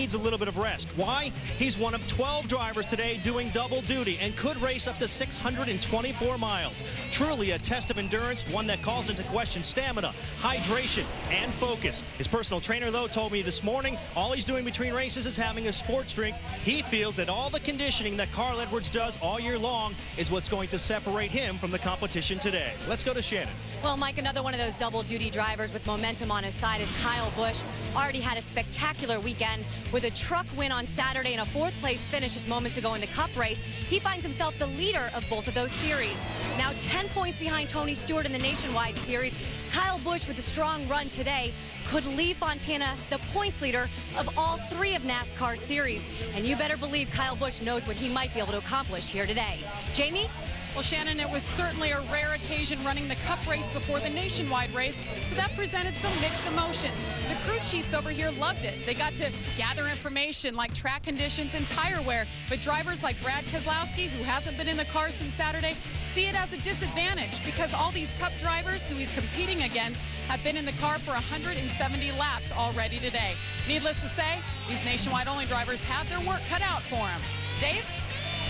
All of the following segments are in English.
needs a little bit of rest. Why? He's one of 12 drivers today doing double duty and could race up to 624 miles. Truly a test of endurance, one that calls into question stamina, hydration, and focus. His personal trainer, though, told me this morning all he's doing between races is having a sports drink. He feels that all the conditioning that Carl Edwards does all year long is what's going to separate him from the competition today. Let's go to Shannon. Well, Mike, another one of those double-duty drivers with momentum on his side is Kyle Busch. Already had a spectacular weekend with a truck win on Saturday and a fourth-place finish just moments ago in the Cup race. He finds himself the leader of both of those series. Now 10 points behind Tony Stewart in the Nationwide Series. Kyle Busch, with a strong run today, could leave Fontana the points leader of all three of NASCAR series. And you better believe Kyle Busch knows what he might be able to accomplish here today. Jamie? Well, Shannon, it was certainly a rare occasion running the Cup race before the Nationwide race, so that presented some mixed emotions. The crew chiefs over here loved it. They got to gather information like track conditions and tire wear, but drivers like Brad Keselowski, who hasn't been in the car since Saturday, see it as a disadvantage because all these Cup drivers who he's competing against have been in the car for 170 laps already today. Needless to say, these Nationwide-only drivers have their work cut out for them. Dave?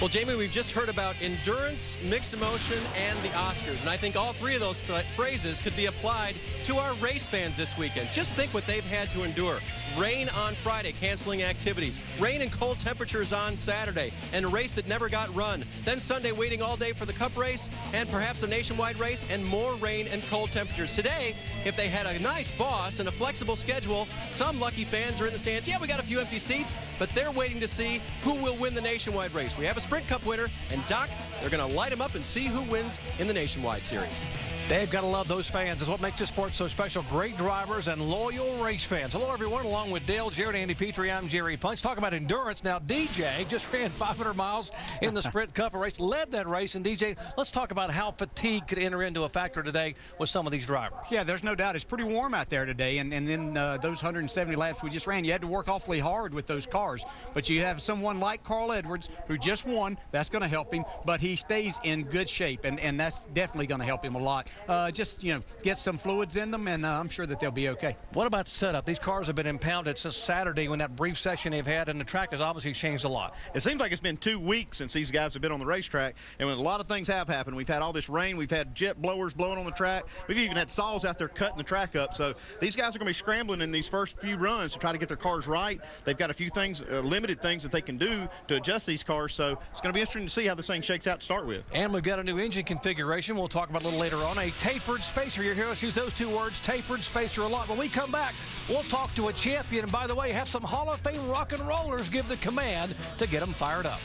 Well, Jamie, we've just heard about endurance, mixed emotion, and the Oscars. And I think all three of those phrases could be applied to our race fans this weekend. Just think what they've had to endure. Rain on Friday, canceling activities. Rain and cold temperatures on Saturday, and a race that never got run. Then Sunday, waiting all day for the Cup race, and perhaps a Nationwide race, and more rain and cold temperatures. Today, if they had a nice boss and a flexible schedule, some lucky fans are in the stands. Yeah, we got a few empty seats, but they're waiting to see who will win the Nationwide race. We have a Sprint Cup winner, and Doc, they're going to light them up and see who wins in the Nationwide Series. They've got to love those fans. It's what makes this sport so special. Great drivers and loyal race fans. Hello, everyone. Along with Dale, Jared, Andy Petrie, I'm Jerry Punch. Talk about endurance. Now, DJ just ran 500 miles in the Sprint Cup race, led that race. And, DJ, let's talk about how fatigue could enter into a factor today with some of these drivers. Yeah, there's no doubt. It's pretty warm out there today. And then those 170 laps we just ran, you had to work awfully hard with those cars. But you have someone like Carl Edwards, who just won. That's going to help him. But he stays in good shape, and that's definitely going to help him a lot. Just, get some fluids in them, and I'm sure that they'll be okay. What about setup? These cars have been impounded since Saturday when that brief session they've had, and the track has obviously changed a lot. It seems like it's been 2 weeks since these guys have been on the racetrack, and when a lot of things have happened. We've had all this rain. We've had jet blowers blowing on the track. We've even had saws out there cutting the track up. So these guys are going to be scrambling in these first few runs to try to get their cars right. They've got a few things, limited things that they can do to adjust these cars. So it's going to be interesting to see how this thing shakes out to start with. And we've got a new engine configuration we'll talk about a little later on. A tapered spacer. You hear us use those two words, tapered spacer, a lot. When we come back, we'll talk to a champion. And by the way, have some Hall of Fame rock and rollers give the command to get them fired up.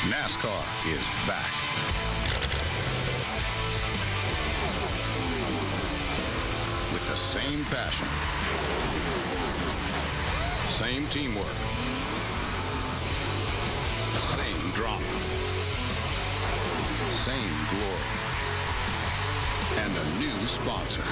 NASCAR is back. With the same passion, same teamwork, same drama, same glory, and a new sponsor.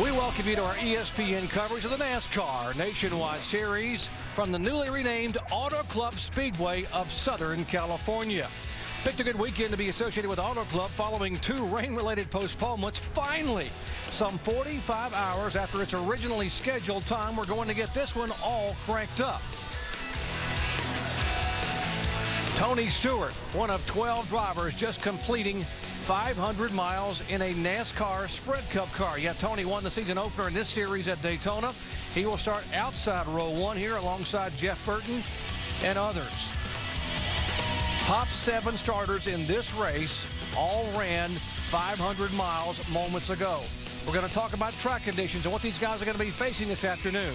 We welcome you to our ESPN coverage of the NASCAR Nationwide Series from the newly renamed Auto Club Speedway of Southern California. Picked a good weekend to be associated with Auto Club following 2 rain-related postponements. Finally, some 45 hours after its originally scheduled time, we're going to get this one all cranked up. Tony Stewart, one of 12 drivers just completing 500 miles in a NASCAR Sprint Cup car. Yeah, Tony won the season opener in this series at Daytona. He will start outside row 1 here alongside Jeff Burton and others. Top 7 starters in this race all ran 500 miles moments ago. We're going to talk about track conditions and what these guys are going to be facing this afternoon.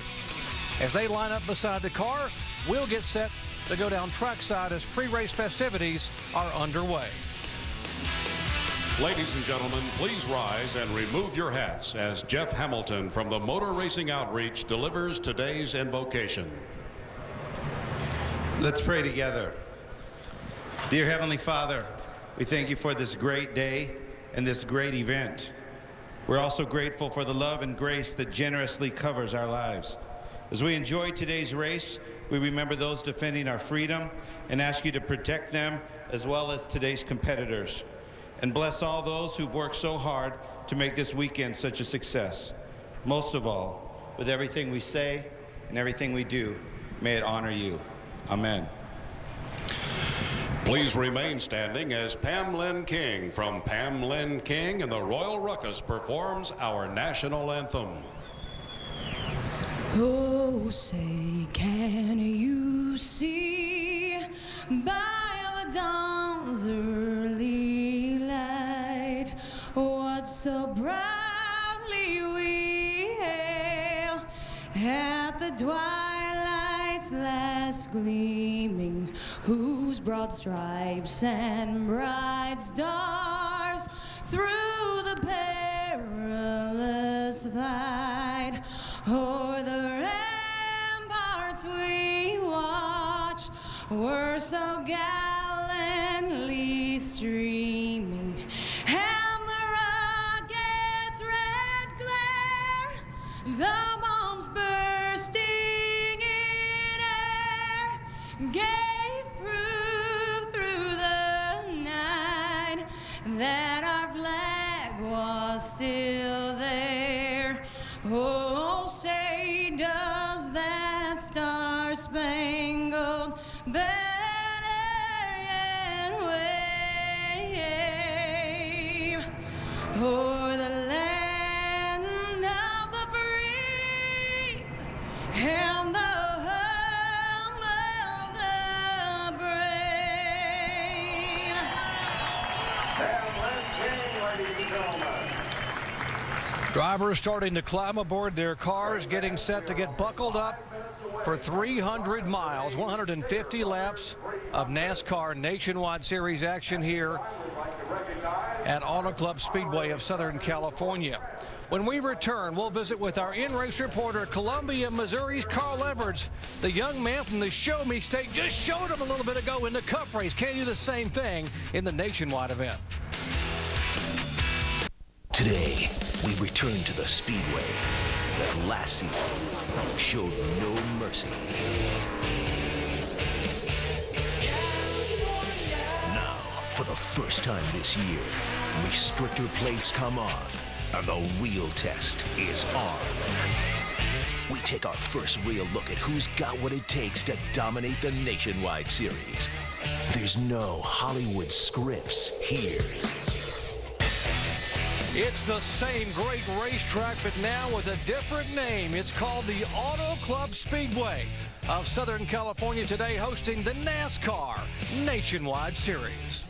As they line up beside the car, we'll get set to go down trackside as pre-race festivities are underway. Ladies and gentlemen, please rise and remove your hats as Jeff Hamilton from the Motor Racing Outreach delivers today's invocation. Let's pray together. Dear Heavenly Father, we thank you for this great day and this great event. We're also grateful for the love and grace that generously covers our lives. As we enjoy today's race, we remember those defending our freedom and ask you to protect them as well as today's competitors. and bless all those who've worked so hard to make this weekend such a success. Most of all, with everything we say and everything we do, may it honor you. Amen. Please remain standing as Pam Lynn King from Pam Lynn King and the Royal Ruckus performs our national anthem. Oh, say, can you see by the dawn's early light what so proudly we hail at the twilight's last gleaming, whose broad stripes and bright stars through the perilous fight o'er the ramparts we watch were so gallantly streaming, and the rocket's red glare, the bombs bursting in air, gave proof through the night that our flag was still there. Oh, say, does that star-spangled banner yet wave o'er the land of the free and the home of the brave? Ladies and gentlemen. Drivers starting to climb aboard their cars, getting set to get buckled up for 300 miles, 150 laps of NASCAR Nationwide Series action here at Auto Club Speedway of Southern California. When we return, we'll visit with our in-race reporter, Columbia, Missouri's Carl Edwards. The young man from the Show Me State just showed him a little bit ago in the Cup race. Can he do the same thing in the Nationwide event? Today, we return to the Speedway that last season showed no mercy. Now, for the first time this year, restrictor plates come off, and the real test is on. We take our first real look at who's got what it takes to dominate the Nationwide Series. There's no Hollywood scripts here. It's the same great racetrack, but now with a different name. It's called the Auto Club Speedway of Southern California, today hosting the NASCAR Nationwide Series.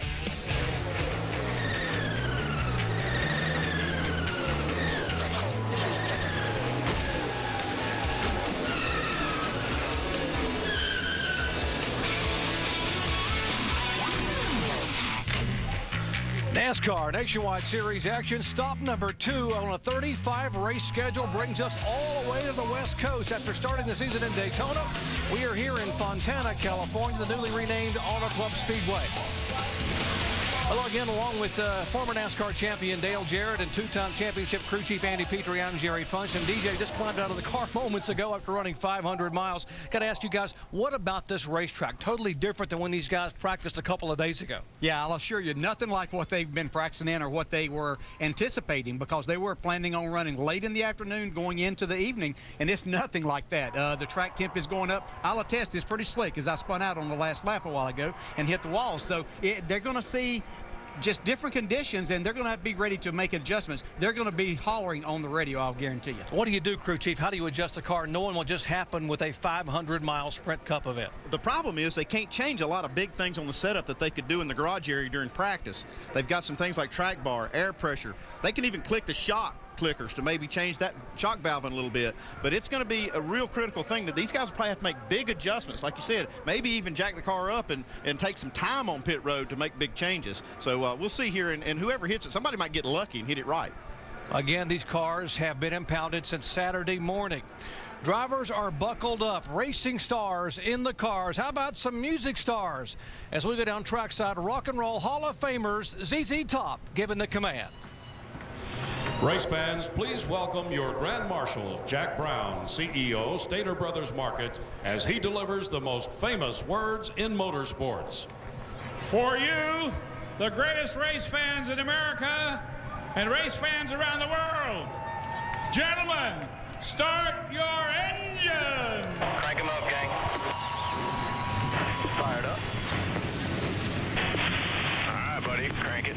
NASCAR Nationwide Series action, stop number 2 on a 35-race schedule, brings us all the way to the West Coast. After starting the season in Daytona, we are here in Fontana, California, the newly renamed Auto Club Speedway. Hello again, along with former NASCAR champion Dale Jarrett and two-time championship crew chief Andy Petrie. I'm Jerry Punch, and DJ just climbed out of the car moments ago after running 500 miles. Got to ask you guys, what about this racetrack? Totally different than when these guys practiced a couple of days ago. Yeah, I'll assure you, nothing like what they've been practicing in or what they were anticipating, because they were planning on running late in the afternoon going into the evening, and it's nothing like that. The track temp is going up. I'll attest, it's pretty slick, as I spun out on the last lap a while ago and hit the wall. So they're going to see just different conditions, and they're going to have to be ready to make adjustments. They're going to be hollering on the radio, I'll guarantee you. What do you do, crew chief? How do you adjust the car knowing what just happened with a 500-mile Sprint Cup event? The problem is they can't change a lot of big things on the setup that they could do in the garage area during practice. They've got some things like track bar, air pressure. They can even click the shock clickers to maybe change that shock valve in a little bit, but it's going to be a real critical thing that these guys will probably have to make big adjustments, like you said, maybe even jack the car up and take some time on pit road to make big changes. So we'll see here, and whoever hits it, somebody might get lucky and hit it right. Again, these cars have been impounded since Saturday morning. Drivers are buckled up, racing stars in the cars. How about some music stars? As we go down trackside, Rock and Roll Hall of Famers ZZ Top giving the command. Race fans, please welcome your Grand Marshal, Jack Brown, CEO, Stater Brothers Market, as he delivers the most famous words in motorsports. For you, the greatest race fans in America and race fans around the world. Gentlemen, start your engine. Crank them up, gang. Fired up. All right, buddy, crank it.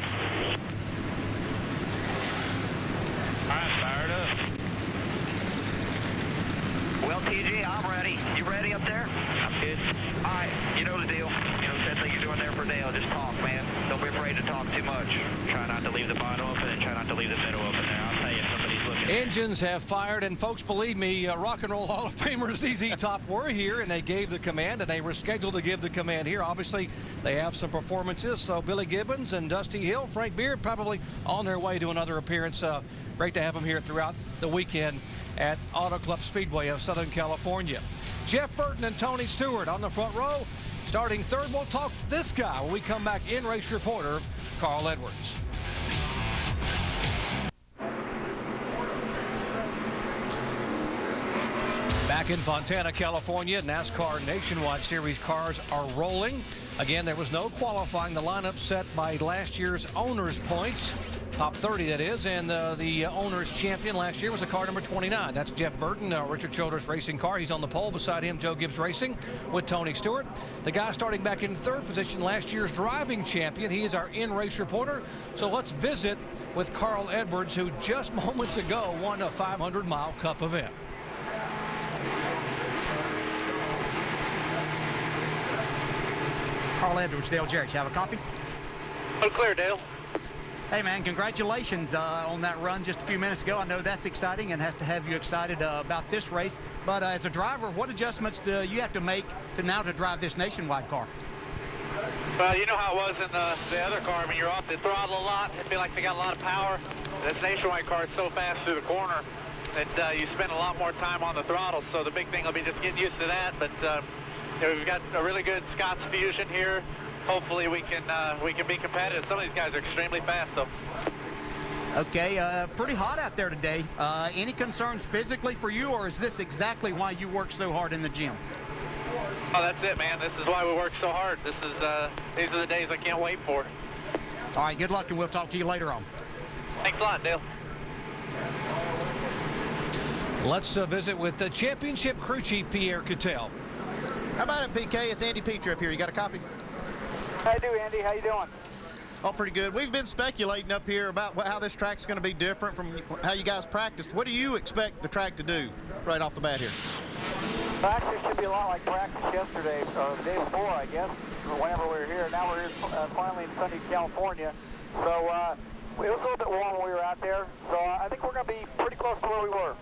All right, fired up. Well, TJ, I'm ready. You ready up there? I'm good. All right, you know the deal. You know the same thing you're doing there for Dale. Just talk, man. Don't be afraid to talk too much. Try not to leave the bottom open and try not to leave the middle open there. I'll tell you, somebody's looking. Engines have fired, and folks, believe me, Rock and Roll Hall of Famer ZZ Top were here, and they gave the command, and they were scheduled to give the command here. Obviously, they have some performances, so Billy Gibbons and Dusty Hill, Frank Beard probably on their way to another appearance. Great to have them here throughout the weekend at Auto Club Speedway of Southern California. Jeff Burton and Tony Stewart on the front row. Starting third, we'll talk to this guy when we come back. In race reporter Carl Edwards. Back in Fontana, California, NASCAR Nationwide Series cars are rolling. Again, there was no qualifying. The lineup set by last year's owners' points. Top 30, that is, and the owner's champion last year was the car number 29. That's Jeff Burton, Richard Childress racing car. He's on the pole. Beside him, Joe Gibbs Racing with Tony Stewart. The guy starting back in third position, last year's driving champion. He is our in-race reporter. So let's visit with Carl Edwards, who just moments ago won a 500-mile Cup event. Carl Edwards, Dale Jarrett. You have a copy? Oh, clear, Dale. Hey, man, congratulations on that run just a few minutes ago. I know that's exciting and has to have you excited about this race. But as a driver, what adjustments do you have to make to drive this Nationwide car? Well, you know how it was in the other car. I mean, you're off the throttle a lot. I feel like they got a lot of power. This Nationwide car is so fast through the corner that you spend a lot more time on the throttle. So the big thing will be just getting used to that. But we've got a really good Scott's Fusion here. Hopefully we can be competitive. Some of these guys are extremely fast, though. Okay, pretty hot out there today. Any concerns physically for you, or is this exactly why you work so hard in the gym? Oh, that's it, man. This is why we work so hard. These are the days I can't wait for. All right, good luck, and we'll talk to you later on. Thanks a lot, Dale. Let's visit with the championship crew chief, Pierre Cattell. How about it, PK? It's Andy Petre up here. You got a copy? I do, Andy. How you doing? Oh, pretty good. We've been speculating up here about how this track's going to be different from how you guys practiced. What do you expect the track to do right off the bat here? Actually, it should be a lot like practice yesterday, or the day before, I guess, or whenever we were here. Now we're finally in sunny California. So it was a little bit warm when we were out there. So I think we're going to be pretty close to where we were.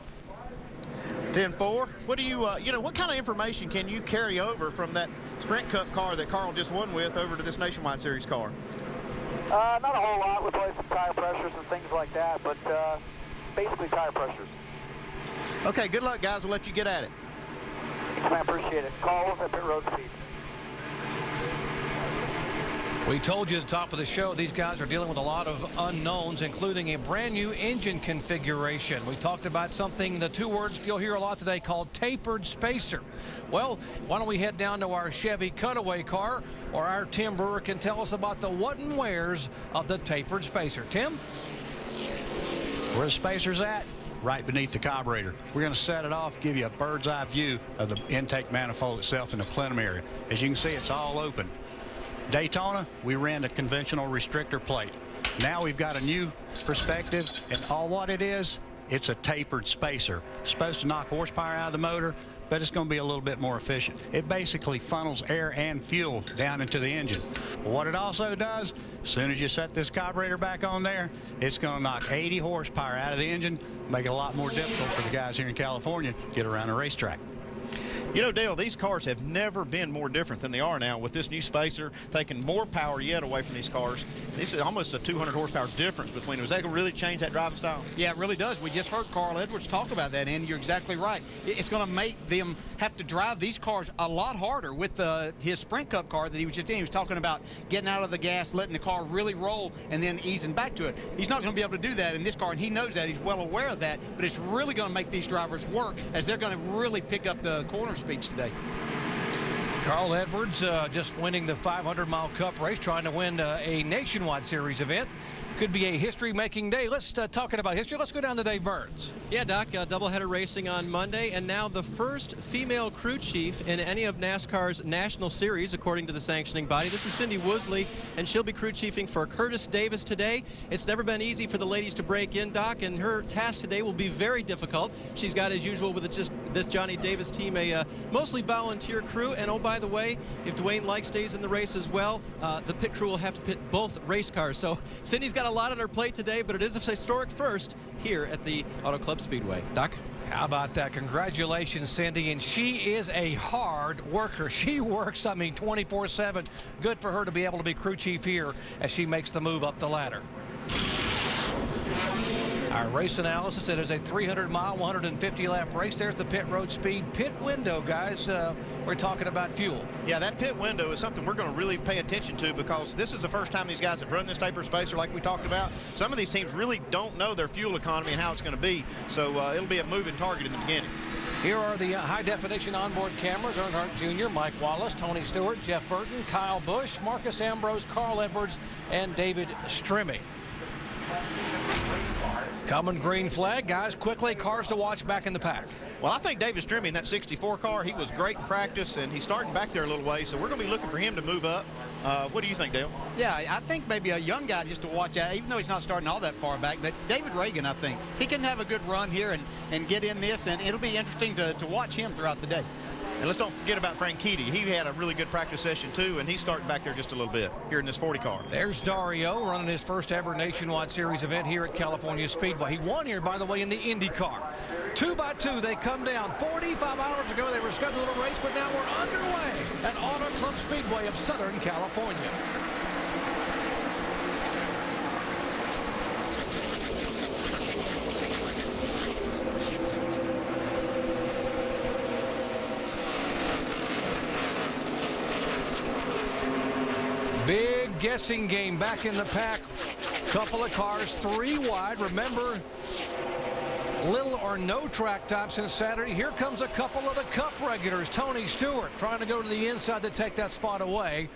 10-4. What do you what kind of information can you carry over from that Sprint Cup car that Carl just won with over to this Nationwide Series car? Not a whole lot. We play some tire pressures and things like that, but basically tire pressures. Okay, good luck, guys. We'll let you get at it. Thanks, man. Appreciate it. Call us at pit road speed. We told you at the top of the show, these guys are dealing with a lot of unknowns, including a brand new engine configuration. We talked about something, the two words you'll hear a lot today, called tapered spacer. Well, why don't we head down to our Chevy Cutaway car, or our Tim Brewer can tell us about the what and wheres of the tapered spacer. Tim? Where the spacer's at? Right beneath the carburetor. We're going to set it off, give you a bird's eye view of the intake manifold itself in the plenum area. As you can see, it's all open. Daytona, we ran a conventional restrictor plate. Now we've got a new perspective, and all what it is, it's a tapered spacer. It's supposed to knock horsepower out of the motor, but it's going to be a little bit more efficient. It basically funnels air and fuel down into the engine. But what it also does, as soon as you set this carburetor back on there, it's going to knock 80 horsepower out of the engine, make it a lot more difficult for the guys here in California to get around a racetrack. You know, Dale, these cars have never been more different than they are now with this new spacer, taking more power yet away from these cars. This is almost a 200 horsepower difference between them. Is that going to really change that driving style? Yeah, it really does. We just heard Carl Edwards talk about that, and you're exactly right. It's going to make them have to drive these cars a lot harder with his Sprint Cup car that he was just in. He was talking about getting out of the gas, letting the car really roll, and then easing back to it. He's not going to be able to do that in this car, and he knows that. He's well aware of that, but it's really going to make these drivers work as they're going to really pick up the corner speeds today. Carl Edwards just winning the 500-mile Cup race, trying to win a Nationwide Series event. Could be a history-making day. Let's talking about history. Let's go down to Dave Burns. Yeah, Doc, doubleheader racing on Monday, and now the first female crew chief in any of NASCAR's national series, according to the sanctioning body. This is Cindy Woosley, and she'll be crew chiefing for Curtis Davis today. It's never been easy for the ladies to break in, Doc, and her task today will be very difficult. She's got, as usual, with this Johnny Davis team, a mostly volunteer crew. And oh, by the way, if Dwayne Like stays in the race as well, the pit crew will have to pit both race cars. So Cindy's got a lot on her plate today, but it is a historic first here at the Auto Club Speedway. Doc? How about that? Congratulations, Cindy. And she is a hard worker. She works, 24/7. Good for her to be able to be crew chief here as she makes the move up the ladder. Our race analysis, it is a 300-mile, 150-lap race. There's the pit road speed. Pit window, guys. We're talking about fuel. Yeah, that pit window is something we're going to really pay attention to, because this is the first time these guys have run this taper spacer like we talked about. Some of these teams really don't know their fuel economy and how it's going to be, so it'll be a moving target in the beginning. Here are the high-definition onboard cameras. Earnhardt Jr., Mike Wallace, Tony Stewart, Jeff Burton, Kyle Busch, Marcus Ambrose, Carl Edwards, and David Stremme. Coming green flag, guys. Quickly, cars to watch back in the pack. Well, I think David Stremme in that 64 car, he was great in practice, and he's starting back there a little way, so we're going to be looking for him to move up. What do you think, Dale? Yeah, I think maybe a young guy just to watch out, even though he's not starting all that far back. But David Reagan, I think, he can have a good run here and get in this, and it'll be interesting to watch him throughout the day. And let's don't forget about Franchitti. He had a really good practice session, too, and he's starting back there just a little bit here in this 40 car. There's Dario running his first ever Nationwide Series event here at California Speedway. He won here, by the way, in the Indy car. 2 by 2, they come down. 45 hours ago, they were scheduled a race, but now we're underway at Auto Club Speedway of Southern California. Big guessing game back in the pack. Couple of cars, 3 wide. Remember, little or no track time since Saturday. Here comes a couple of the Cup regulars. Tony Stewart trying to go to the inside to take that spot away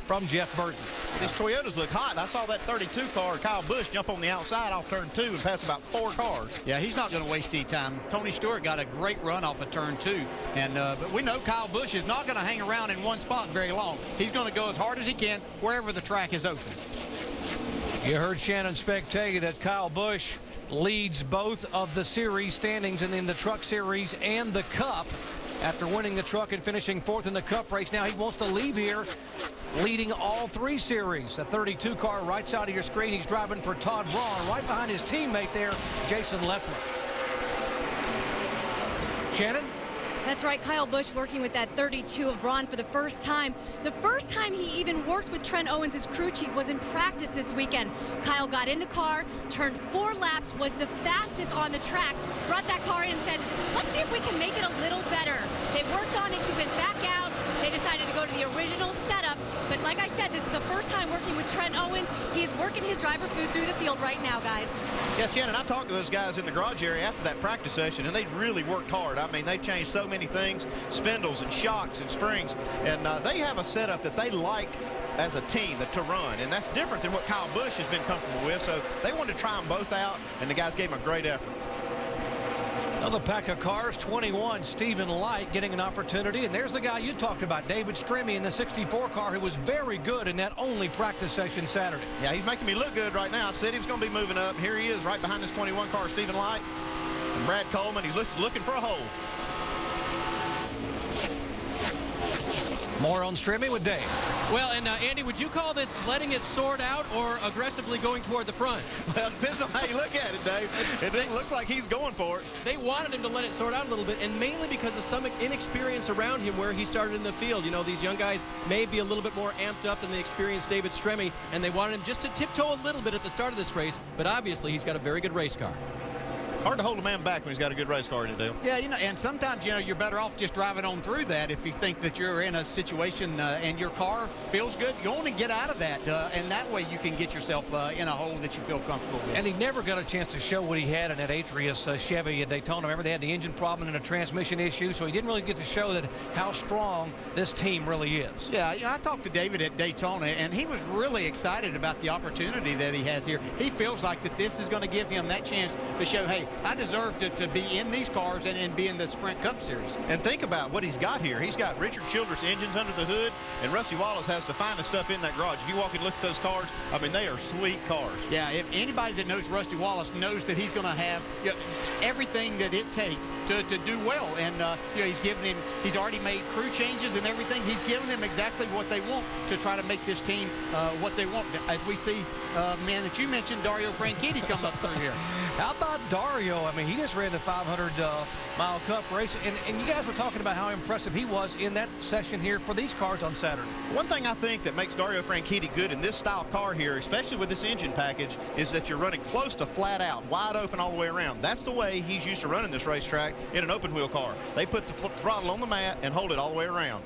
from Jeff Burton. These Toyotas look hot. I saw that 32 car, Kyle Busch, jump on the outside off turn 2 and pass about 4 cars. Yeah, he's not going to waste any time. Tony Stewart got a great run off of turn 2. And but we know Kyle Busch is not going to hang around in one spot very long. He's going to go as hard as he can wherever the track is open. You heard Shannon Speck tell you that Kyle Busch leads both of the series standings in the Truck Series and the Cup after winning the Truck and finishing 4th in the Cup race. Now he wants to leave here leading all 3 series. The 32 car right side of your screen. He's driving for Todd Braun, right behind his teammate there, Jason Leffler. Shannon? That's right, Kyle Busch working with that 32 of Braun for the first time. The first time he even worked with Trent Owens as crew chief was in practice this weekend. Kyle got in the car, turned 4 laps, was the fastest on the track, brought that car in and said, let's see if we can make it a little better. They worked on it, he went back out. They decided to go to the original setup. But like I said, this is the first time working with Trent Owens. He is working his driver food through the field right now, guys. Yeah, Shannon, I talked to those guys in the garage area after that practice session, and they really worked hard. I mean, they changed so many things, spindles and shocks and springs, and they have a setup that they like as a team to run, and that's different than what Kyle Busch has been comfortable with, so they wanted to try them both out, and the guys gave them a great effort. Another pack of cars, 21, Stephen Light getting an opportunity. And there's the guy you talked about, David Stremme in the 64 car, who was very good in that only practice session Saturday. Yeah, he's making me look good right now. I said he was going to be moving up. Here he is right behind this 21 car, Stephen Light. And Brad Coleman, he's looking for a hole. More on Stremme with Dave. Well, and Andy, would you call this letting it sort out or aggressively going toward the front? Well, it depends on how you look at it, Dave. It looks like he's going for it. They wanted him to let it sort out a little bit, and mainly because of some inexperience around him where he started in the field. You know, these young guys may be a little bit more amped up than the experienced David Stremme, and they wanted him just to tiptoe a little bit at the start of this race, but obviously he's got a very good race car. Hard to hold a man back when he's got a good race car in it, Dale. Yeah, and sometimes, you're better off just driving on through that if you think that you're in a situation and your car feels good. You want to get out of that, and that way you can get yourself in a hole that you feel comfortable with. And he never got a chance to show what he had in that Atrius Chevy at Daytona. Remember, they had the engine problem and a transmission issue, so he didn't really get to show that how strong this team really is. Yeah, I talked to David at Daytona, and he was really excited about the opportunity that he has here. He feels like that this is going to give him that chance to show, hey, I deserve to be in these cars and be in the Sprint Cup Series. And think about what he's got here. He's got Richard Childress engines under the hood, and Rusty Wallace has the finest stuff in that garage. If you walk and look at those cars, I mean, they are sweet cars. Yeah, if anybody that knows Rusty Wallace knows that he's going to have everything that it takes to do well. And, he's already made crew changes and everything. He's given them exactly what they want to try to make this team what they want. As we see, man, that you mentioned, Dario Franchitti come up through here. How about Dario? I mean, he just ran the 500-mile Cup race, and you guys were talking about how impressive he was in that session here for these cars on Saturday. One thing I think that makes Dario Franchitti good in this style car here, especially with this engine package, is that you're running close to flat out, wide open all the way around. That's the way he's used to running this racetrack in an open wheel car. They put the throttle on the mat and hold it all the way around.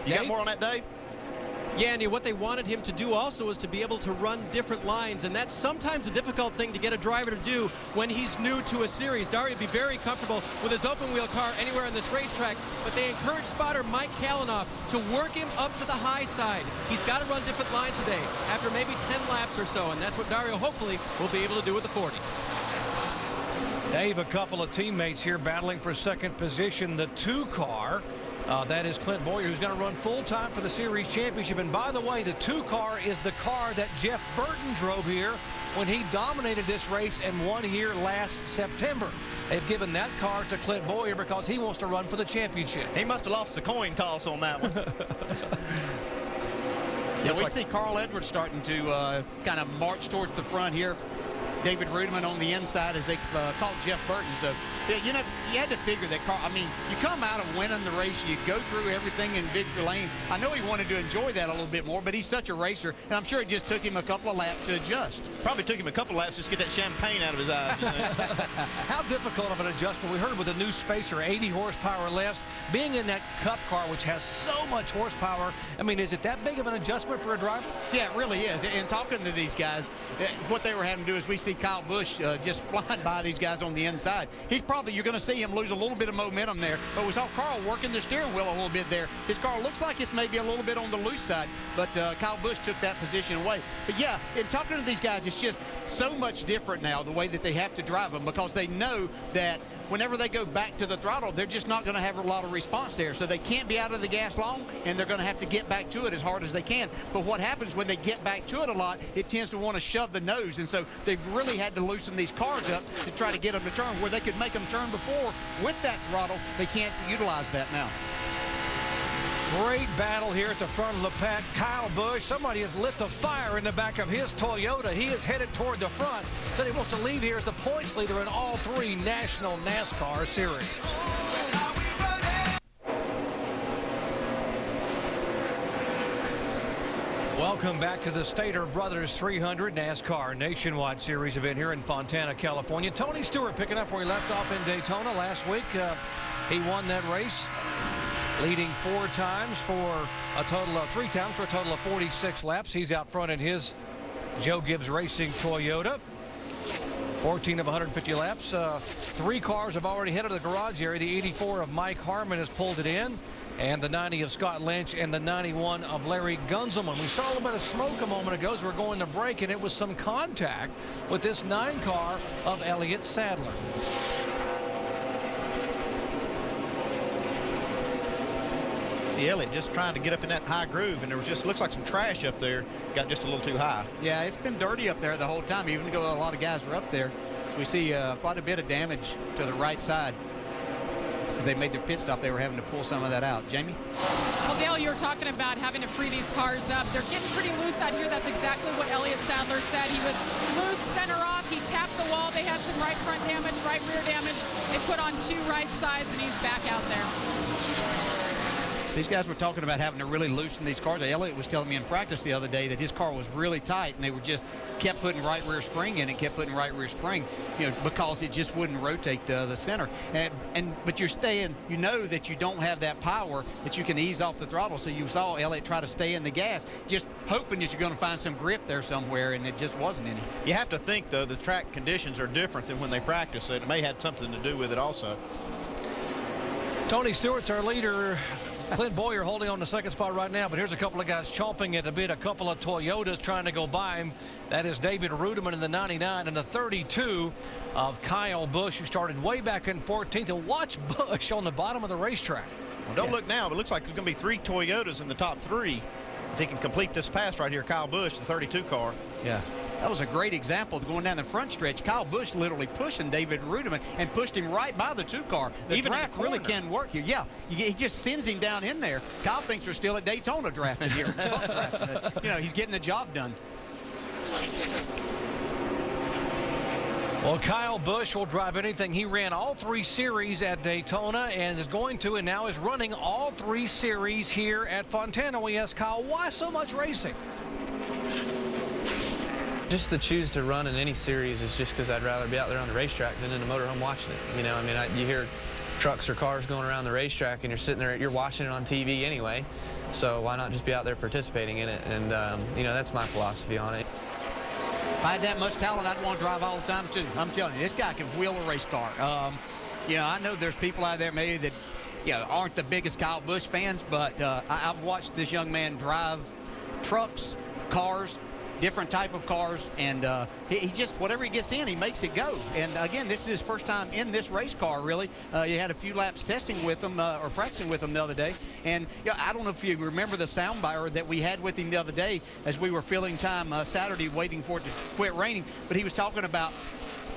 You got more on that, Dave? Yeah, Andy, what they wanted him to do also is to be able to run different lines, and that's sometimes a difficult thing to get a driver to do when he's new to a series. Dario would be very comfortable with his open wheel car anywhere on this racetrack, but they encouraged spotter Mike Kalanoff to work him up to the high side. He's got to run different lines today after maybe 10 laps or so, and that's what Dario hopefully will be able to do with the 40. Dave, a couple of teammates here battling for second position. The 2 car. That is Clint Bowyer, who's going to run full-time for the Series Championship. And by the way, the 2 car is the car that Jeff Burton drove here when he dominated this race and won here last September. They've given that car to Clint Bowyer because he wants to run for the championship. He must have lost the coin toss on that one. Yeah, we see Carl Edwards starting to kind of march towards the front here. David Rudiman on the inside as they caught Jeff Burton. So, you had to figure that Carl, you come out of winning the race, you go through everything in victory lane. I know he wanted to enjoy that a little bit more, but he's such a racer, and I'm sure it just took him a couple of laps to adjust. Probably took him a couple of laps just to get that champagne out of his eyes. How difficult of an adjustment. We heard with the new Spacer, 80 horsepower less, being in that Cup car, which has so much horsepower. Is it that big of an adjustment for a driver? Yeah, it really is. And talking to these guys, what they were having to do is we see Kyle Busch just flying by these guys on the inside. You're going to see him lose a little bit of momentum there, but we saw Carl working the steering wheel a little bit there. His car looks like it's maybe a little bit on the loose side, but Kyle Busch took that position away. But yeah, in talking to these guys, it's just so much different now, the way that they have to drive them, because they know that whenever they go back to the throttle, they're just not going to have a lot of response there. So they can't be out of the gas long, and they're going to have to get back to it as hard as they can. But what happens when they get back to it a lot, it tends to want to shove the nose. And so they've really had to loosen these cars up to try to get them to turn. Where they could make them turn before with that throttle, they can't utilize that now. Great battle here at the front of the pack. Kyle Busch, somebody has lit the fire in the back of his Toyota. He is headed toward the front. Said he wants to leave here as the points leader in all 3 national NASCAR series. Welcome back to the Stater Brothers 300 NASCAR Nationwide Series event here in Fontana, California. Tony Stewart picking up where he left off in Daytona last week. He won that race, leading 4 times for a total of 3 times for a total of 46 laps. He's out front in his Joe Gibbs Racing Toyota. 14 of 150 laps. 3 cars have already headed to the garage area. The 84 of Mike Harmon has pulled it in, and the 90 of Scott Lynch and the 91 of Larry Gunzelman. We saw a little bit of smoke a moment ago as we're going to break, and it was some contact with this 9 car of Elliott Sadler. See Elliott just trying to get up in that high groove, and there was just looks like some trash up there. Got just a little too high. Yeah, it's been dirty up there the whole time, even though a lot of guys were up there. So we see quite a bit of damage to the right side. As they made their pit stop, they were having to pull some of that out. Jamie? Well, Dale, you were talking about having to free these cars up. They're getting pretty loose out here. That's exactly what Elliott Sadler said. He was loose, center off. He tapped the wall. They had some right front damage, right rear damage. They put on 2 right sides, and he's back out there. These guys were talking about having to really loosen these cars. Elliott was telling me in practice the other day that his car was really tight, and they were just kept putting right rear spring in and kept putting right rear spring, because it just wouldn't rotate the center. But you're staying, that you don't have that power that you can ease off the throttle. So you saw Elliott try to stay in the gas, just hoping that you're going to find some grip there somewhere, and it just wasn't any. You have to think, though, the track conditions are different than when they practice, so it may have something to do with it also. Tony Stewart's our leader. Clint Boyer holding on the second spot right now, but here's a couple of guys chomping at the bit. A couple of Toyotas trying to go by him. That is David Rudiman in the 99 and the 32 of Kyle Busch, who started way back in 14th. And watch Busch on the bottom of the racetrack. Well, don't look now, but it looks like there's going to be 3 Toyotas in the top 3 if he can complete this pass right here. Kyle Busch, the 32 car. Yeah. That was a great example of going down the front stretch. Kyle Busch literally pushing David Rudiman and pushed him right by the 2 car. The draft really can work here. Yeah, he just sends him down in there. Kyle thinks we're still at Daytona drafting here. He's getting the job done. Well, Kyle Busch will drive anything. He ran all 3 series at Daytona and is going to, and now is running all 3 series here at Fontana. We asked Kyle, why so much racing? Just to choose to run in any series is just because I'd rather be out there on the racetrack than in the motorhome watching it. You hear trucks or cars going around the racetrack and you're sitting there, you're watching it on TV anyway. So why not just be out there participating in it? And, that's my philosophy on it. If I had that much talent, I'd want to drive all the time, too. I'm telling you, this guy can wheel a race car. I know there's people out there maybe that, aren't the biggest Kyle Busch fans, but I've watched this young man drive trucks, cars, different type of cars, and he just, whatever he gets in, he makes it go. And again, this is his first time in this race car, really. He had a few laps testing with him or practicing with him the other day. And I don't know if you remember the sound biter that we had with him the other day as we were filling time Saturday waiting for it to quit raining. But he was talking about,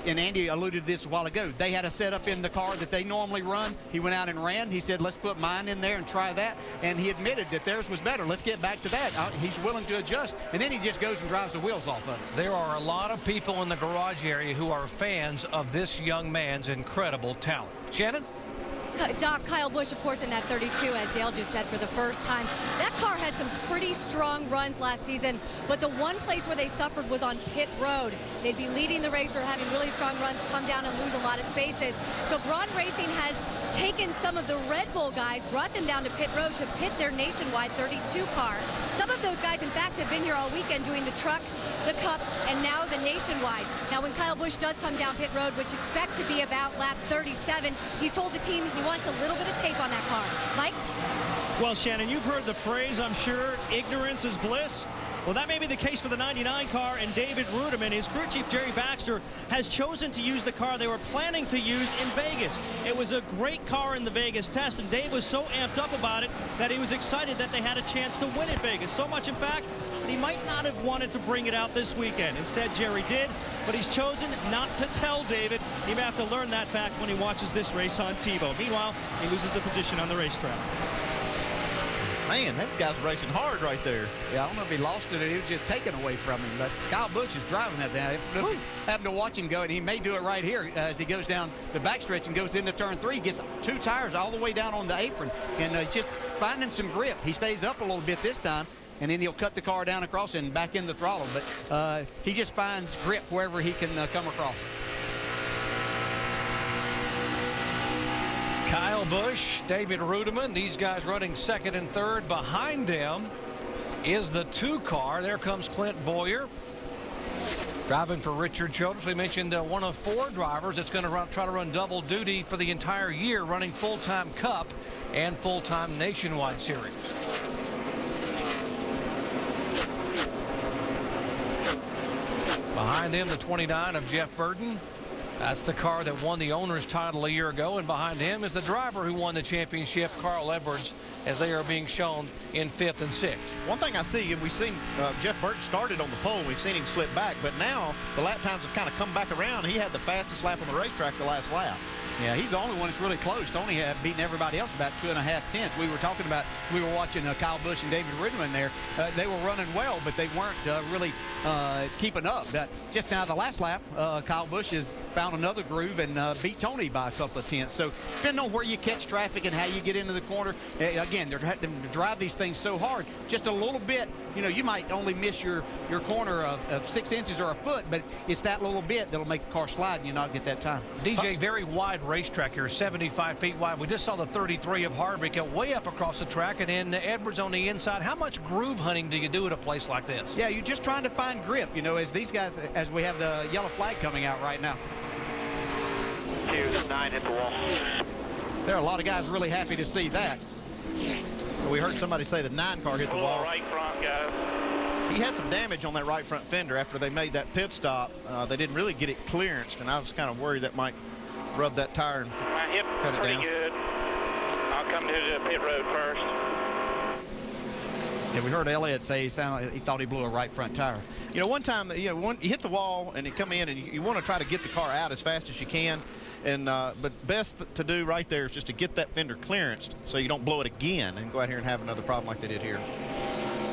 and Andy alluded to this a while ago, they had a setup in the car that they normally run. He went out and ran. He said, let's put mine in there and try that. And he admitted that theirs was better. Let's get back to that. He's willing to adjust. And then he just goes and drives the wheels off of it. There are a lot of people in the garage area who are fans of this young man's incredible talent. Shannon? Doc, Kyle Busch, of course, in that 32, as Dale just said, for the first time. That car had some pretty strong runs last season, but the one place where they suffered was on pit road. They'd be leading the race or having really strong runs, come down and lose a lot of spaces. So Braun Racing has taken some of the Red Bull guys, brought them down to pit road to pit their nationwide 32 car. Some of those guys, in fact, have been here all weekend doing the truck, the cup, and now the nationwide. Now, when Kyle Busch does come down pit road, which expect to be about lap 37, he's told the team he wants a little bit of tape on that car. Mike? Well, Shannon, you've heard the phrase, I'm sure, ignorance is bliss. Well, that may be the case for the 99 car and David Rudiman. His crew chief, Jerry Baxter, has chosen to use the car they were planning to use in Vegas. It was a great car in the Vegas test, and Dave was so amped up about it that he was excited that they had a chance to win in Vegas. So much, in fact, he might not have wanted to bring it out this weekend. Instead, Jerry did, but he's chosen not to tell David. He may have to learn that fact when he watches this race on TiVo. Meanwhile, he loses a position on the racetrack. Man, that guy's racing hard right there. Yeah, I don't know if he lost it or he was just taken away from him, but Kyle Busch is driving that thing. Happened to watch him go, and he may do it right here as he goes down the backstretch and goes into turn 3, gets 2 tires all the way down on the apron, and just finding some grip. He stays up a little bit this time, and then he'll cut the car down across and back in the throttle, but he just finds grip wherever he can come across it. Kyle Busch, David Rudiman, these guys running second and third. Behind them is the 2 car. There comes Clint Boyer, driving for Richard Childress. We mentioned one of 4 drivers that's going to try to run double duty for the entire year, running full-time Cup and full-time Nationwide Series. Behind them, the 29 of Jeff Burton. That's the car that won the owner's title a year ago, and behind him is the driver who won the championship, Carl Edwards, as they are being shown in 5th and 6th. One thing I see, and we've seen Jeff Burton started on the pole, we've seen him slip back, but now the lap times have kind of come back around. He had the fastest lap on the racetrack the last lap. Yeah, he's the only one that's really close. Tony had beaten everybody else about 2.5 tenths. We were talking about, we were watching Kyle Busch and David Ruderman there. They were running well, but they weren't really keeping up. Just now, the last lap, Kyle Busch has found another groove and beat Tony by a couple of tenths. So depending on where you catch traffic and how you get into the corner, again, they're having to drive these things so hard. Just a little bit, you know, you might only miss your corner of 6 inches or a foot, but it's that little bit that'll make the car slide and you not get that time. DJ, very wide racetrack here, 75 feet wide. We just saw the 33 of Harvick way up across the track, and then Edwards on the inside. How much groove hunting do you do at a place like this? Yeah, you're just trying to find grip, you know, as these guys, as we have the yellow flag coming out right now. 9 hit the wall. There are a lot of guys really happy to see that. We heard somebody say the 9 car hit the wall. Right front, guys. He had some damage on that right front fender after they made that pit stop. They didn't really get it clearanced, and I was kind of worried that might rub that tire and Yep, cut it pretty down. good. I'll come to the pit road first. Yeah, we heard Elliott say he sounded like he thought he blew a right front tire. You know, one time, you know, you hit the wall and you come in and you want to try to get the car out as fast as you can. And but best to do right there is just to get that fender clearanced so you don't blow it again and go out here and have another problem like they did here.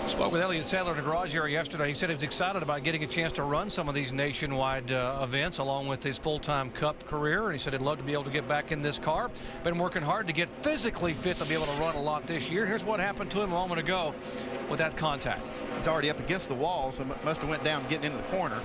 Spoke with Elliott Sadler in the garage area yesterday. He said he was excited about getting a chance to run some of these nationwide events along with his full-time Cup career. And he said he'd love to be able to get back in this car. Been working hard to get physically fit to be able to run a lot this year. Here's what happened to him a moment ago with that contact. He's already up against the wall, so must have went down getting into the corner.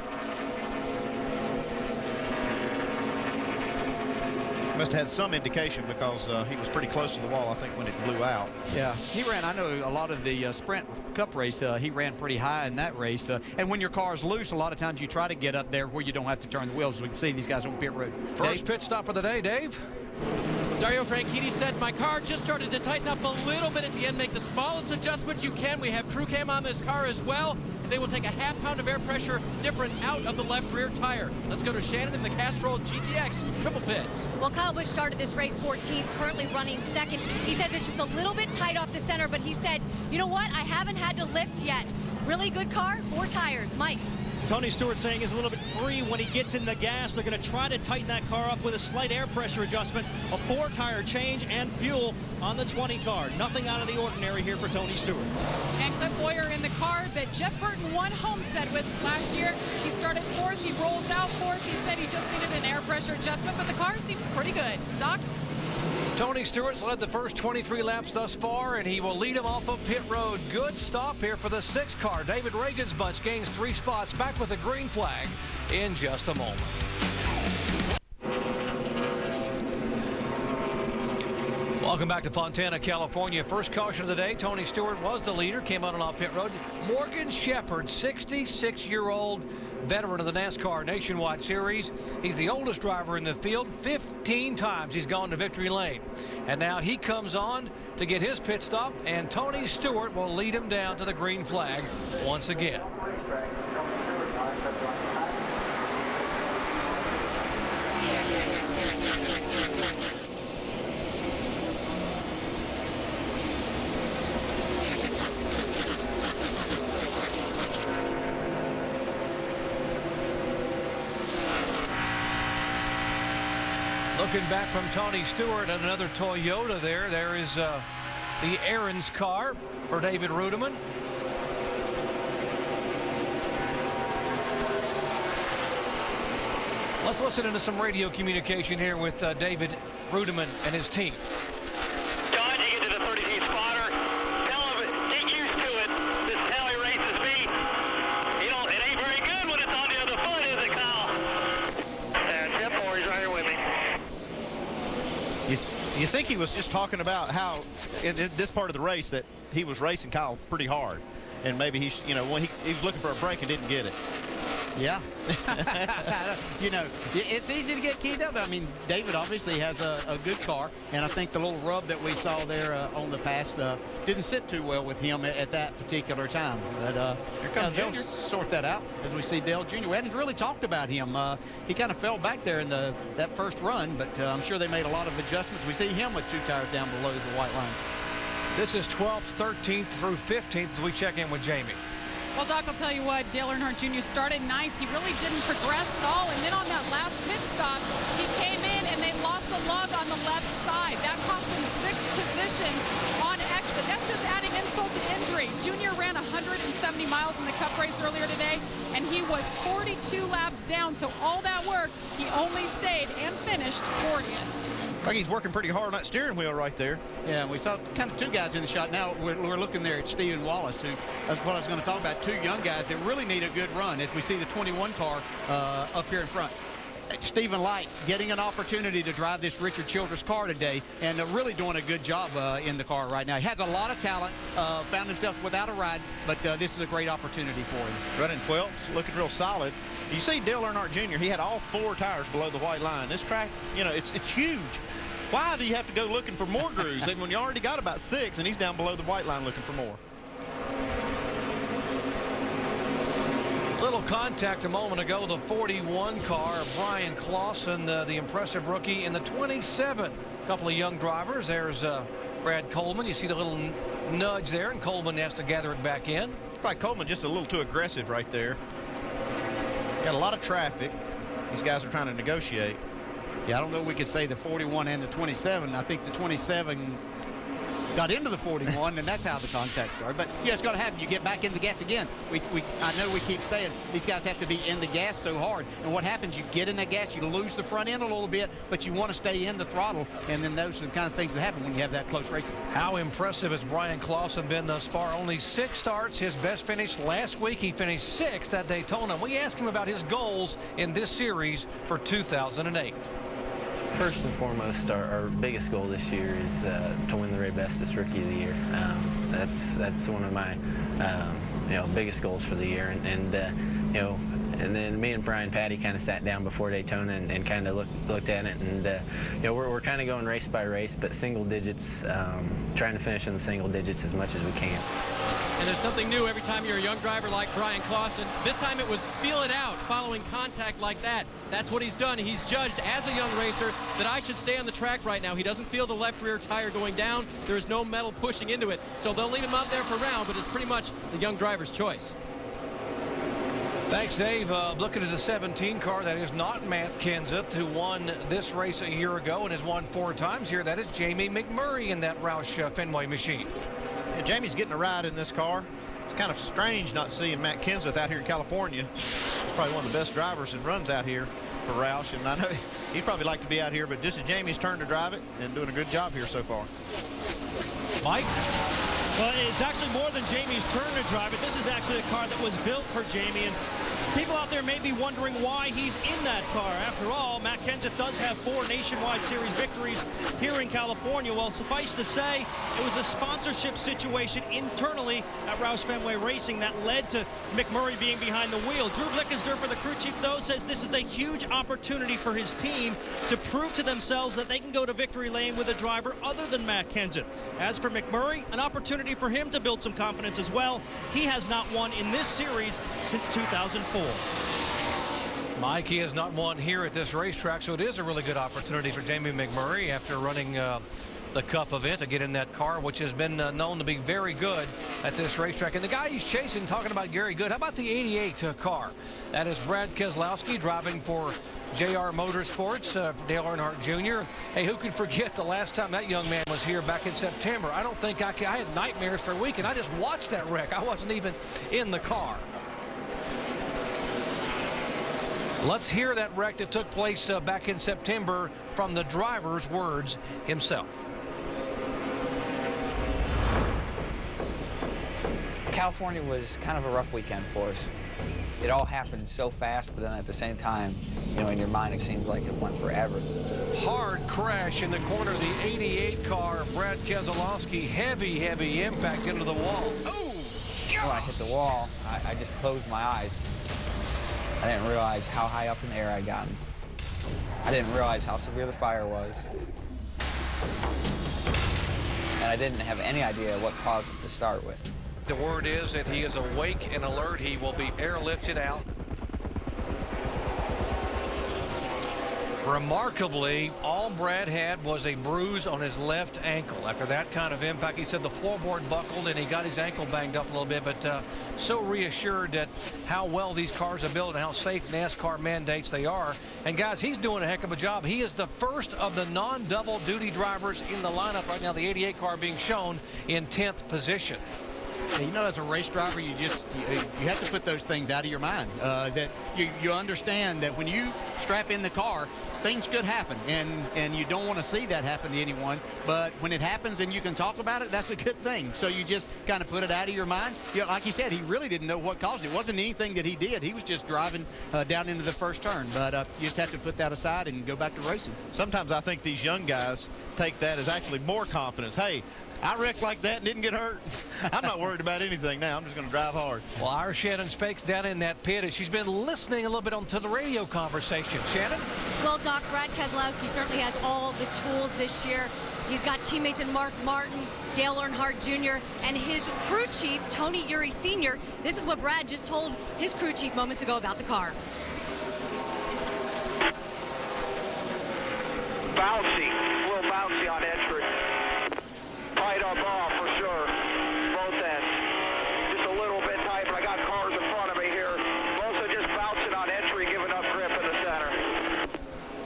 Must have had some indication because he was pretty close to the wall, I think, when it blew out. Yeah, he ran, I know a lot of the Sprint Cup race, he ran pretty high in that race. And when your car's loose, a lot of times you try to get up there where you don't have to turn the wheels. We can see these guys on pit road. First pit stop of the day, Dave. Dario Franchitti said, my car just started to tighten up a little bit at the end. Make the smallest adjustment you can. We have crew cam on this car as well. They will take a ½ pound of air pressure different out of the left rear tire. Let's go to Shannon in the Castrol GTX triple pits. Well, Kyle Busch started this race 14th, currently running second. He said it's just a little bit tight off the center, but he said, you know what? I haven't had to lift yet. Really good car, 4 tires. Mike. Tony Stewart saying he's a little bit free when he gets in the gas. They're going to try to tighten that car up with a slight air pressure adjustment, a 4-tire change, and fuel on the 20 car. Nothing out of the ordinary here for Tony Stewart. And Cliff Bowyer in the car that Jeff Burton won Homestead with last year. He started 4th, he rolls out 4th. He said he just needed an air pressure adjustment, but the car seems pretty good. Doc? Tony Stewart's led the first 23 laps thus far, and he will lead them off of pit road. Good stop here for the 6th car. David Reagan's bunch gains 3 spots. Back with a green flag in just a moment. Welcome back to Fontana, California. First caution of the day. Tony Stewart was the leader, came out on off pit road. Morgan Shepherd, 66-year-old veteran of the NASCAR Nationwide Series. He's the oldest driver in the field. 15 times he's gone to victory lane. And now he comes on to get his pit stop, and Tony Stewart will lead him down to the green flag once again. Looking back from Tony Stewart and another Toyota there. There is the Aaron's car for David Ruderman. Let's listen into some radio communication here with David Ruderman and his team. John, you get to the 30-feet spotter. Tell him, get used to it. This is how he races me. You know, it ain't very good when it's on the other foot, is it, Kyle? Jeff Bowyer's right here with me. You think he was just talking about how in this part of the race that he was racing Kyle pretty hard, and maybe he when he was looking for a break and didn't get it. Yeah. You know, it's easy to get keyed up. I mean, David obviously has a good car, and I think the little rub that we saw there on the pass didn't sit too well with him at that particular time. But they'll sort that out as we see Dale Jr. We hadn't really talked about him. He kind of fell back there in that first run, but I'm sure they made a lot of adjustments. We see him with 2 tires down below the white line. This is 12th, 13th through 15th as we check in with Jamie. Well, Doc, I'll tell you what, Dale Earnhardt Jr. started 9th. He really didn't progress at all. And then on that last pit stop, he came in and they lost a lot positions on exit. That's just adding insult to injury. Junior ran 170 miles in the Cup race earlier today, and he was 42 laps down. So all that work, he only stayed and finished 40th. I think he's working pretty hard on that steering wheel right there. Yeah, we saw kind of two guys in the shot. Now we're looking there at Stephen Wallace, who, that's what I was going to talk about, two young guys that really need a good run as we see the 21 car up here in front. Stephen Light getting an opportunity to drive this Richard Childress car today and really doing a good job in the car right now. He has a lot of talent, found himself without a ride, but this is a great opportunity for him. Running 12th, looking real solid. You see Dale Earnhardt Jr., he had all 4 tires below the white line. This track, you know, it's huge. Why do you have to go looking for more grooves when you already got about 6 and he's down below the white line looking for more? Little contact a moment ago. The 41 car, Brian Clausen, the impressive rookie, in the 27. A couple of young drivers. There's Brad Coleman. You see the little nudge there, and Coleman has to gather it back in. Looks like Coleman just a little too aggressive right there. Got a lot of traffic. These guys are trying to negotiate. Yeah, I don't know if we could say the 41 and the 27. I think the 27 got into the 41, and that's how the contact started. But yeah, it's got to happen. You get back in the gas again. I know we keep saying these guys have to be in the gas so hard. And what happens, you get in that gas, you lose the front end a little bit, but you want to stay in the throttle. And then those are the kind of things that happen when you have that close racing. How impressive has Brian Clausen been thus far? Only 6 starts. His best finish last week. He finished 6th at Daytona. We asked him about his goals in this series for 2008. First and foremost, our biggest goal this year is to win the Ray Bestis Rookie of the Year. That's one of my biggest goals for the year, and then me and Brian Patty kind of sat down before Daytona and kind of looked at it, and we're kind of going race by race, but single digits, trying to finish in the single digits as much as we can. And there's something new every time you're a young driver like Brian Clausen. This time it was feel it out following contact like that. That's what he's done. He's judged as a young racer that I should stay on the track right now. He doesn't feel the left rear tire going down. There's no metal pushing into it. So they'll leave him out there for a round, but it's pretty much the young driver's choice. Thanks, Dave. Looking at the 17 car, that is not Matt Kenseth, who won this race a year ago and has won 4 times here. That is Jamie McMurray in that Roush Fenway machine. Yeah, Jamie's getting a ride in this car. It's kind of strange not seeing Matt Kenseth out here in California. He's probably one of the best drivers and runs out here for Roush, and I know he'd probably like to be out here, but this is Jamie's turn to drive it and doing a good job here so far. Mike? Well, it's actually more than Jamie's turn to drive it. This is actually a car that was built for Jamie, and people out there may be wondering why he's in that car. After all, Matt Kenseth does have 4 Nationwide Series victories here in California. Well, suffice to say, it was a sponsorship situation internally at Roush Fenway Racing that led to McMurray being behind the wheel. Drew Blickensder, for the crew chief, though, says this is a huge opportunity for his team to prove to themselves that they can go to victory lane with a driver other than Matt Kenseth. As for McMurray, an opportunity for him to build some confidence as well. He has not won in this series since 2004. Mike, he has not won here at this racetrack, so it is a really good opportunity for Jamie McMurray after running the Cup event to get in that car, which has been known to be very good at this racetrack. And the guy he's chasing, talking about Gary Good, how about the 88 car? That is Brad Keselowski driving for JR Motorsports, Dale Earnhardt Jr. Hey, who can forget the last time that young man was here back in September? I don't think I had nightmares for a week, and I just watched that wreck. I wasn't even in the car. Let's hear that wreck that took place back in September from the driver's words himself. California was kind of a rough weekend for us. It all happened so fast, but then at the same time, in your mind, it seemed like it went forever. Hard crash in the corner of the 88 car. Brad Keselowski, heavy impact into the wall. Oh! When I hit the wall, I just closed my eyes. I didn't realize how high up in the air I'd gotten. I didn't realize how severe the fire was. And I didn't have any idea what caused it to start with. The word is that he is awake and alert. He will be airlifted out. Remarkably, all Brad had was a bruise on his left ankle. After that kind of impact, he said the floorboard buckled and he got his ankle banged up a little bit, but so reassured that how well these cars are built and how safe NASCAR mandates they are. And guys, he's doing a heck of a job. He is the first of the non-double duty drivers in the lineup right now. The 88 car being shown in 10th position. You know, as a race driver, you have to put those things out of your mind. That you understand that when you strap in the car, things could happen, and you don't want to see that happen to anyone. But when it happens and you can talk about it, that's a good thing. So you just kind of put it out of your mind. You know, like you said, he really didn't know what caused it. It wasn't anything that he did. He was just driving down into the first turn. But you just have to put that aside and go back to racing. Sometimes I think these young guys take that as actually more confidence. Hey, I wrecked like that and didn't get hurt. I'm not worried about anything now. I'm just going to drive hard. Well, our Shannon Spakes down in that pit, and she's been listening a little bit onto the radio conversation. Shannon? Well, Doc, Brad Keselowski certainly has all the tools this year. He's got teammates in Mark Martin, Dale Earnhardt Jr., and his crew chief, Tony Eury Sr. This is what Brad just told his crew chief moments ago about the car. Bouncy, a little bouncy on entry. Tight up off for sure, both ends. Just a little bit tight, but I got cars in front of me here. Also just bouncing on entry, giving up grip in the center.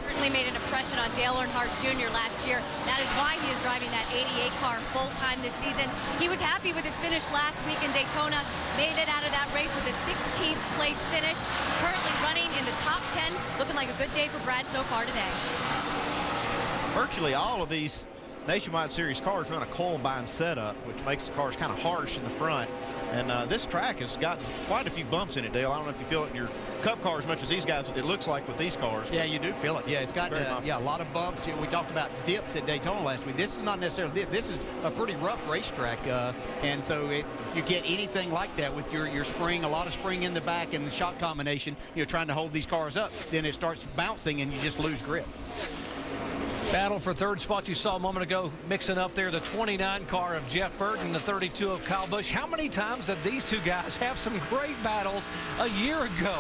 Certainly made an impression on Dale Earnhardt Jr. last year. That is why he is driving that 88 car full-time this season. He was happy with his finish last week in Daytona, made it out of that race with a 16th place finish, currently running in the top 10, looking like a good day for Brad so far today. Virtually all of these Nationwide Series cars run a coil bind setup, which makes the cars kind of harsh in the front. And this track has got quite a few bumps in it, Dale. I don't know if you feel it in your Cup car as much as these guys, it looks like with these cars. Yeah, you do feel it. Yeah, it's got a lot of bumps. You know, we talked about dips at Daytona last week. This is not necessarily dip. This is a pretty rough racetrack, and so you get anything like that with your spring, a lot of spring in the back and the shock combination, trying to hold these cars up. Then it starts bouncing and you just lose grip. Battle for third spot you saw a moment ago, mixing up there the 29 car of Jeff Burton, the 32 of Kyle Busch. How many times did these two guys have some great battles a year ago?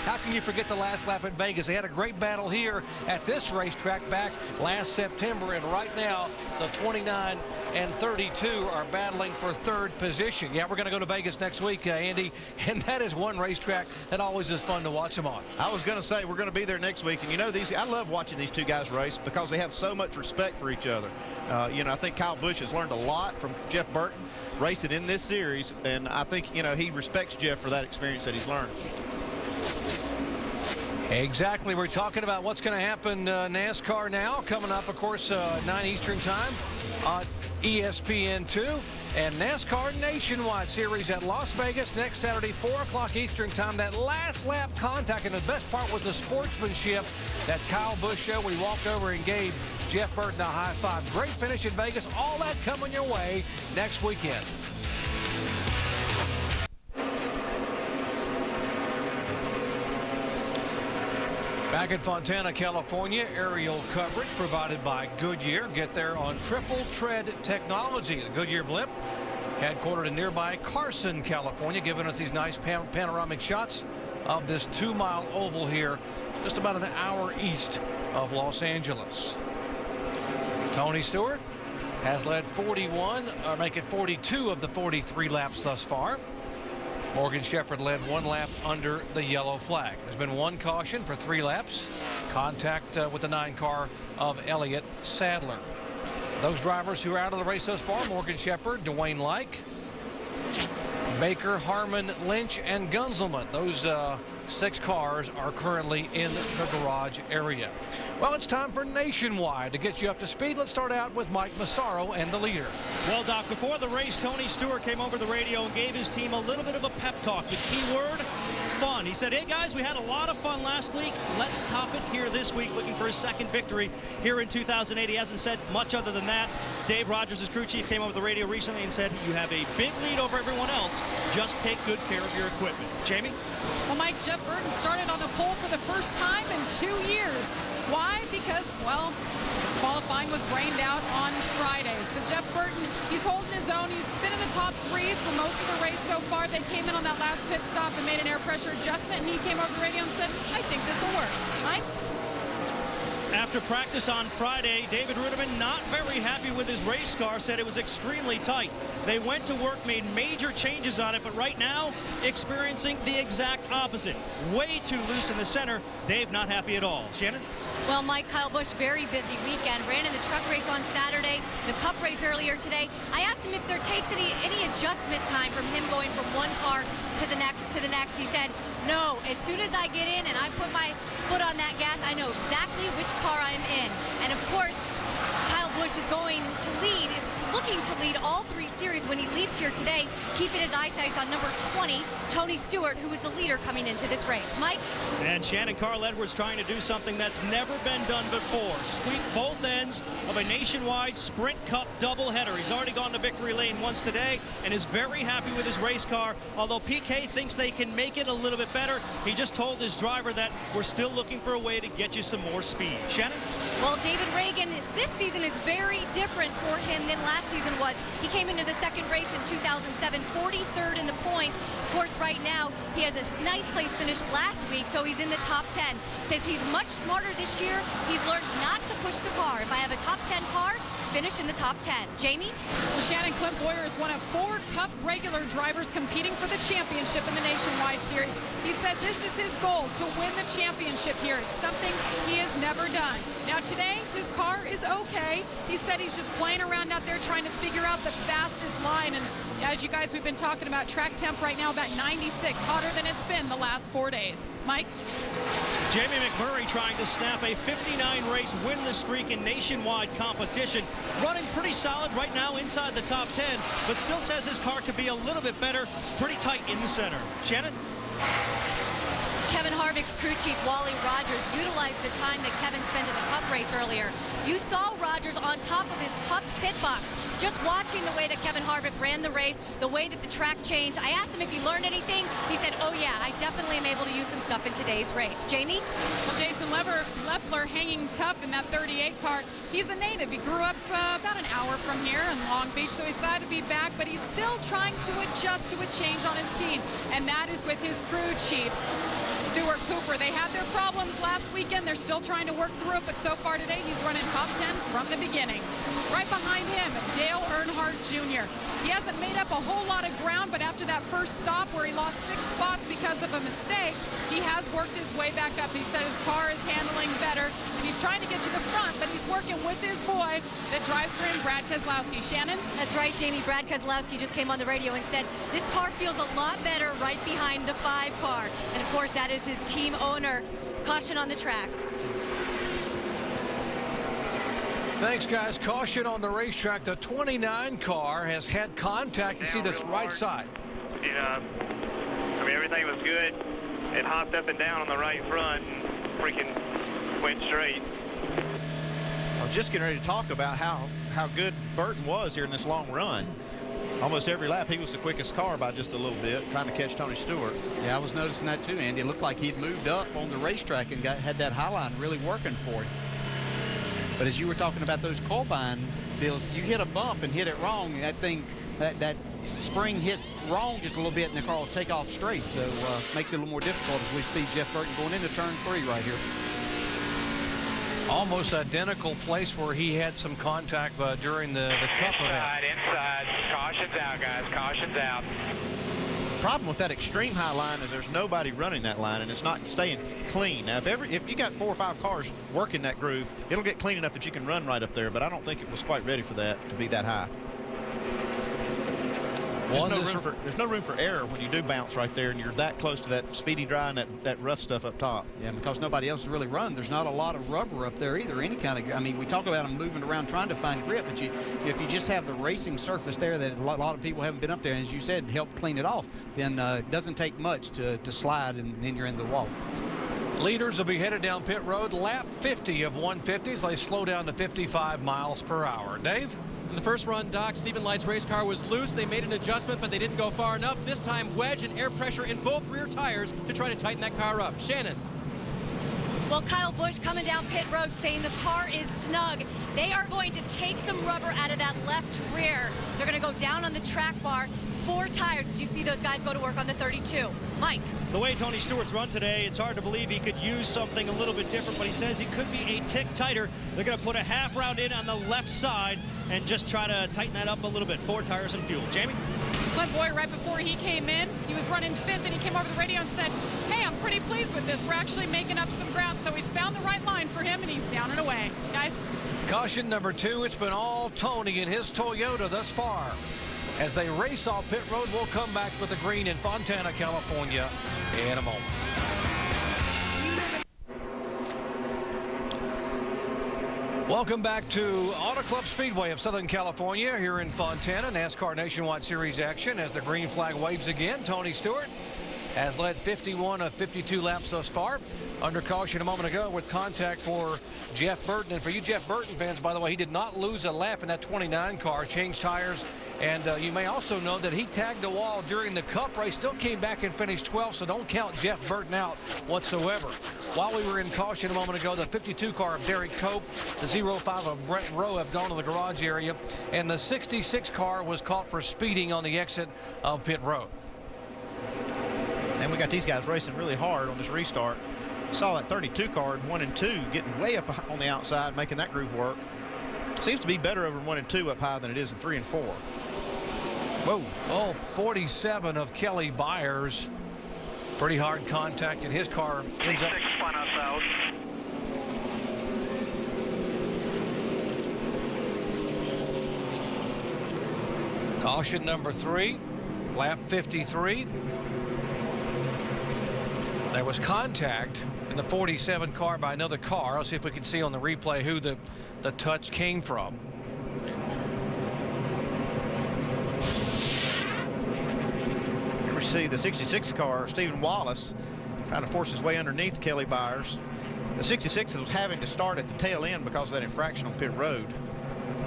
How can you forget the last lap at Vegas? They had a great battle here at this racetrack back last September, and right now the 29 and 32 are battling for third position. Yeah, we're going to go to Vegas next week, Andy, and that is one racetrack that always is fun to watch them on. I was going to say we're going to be there next week, and I love watching these two guys race because they have so much respect for each other. I think Kyle Busch has learned a lot from Jeff Burton racing in this series, and I think he respects Jeff for that experience that he's learned. Exactly. We're talking about what's going to happen NASCAR now. Coming up, of course, 9 Eastern time on ESPN2. And NASCAR Nationwide Series at Las Vegas next Saturday, 4 o'clock Eastern time. That last lap contact, and the best part was the sportsmanship that Kyle Busch showed when he walked over and gave Jeff Burton a high five. Great finish in Vegas. All that coming your way next weekend. Back in Fontana, California, aerial coverage provided by Goodyear. Get there on Triple Tread Technology. The Goodyear blimp, headquartered in nearby Carson, California, giving us these nice panoramic shots of this 2-mile oval here, just about an hour east of Los Angeles. Tony Stewart has led 42 of the 43 laps thus far. Morgan Shepherd led 1 lap under the yellow flag. There's been 1 caution for 3 laps. Contact with the 9 car of Elliott Sadler. Those drivers who are out of the race thus far: Morgan Shepherd, Dwayne Like, Baker, Harmon, Lynch, and Gunzelman. Those 6 cars are currently in the garage area. Well, it's time for Nationwide to get you up to speed. Let's start out with Mike Massaro and the leader. Well, Doc, before the race, Tony Stewart came over the radio and gave his team a little bit of a pep talk. The key word, fun. He said, hey, guys, we had a lot of fun last week. Let's top it here this week, looking for his second victory here in 2008. He hasn't said much other than that. Dave Rogers, his crew chief, came over the radio recently and said, you have a big lead over everyone else. Just take good care of your equipment. Jamie? Well, Mike, Jeff Burton started on the pole for the first time in 2 years. Why? Because, well, qualifying was rained out on Friday. So Jeff Burton, he's holding his own. He's been in the top 3 for most of the race so far. They came in on that last pit stop and made an air pressure adjustment, and he came over the radio and said, I think this will work. Mike? After practice on Friday, David Ruderman not very happy with his race car, said it was extremely tight. They went to work, made major changes on it, but right now experiencing the exact opposite. Way too loose in the center. Dave not happy at all. Shannon? Well, Mike, Kyle Busch, very busy weekend. Ran in the truck race on Saturday, the Cup race earlier today. I asked him if there takes any adjustment time from him going from one car to the next. He said, no, as soon as I get in and I put my foot on that gas, I know exactly which car I'm in. And of course, Kyle Busch is looking to lead all 3 series when he leaves here today, keeping his eyesight on number 20, Tony Stewart, who was the leader coming into this race. Mike? And Shannon, Carl Edwards trying to do something that's never been done before. Sweep both ends of a nationwide Sprint Cup doubleheader. He's already gone to victory lane once today and is very happy with his race car. Although PK thinks they can make it a little bit better, he just told his driver that we're still looking for a way to get you some more speed. Shannon? Well, David Reagan, this season is very different for him than last season was. He came into the second race in 2007, 43rd in the points. Of course, right now, he has a 9th place finish last week, so he's in the top 10. Says he's much smarter this year. He's learned not to push the car. If I have a top 10 car, finish in the top 10. Jamie? Well, Shannon, Clint Boyer is one of 4 Cup regular drivers competing for the championship in the Nationwide Series. He said this is his goal, to win the championship here. It's something he has never done. Now today, his car is okay. He said he's just playing around out there trying to figure out the fastest line. And as you guys, we've been talking about track temp right now, about 96, hotter than it's been the last 4 days. Mike? Jamie McMurray trying to snap a 59-race winless streak in nationwide competition. Running pretty solid right now inside the top 10, but still says his car could be a little bit better. Pretty tight in the center. Shannon? Kevin Harvick's crew chief, Wally Rogers, utilized the time that Kevin spent in the Cup race earlier. You saw Rogers on top of his Cup pit box, just watching the way that Kevin Harvick ran the race, the way that the track changed. I asked him if he learned anything. He said, oh yeah, I definitely am able to use some stuff in today's race. Jamie? Well, Jason Leffler hanging tough in that 38 car. He's a native. He grew up about an hour from here in Long Beach, so he's glad to be back, but he's still trying to adjust to a change on his team, and that is with his crew chief, Stuart Cooper. They had their problems last weekend. They're still trying to work through it, but so far today, he's running top 10 from the beginning. Right behind him, Dale Earnhardt Jr. He hasn't made up a whole lot of ground, but after that first stop where he lost 6 spots because of a mistake, he has worked his way back up. He said his car is handling better, and he's trying to get to the front, but he's working with his boy that drives for him, Brad Keselowski. Shannon? That's right, Jamie. Brad Keselowski just came on the radio and said this car feels a lot better right behind the 5 car. And of course, that is his team owner. Caution on the track. Thanks, guys. Caution on the racetrack. The 29 car has had contact. You see this right side. Yeah, I mean, everything was good. It hopped up and down on the right front and freaking went straight. I was just getting ready to talk about how good Burton was here in this long run. Almost every lap, he was the quickest car by just a little bit, trying to catch Tony Stewart. Yeah, I was noticing that too, Andy. It looked like he'd moved up on the racetrack and had that high line really working for him. But as you were talking about those Colbine bills, you hit a bump and hit it wrong, that thing, that spring hits wrong just a little bit, and the car will take off straight. So makes it a little more difficult as we see Jeff Burton going into turn 3 right here. Almost identical place where he had some contact during the Cup event. Inside. Caution's out, guys. Caution's out. The problem with that extreme high line is there's nobody running that line, and it's not staying clean. Now, if you got 4 or 5 cars working that groove, it'll get clean enough that you can run right up there, but I don't think it was quite ready for that to be that high. There's no room for error when you do bounce right there and you're that close to that speedy dry and that rough stuff up top. Yeah, because nobody else is really running. There's not a lot of rubber up there either. Any kind of, I mean, we talk about them moving around trying to find grip, but if you just have the racing surface there that a lot of people haven't been up there, and as you said, help clean it off, then it doesn't take much to slide, and then you're in the wall. Leaders will be headed down pit road, lap 50 of 150s. They slow down to 55 miles per hour. Dave? In the first run, Doc, Stephen Light's race car was loose. They made an adjustment, but they didn't go far enough. This time, wedge and air pressure in both rear tires to try to tighten that car up. Shannon. Well, Kyle Busch coming down pit road saying the car is snug. They are going to take some rubber out of that left rear. They're going to go down on the track bar, 4 tires as you see those guys go to work on the 32. Mike. The way Tony Stewart's run today, it's hard to believe he could use something a little bit different, but he says he could be a tick tighter. They're going to put a half round in on the left side and just try to tighten that up a little bit. 4 tires and fuel. Jamie? Clint Bowyer, right before he came in, he was running 5th, and he came over the radio and said, hey, I'm pretty pleased with this. We're actually making up some ground. So he's found the right line for him, and he's down and away. Guys? Caution number 2. It's been all Tony and his Toyota thus far. As they race off pit road, we'll come back with the green in Fontana, California in a moment. Welcome back to Auto Club Speedway of Southern California here in Fontana. NASCAR Nationwide Series action as the green flag waves again. Tony Stewart has led 51 of 52 laps thus far. Under caution a moment ago with contact for Jeff Burton. And for you Jeff Burton fans, by the way, he did not lose a lap in that 29 car, changed tires. And you may also know that he tagged the wall during the Cup race, still came back and finished 12th, so don't count Jeff Burton out whatsoever. While we were in caution a moment ago, the 52 car of Derek Cope, the 05 of Brett Rowe have gone to the garage area, and the 66 car was caught for speeding on the exit of pit road. And we got these guys racing really hard on this restart. Saw that 32 car in 1 and 2 getting way up on the outside, making that groove work. Seems to be better over in 1 and 2 up high than it is in 3 and 4. Whoa. Oh, 47 of Kelly Byers. Pretty hard contact, and his car ends up. Spun us out. Caution number 3, lap 53. There was contact in the 47 car by another car. I'll see if we can see on the replay who the touch came from. Here we see the 66 car, Stephen Wallace, trying to force his way underneath Kelly Byers. The 66 was having to start at the tail end because of that infraction on pit road.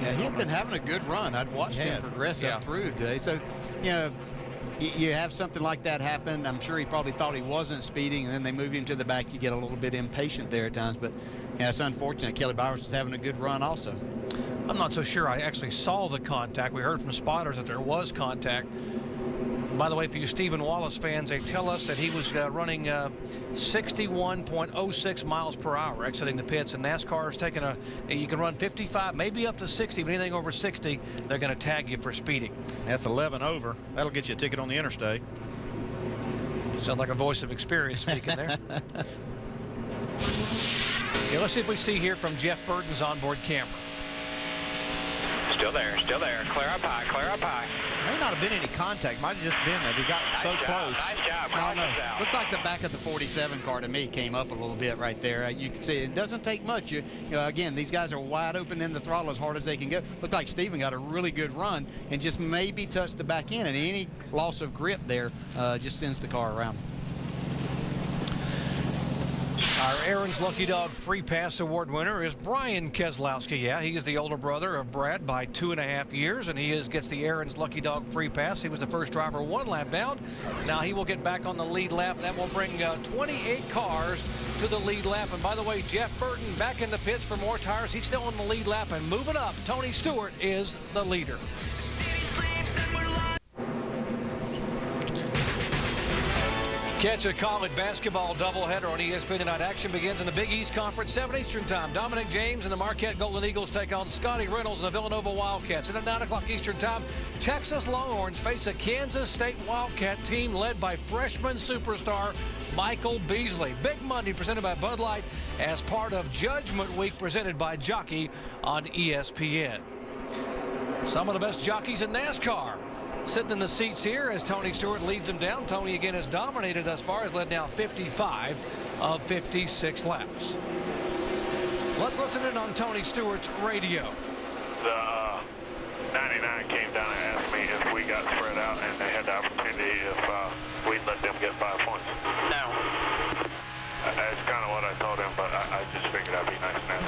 Yeah, he had been having a good run. I'd watched him progress up through today. So, you know, you have something like that happen. I'm sure he probably thought he wasn't speeding, and then they move him to the back. You get a little bit impatient there at times, but yeah, it's unfortunate. Kelly Byers was having a good run also. I'm not so sure I actually saw the contact. We heard from spotters that there was contact. By the way, for you Stephen Wallace fans, they tell us that he was running 61.06 miles per hour exiting the pits, and NASCAR is taking you can run 55, maybe up to 60, but anything over 60, they're going to tag you for speeding. That's 11 over. That'll get you a ticket on the interstate. Sounds like a voice of experience speaking there. Okay, let's see if we see here from Jeff Burton's onboard camera. Still there, still there. Clear up high, clear up high. May not have been any contact. Might have just been that he got so close. Nice job. I don't know. Looked like the back of the 47 car to me came up a little bit right there. You can see it doesn't take much. You know, again, these guys are wide open in the throttle as hard as they can go. Looked like Steven got a really good run and just maybe touched the back end, and any loss of grip there just sends the car around. Our Aaron's Lucky Dog Free Pass Award winner is Brian Keselowski. Yeah, he is the older brother of Brad by 2.5 years, and he gets the Aaron's Lucky Dog Free Pass. He was the first driver 1 lap down. Now he will get back on the lead lap. That will bring 28 cars to the lead lap. And by the way, Jeff Burton back in the pits for more tires. He's still on the lead lap and moving up. Tony Stewart is the leader. Catch a college basketball doubleheader on ESPN tonight. Action begins in the Big East Conference, 7 Eastern Time. Dominic James and the Marquette Golden Eagles take on Scotty Reynolds and the Villanova Wildcats. And at 9 o'clock Eastern Time, Texas Longhorns face a Kansas State Wildcat team led by freshman superstar Michael Beasley. Big Monday presented by Bud Light as part of Judgment Week presented by Jockey on ESPN. Some of the best jockeys in NASCAR sitting in the seats here as Tony Stewart leads them down. Tony again has dominated thus far, has led now 55 of 56 laps. Let's listen in on Tony Stewart's radio. The 99 came down and asked me if we got spread out and they had the opportunity if we'd let them get 5 points. No. That's kind of what I told him, but I just figured I'd be nice now.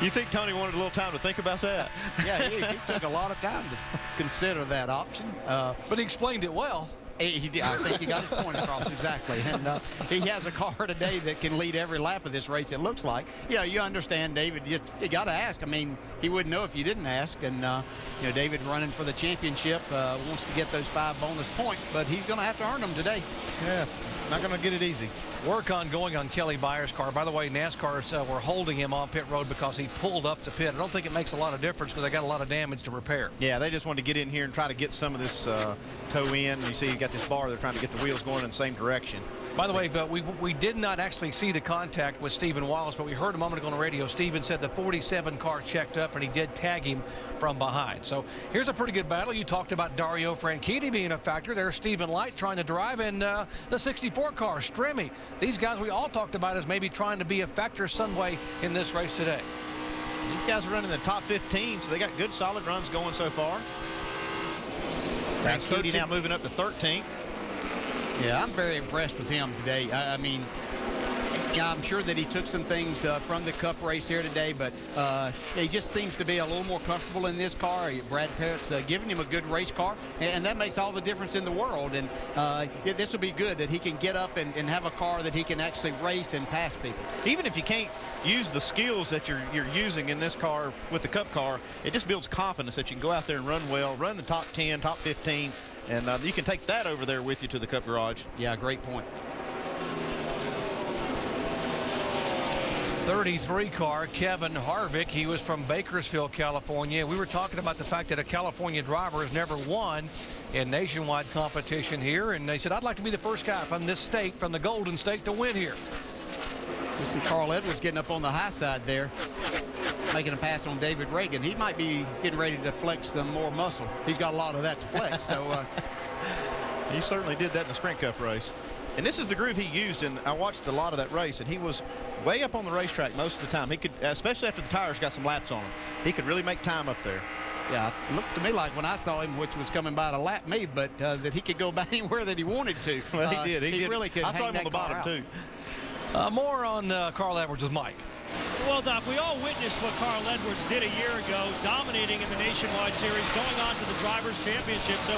You think Tony wanted a little time to think about that? Yeah, he took a lot of time to consider that option. But he explained it well. I think he got his point across, exactly. And he has a car today that can lead every lap of this race, it looks like. Yeah, you understand, David, you got to ask. I mean, he wouldn't know if you didn't ask. And, David running for the championship wants to get those 5 bonus points, but he's going to have to earn them today. Yeah, not going to get it easy. Work ongoing on Kelly Byers' car. By the way, NASCAR's were holding him on pit road because he pulled up the pit. I don't think it makes a lot of difference because they got a lot of damage to repair. Yeah, they just wanted to get in here and try to get some of this toe in. You see you got this bar. They're trying to get the wheels going in the same direction. By the way, we did not actually see the contact with Stephen Wallace, but we heard a moment ago on the radio. Stephen said the 47 car checked up, and he did tag him from behind. So here's a pretty good battle. You talked about Dario Franchitti being a factor. There's Stephen Light trying to drive, and the 64 car, Stremme. These guys we all talked about as maybe trying to be a factor some way in this race today. These guys are running the top 15, so they got good, solid runs going so far. Franchitti now moving up to 13th. Yeah, I'm very impressed with him today. I mean, I'm sure that he took some things from the Cup race here today, but he just seems to be a little more comfortable in this car. Brad Parrott's giving him a good race car, and that makes all the difference in the world. And this will be good that he can get up and have a car that he can actually race and pass people. Even if you can't use the skills that you're using in this car with the Cup car, it just builds confidence that you can go out there and run well, run the top 10, top 15, and you can take that over there with you to the Cup garage. Yeah, great point. 33 car, Kevin Harvick. He was from Bakersfield, California. We were talking about the fact that a California driver has never won in nationwide competition here, and they said, I'd like to be the first guy from this state, from the Golden State, to win here. You see Carl Edwards getting up on the high side there, making a pass on David Ragan. He might be getting ready to flex some more muscle. He's got a lot of that to flex. So he certainly did that in the Sprint Cup race. And this is the groove he used, and I watched a lot of that race, and he was way up on the racetrack most of the time. He could, especially after the tires got some laps on him, he could really make time up there. Yeah, it looked to me like when I saw him, which was coming by to lap me, but that he could go back anywhere that he wanted to. Well, he did. He did. Really could. I saw him on the bottom, too. More on Carl Edwards with Mike. Well, Doc, we all witnessed what Carl Edwards did a year ago, dominating in the Nationwide Series, going on to the Drivers' Championship. So,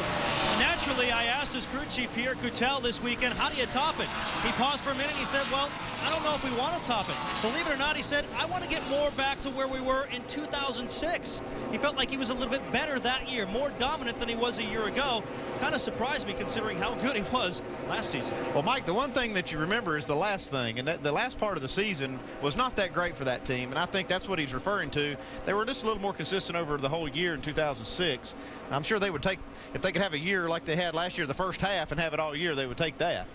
naturally, I asked his crew chief, Pierre Coutel, this weekend, how do you top it? He paused for a minute and he said, well, I don't know if we want to top it. Believe it or not, he said, I want to get more back to where we were in 2006. He felt like he was a little bit better that year, more dominant than he was a year ago. Kind of surprised me considering how good he was last season. Well, Mike, the one thing that you remember is the last thing, and the last part of the season was not that great for that team, and I think that's what he's referring to. They were just a little more consistent over the whole year in 2006. I'm sure they would take, if they could have a year like they had last year, the first half, and have it all year, they would take that.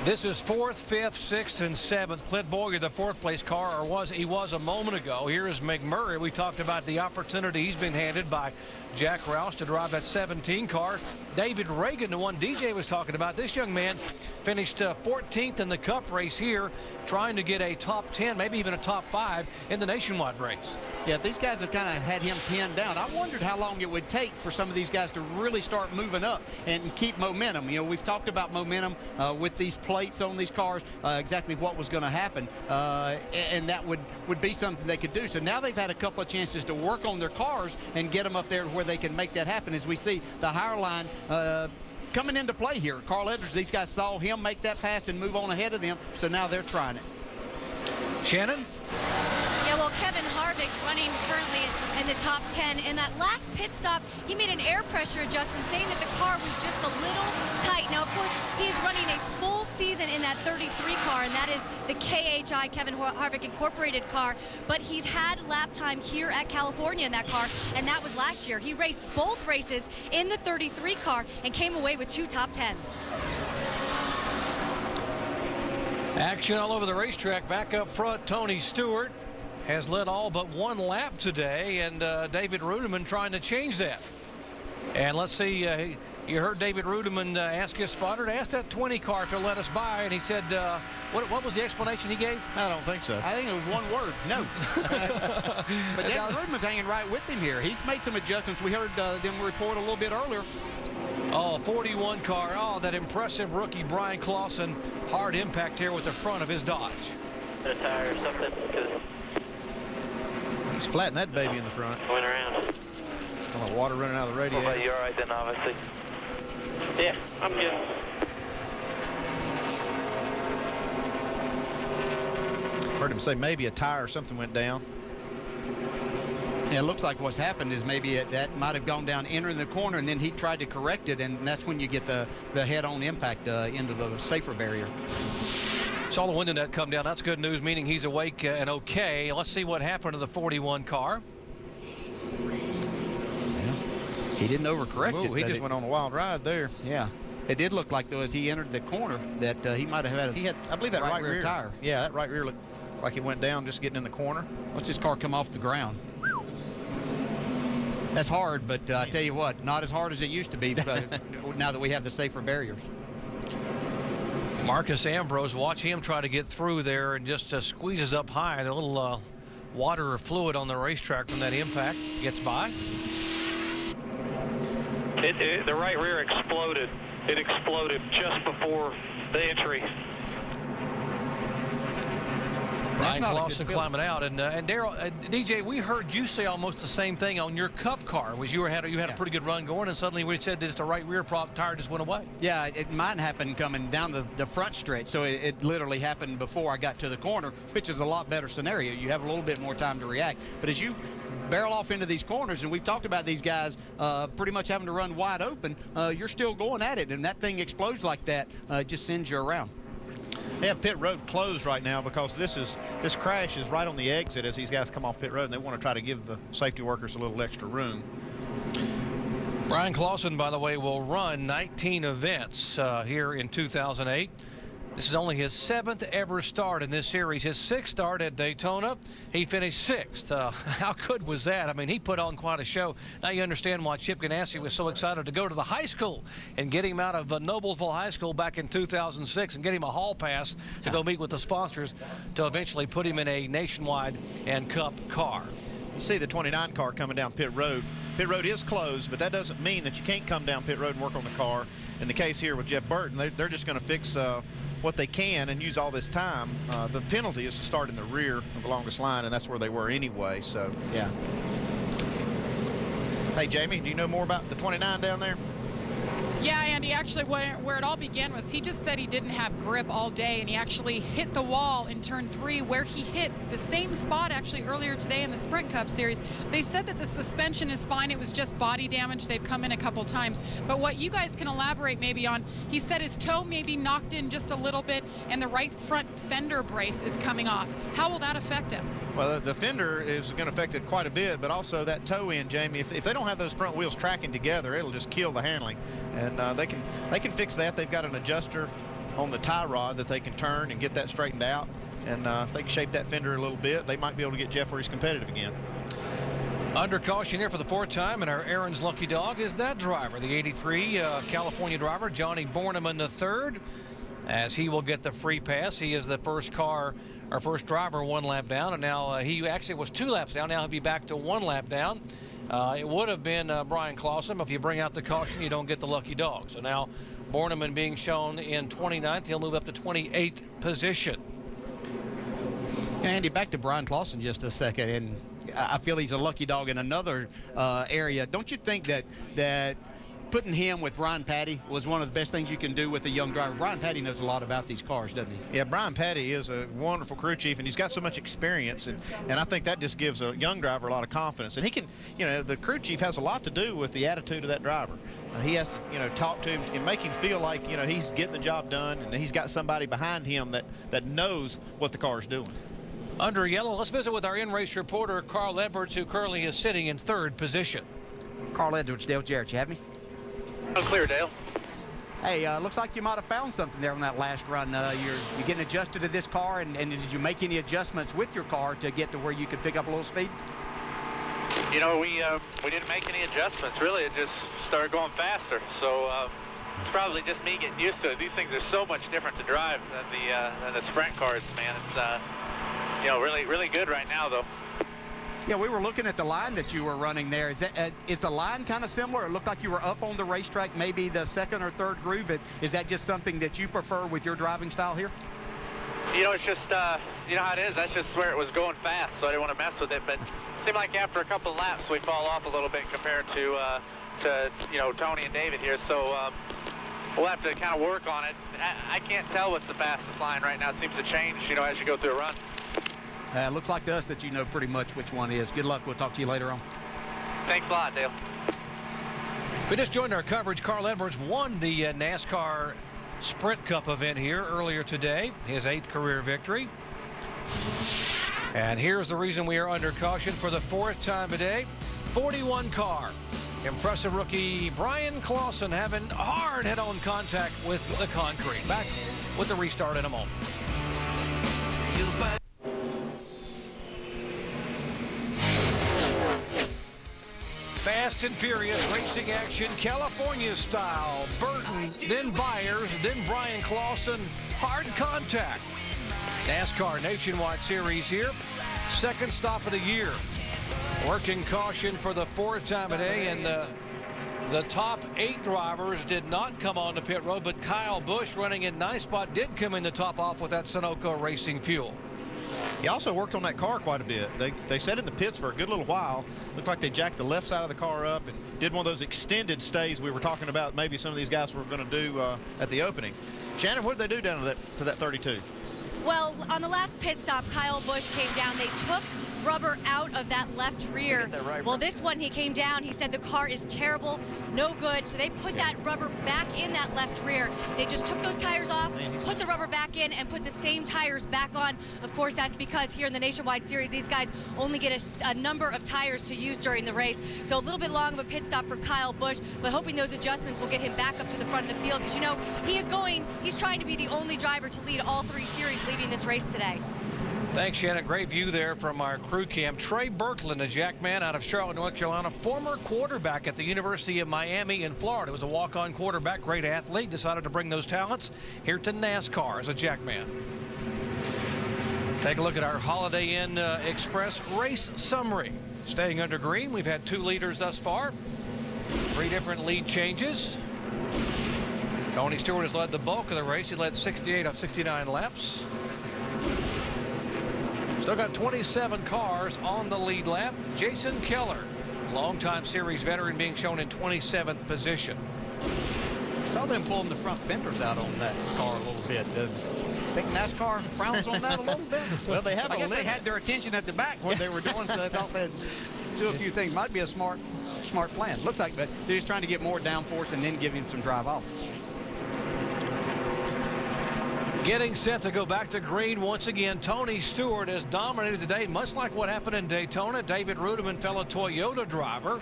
This is 4th, 5th, 6th, and 7th. Clint Bowyer, the 4th place car, he was a moment ago. Here is McMurray. We talked about the opportunity he's been handed by Jack Roush to drive that 17 car. David Ragan, the one DJ was talking about, this young man finished 14th in the Cup race here, trying to get a top 10, maybe even a top 5 in the Nationwide race. Yeah, these guys have kind of had him pinned down. I wondered how long it would take for some of these guys to really start moving up and keep momentum. You know, we've talked about momentum with these plates on these cars, exactly what was going to happen, and that would be something they could do. So now they've had a couple of chances to work on their cars and get them up there where they can make that happen. As we see the higher line coming into play here. Carl Edwards, these guys saw him make that pass and move on ahead of them, so now they're trying it. Shannon? Yeah, well, Kevin Harvick running currently in the top 10. In that last pit stop, he made an air pressure adjustment, saying that the car was just a little tight. Now, of course, he's running a full season in that 33 car, and that is the KHI, Kevin Harvick Incorporated car. But he's had lap time here at California in that car, and that was last year. He raced both races in the 33 car and came away with 2 top 10s. Action all over the racetrack. Back up front, Tony Stewart has led all but 1 lap today, and David Rudiman trying to change that. And let's see, you heard David Rudiman ask his spotter to ask that 20 car if he'll let us by, and he said, what was the explanation he gave? I don't think so. I think it was one word, no. But David Rudiman's hanging right with him here. He's made some adjustments. We heard them report a little bit earlier. Oh, 41 car. Oh, that impressive rookie Brian Clausen. Hard impact here with the front of his Dodge. The tire or something, because he's flattened that baby in the front. Went around. Water running out of the radiator. Well, you're all right then, obviously. Yeah, I'm good. Heard him say maybe a tire or something went down. Yeah, it looks like what's happened is maybe that might have gone down entering the corner, and then he tried to correct it, and that's when you get the head-on impact into the safer barrier. Saw the window net come down. That's good news, meaning he's awake and okay. Let's see what happened to the 41 car. Yeah. He didn't overcorrect it. He just went on a wild ride there. Yeah. It did look like, though, as he entered the corner, that he might have had I believe that right rear tire. Yeah, that right rear looked like it went down just getting in the corner. Watch this car come off the ground. That's hard, but I tell you what, not as hard as it used to be now that we have the safer barriers. Marcus Ambrose, watch him try to get through there and just squeezes up high. The little water or fluid on the racetrack from that impact gets by. The right rear exploded. It exploded just before the entry. Brian Clausen climbing out, and Daryl, DJ, we heard you say almost the same thing on your Cup car. Was you had a pretty good run going, and suddenly we said that the right rear tire just went away. Yeah, it might happen coming down the front stretch, so it literally happened before I got to the corner, which is a lot better scenario. You have a little bit more time to react, but as you barrel off into these corners, and we've talked about these guys pretty much having to run wide open, you're still going at it, and that thing explodes like that, just sends you around. They have pit road closed right now because this crash is right on the exit as these guys come off pit road, and they want to try to give the safety workers a little extra room. Brian Clausen, by the way, will run 19 events here in 2008. This is only his 7th ever start in this series. His 6th start at Daytona, he finished 6th. How good was that? I mean, he put on quite a show. Now you understand why Chip Ganassi was so excited to go to the high school and get him out of Noblesville High School back in 2006 and get him a hall pass to go meet with the sponsors to eventually put him in a Nationwide and Cup car. You see the 29 car coming down pit road. Pit road is closed, but that doesn't mean that you can't come down pit road and work on the car. In the case here with Jeff Burton, they're just going to fix what they can and use all this time. The penalty is to start in the rear of the longest line, and that's where they were anyway. So yeah. Hey Jamie, do you know more about the 29 down there? Yeah, Andy, actually where it all began was he just said he didn't have grip all day, and he actually hit the wall in turn 3 where he hit the same spot actually earlier today in the Sprint Cup Series. They said that the suspension is fine. It was just body damage. They've come in a couple times. But what you guys can elaborate maybe on, he said his toe may be knocked in just a little bit, and the right front fender brace is coming off. How will that affect him? Well, the fender is going to affect it quite a bit, but also that toe end, Jamie. If they don't have those front wheels tracking together, it'll just kill the handling. And they can fix that. They've got an adjuster on the tie rod that they can turn and get that straightened out. And if they can shape that fender a little bit, they might be able to get Jeff where he's competitive again. Under caution here for the 4th time, and our Aaron's lucky dog is that driver, the 83 California driver, Johnny Borneman III, as he will get the free pass. He is the first driver 1 lap down, and now he actually was 2 laps down. Now he'll be back to 1 lap down. It would have been Brian Clausen, but if you bring out the caution, you don't get the lucky dog. So now Borneman being shown in 29th. He'll move up to 28th position. Andy, back to Brian Clausen just a second, and I feel he's a lucky dog in another area. Don't you think that putting him with Brian Patty was one of the best things you can do with a young driver? Brian Patty knows a lot about these cars, doesn't he? Yeah, Brian Patty is a wonderful crew chief, and he's got so much experience, and I think that just gives a young driver a lot of confidence. And he can, the crew chief has a lot to do with the attitude of that driver. He has to, talk to him and make him feel like, he's getting the job done, and he's got somebody behind him that knows what the car's doing. Under yellow, let's visit with our in-race reporter, Carl Edwards, who currently is sitting in 3rd position. Carl Edwards, Dale Jarrett, you have me? Clear, Dale. Hey, looks like you might have found something there on that last run. You're getting adjusted to this car, and did you make any adjustments with your car to get to where you could pick up a little speed? We didn't make any adjustments, really. It just started going faster. So it's probably just me getting used to it. These things are so much different to drive than the sprint cars, man. It's, really, really good right now, though. Yeah, we were looking at the line that you were running there. Is the line kind of similar? It looked like you were up on the racetrack, maybe the 2nd or 3rd groove. Is that just something that you prefer with your driving style here? It's just, you know how it is. That's just where it was going fast, so I didn't want to mess with it. But it seemed like after a couple of laps, we fall off a little bit compared to Tony and David here. So, we'll have to kind of work on it. I can't tell what's the fastest line right now. It seems to change, you know, as you go through a run. Looks like to us that you know pretty much which one is. Good luck. We'll talk to you later on. Thanks a lot, Dale. We just joined our coverage. Carl Edwards won the NASCAR Sprint Cup event here earlier today, his 8th career victory. And here's the reason we are under caution for the 4th time today. 41 car. Impressive rookie Brian Clausen having hard head-on contact with the concrete. Back with the restart in a moment. Fast and furious racing action, California style. Burton, then Byers, then Brian Clausen. Hard contact. NASCAR Nationwide Series here. 2nd stop of the year. Working caution for the 4th time today, and the top 8 drivers did not come on the pit road, but Kyle Busch, running in 9th spot, did come in the top off with that Sunoco Racing fuel. He also worked on that car quite a bit. They sat in the pits for a good little while. Looked like they jacked the left side of the car up and did one of those extended stays we were talking about maybe some of these guys were going to do at the opening. Shannon, what did they do down to that 32? Well, on the last pit stop, Kyle Busch came down. They took rubber out of that left rear. Well, this one, he came down. He said the car is terrible, no good. So they put that rubber back in that left rear. They just took those tires off, put the rubber back in, and put the same tires back on. Of course, that's because here in the Nationwide Series, these guys only get a number of tires to use during the race. So a little bit long of a pit stop for Kyle Busch, but hoping those adjustments will get him back up to the front of the field. Because, you know, he's trying to be the only driver to lead all 3 series leaving this race today. Thanks, Shannon. Great view there from our crew cam. Trey Birkeland, a jackman out of Charlotte, North Carolina, former quarterback at the University of Miami in Florida. Was a walk-on quarterback, great athlete, decided to bring those talents here to NASCAR as a jackman. Take a look at our Holiday Inn Express race summary. Staying under green, we've had 2 leaders thus far. 3 different lead changes. Tony Stewart has led the bulk of the race. He led 68 of 69 laps. Still got 27 cars on the lead lap. Jason Keller, longtime series veteran, being shown in 27th position. Saw them pulling the front fenders out on that car a little bit. I think NASCAR frowns on that a little bit. Well, they have. I guess they had their attention at the back where they were doing, so they thought they'd do a few things. Might be a smart plan. Looks like, but they're just trying to get more downforce and then give him some drive off. Getting set to go back to green once again. Tony Stewart has dominated today, much like what happened in Daytona. David Rudiman, fellow Toyota driver,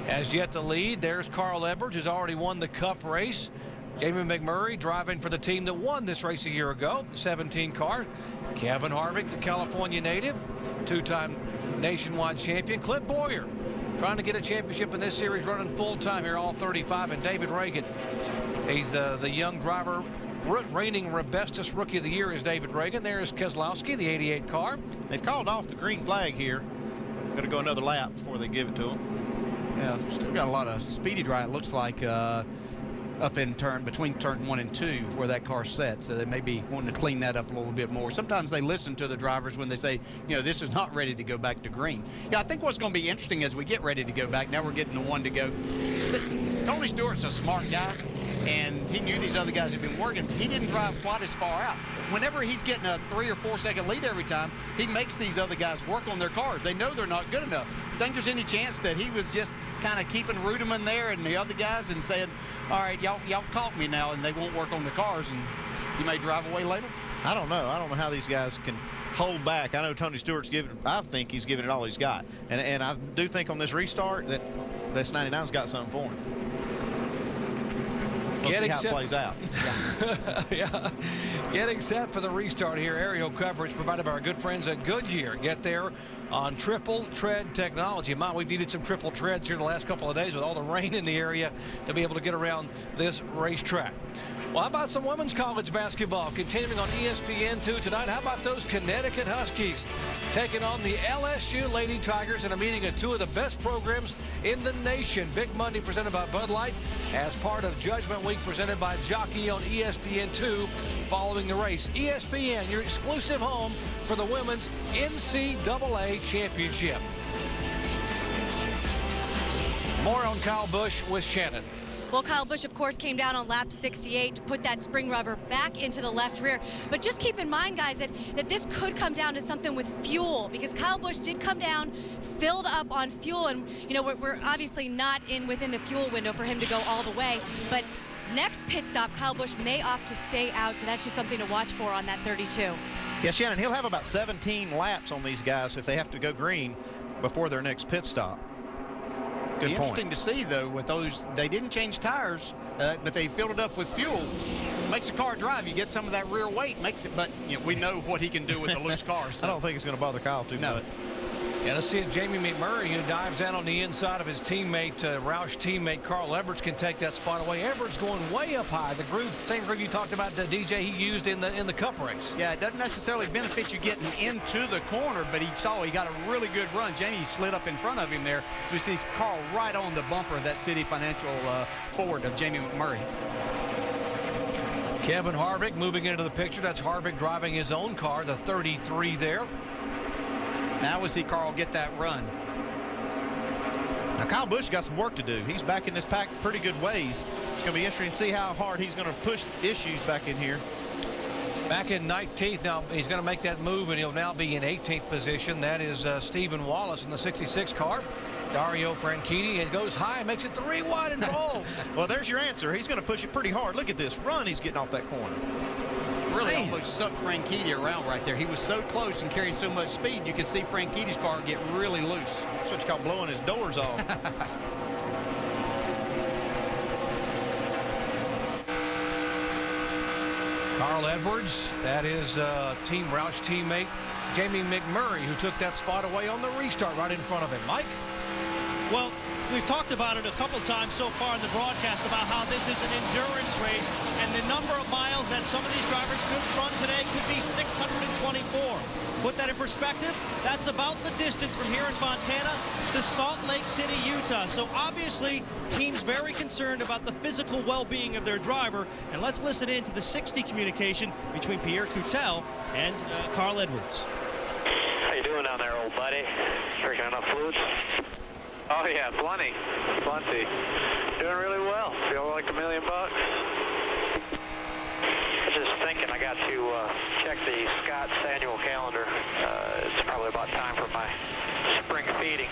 has yet to lead. There's Carl Edwards, who's already won the Cup race. Jamie McMurray driving for the team that won this race a year ago, the 17 car. Kevin Harvick, the California native, 2-time nationwide champion. Clint Boyer trying to get a championship in this series, running full-time here, all 35. And David Reagan, he's the young driver. Reigning Rebestos Rookie of the Year is David Reagan. There's Keselowski, the 88 car. They've called off the green flag here. Going to go another lap before they give it to them. Yeah, still got a lot of speedy drive, it looks like, up in between turn 1 and 2 where that car's set. So they may be wanting to clean that up a little bit more. Sometimes they listen to the drivers when they say, you know, this is not ready to go back to green. Yeah, I think what's going to be interesting as we get ready to go back, now we're getting the one to go. Tony Stewart's a smart guy, and he knew these other guys had been working. He didn't drive quite as far out. Whenever he's getting a 3 or 4 second lead every time, he makes these other guys work on their cars. They know they're not good enough. Think there's any chance that he was just kind of keeping Rudiman there and the other guys and saying, all right, y'all caught me now, and they won't work on the cars, and you may drive away later? I don't know. I don't know how these guys can hold back. I know Tony Stewart's I think he's giving it all he's got. And I do think on this restart that this 99's got something for him. We'll see how it plays out. Yeah. Getting set for the restart here. Aerial coverage provided by our good friends at Goodyear. Get there on triple tread technology. We've needed some triple treads here the last couple of days with all the rain in the area to be able to get around this racetrack. Well, how about some women's college basketball continuing on ESPN2 tonight? How about those Connecticut Huskies taking on the LSU Lady Tigers in a meeting of 2 of the best programs in the nation? Big Monday presented by Bud Light as part of Judgment Week presented by Jockey on ESPN2 following the race. ESPN, your exclusive home for the women's NCAA championship. More on Kyle Busch with Shannon. Well, Kyle Busch, of course, came down on lap 68 to put that spring rubber back into the left rear. But just keep in mind, guys, that this could come down to something with fuel, because Kyle Busch did come down, filled up on fuel, and, you know, we're obviously not within the fuel window for him to go all the way. But next pit stop, Kyle Busch may opt to stay out, so that's just something to watch for on that 32. Yeah, Shannon, he'll have about 17 laps on these guys if they have to go green before their next pit stop. Good point. Interesting to see, though, with those, they didn't change tires, but they filled it up with fuel. Makes the car drive. You get some of that rear weight, makes it, but you know, we know what he can do with a loose car. So. I don't think it's going to bother Kyle too much. Yeah, let's see if Jamie McMurray, who dives down on the inside of his teammate, Roush teammate Carl Edwards, can take that spot away. Edwards going way up high. The groove, same groove you talked about, the DJ he used in the Cup race. Yeah, it doesn't necessarily benefit you getting into the corner, but he got a really good run. Jamie slid up in front of him there. So we see Carl right on the bumper of that City Financial Ford of Jamie McMurray. Kevin Harvick moving into the picture. That's Harvick driving his own car, the 33 there. Now we'll see Carl get that run. Now, Kyle Busch got some work to do. He's back in this pack pretty good ways. It's going to be interesting to see how hard he's going to push issues back in here. Back in 19th. Now he's going to make that move, and he'll now be in 18th position. That is Stephen Wallace in the 66 car. Dario Franchitti, it goes high, makes it 3 wide and roll. Well, there's your answer. He's going to push it pretty hard. Look at this run he's getting off that corner. Really almost sucked Franchitti around right there. He was so close and carried so much speed, you could see Franchitti's car get really loose. That's what you call blowing his doors off. Carl Edwards, that is Team Roush teammate Jamie McMurray, who took that spot away on the restart right in front of him. Mike? Well, we've talked about it a couple times so far in the broadcast about how this is an endurance race, and the number of miles that some of these drivers could run today could be 624. Put that in perspective, that's about the distance from here in Fontana to Salt Lake City, Utah. So obviously, teams very concerned about the physical well-being of their driver. And let's listen in to the 60 communication between Pierre Coutel and Carl Edwards. How you doing down there, old buddy? Drinking enough fluids? Oh yeah, plenty. Doing really well. Feel like $1 million. I was just thinking I got to check the Scott's annual calendar. It's probably about time for my spring feeding.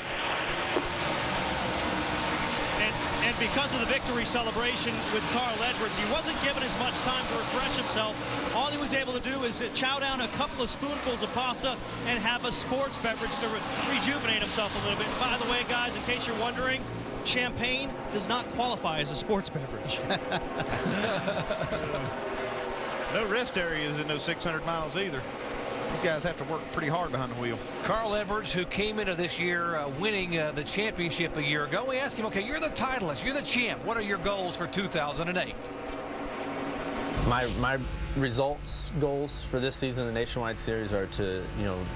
And because of the victory celebration with Carl Edwards, he wasn't given as much time to refresh himself. All he was able to do is chow down a couple of spoonfuls of pasta and have a sports beverage to rejuvenate himself a little bit. By the way, guys, in case you're wondering, champagne does not qualify as a sports beverage. No rest areas in those 600 miles either. These guys have to work pretty hard behind the wheel. Carl Edwards, who came into this year winning the championship a year ago, we asked him, okay, you're the titleist, you're the champ. What are your goals for 2008? My results goals for this season in the Nationwide Series are to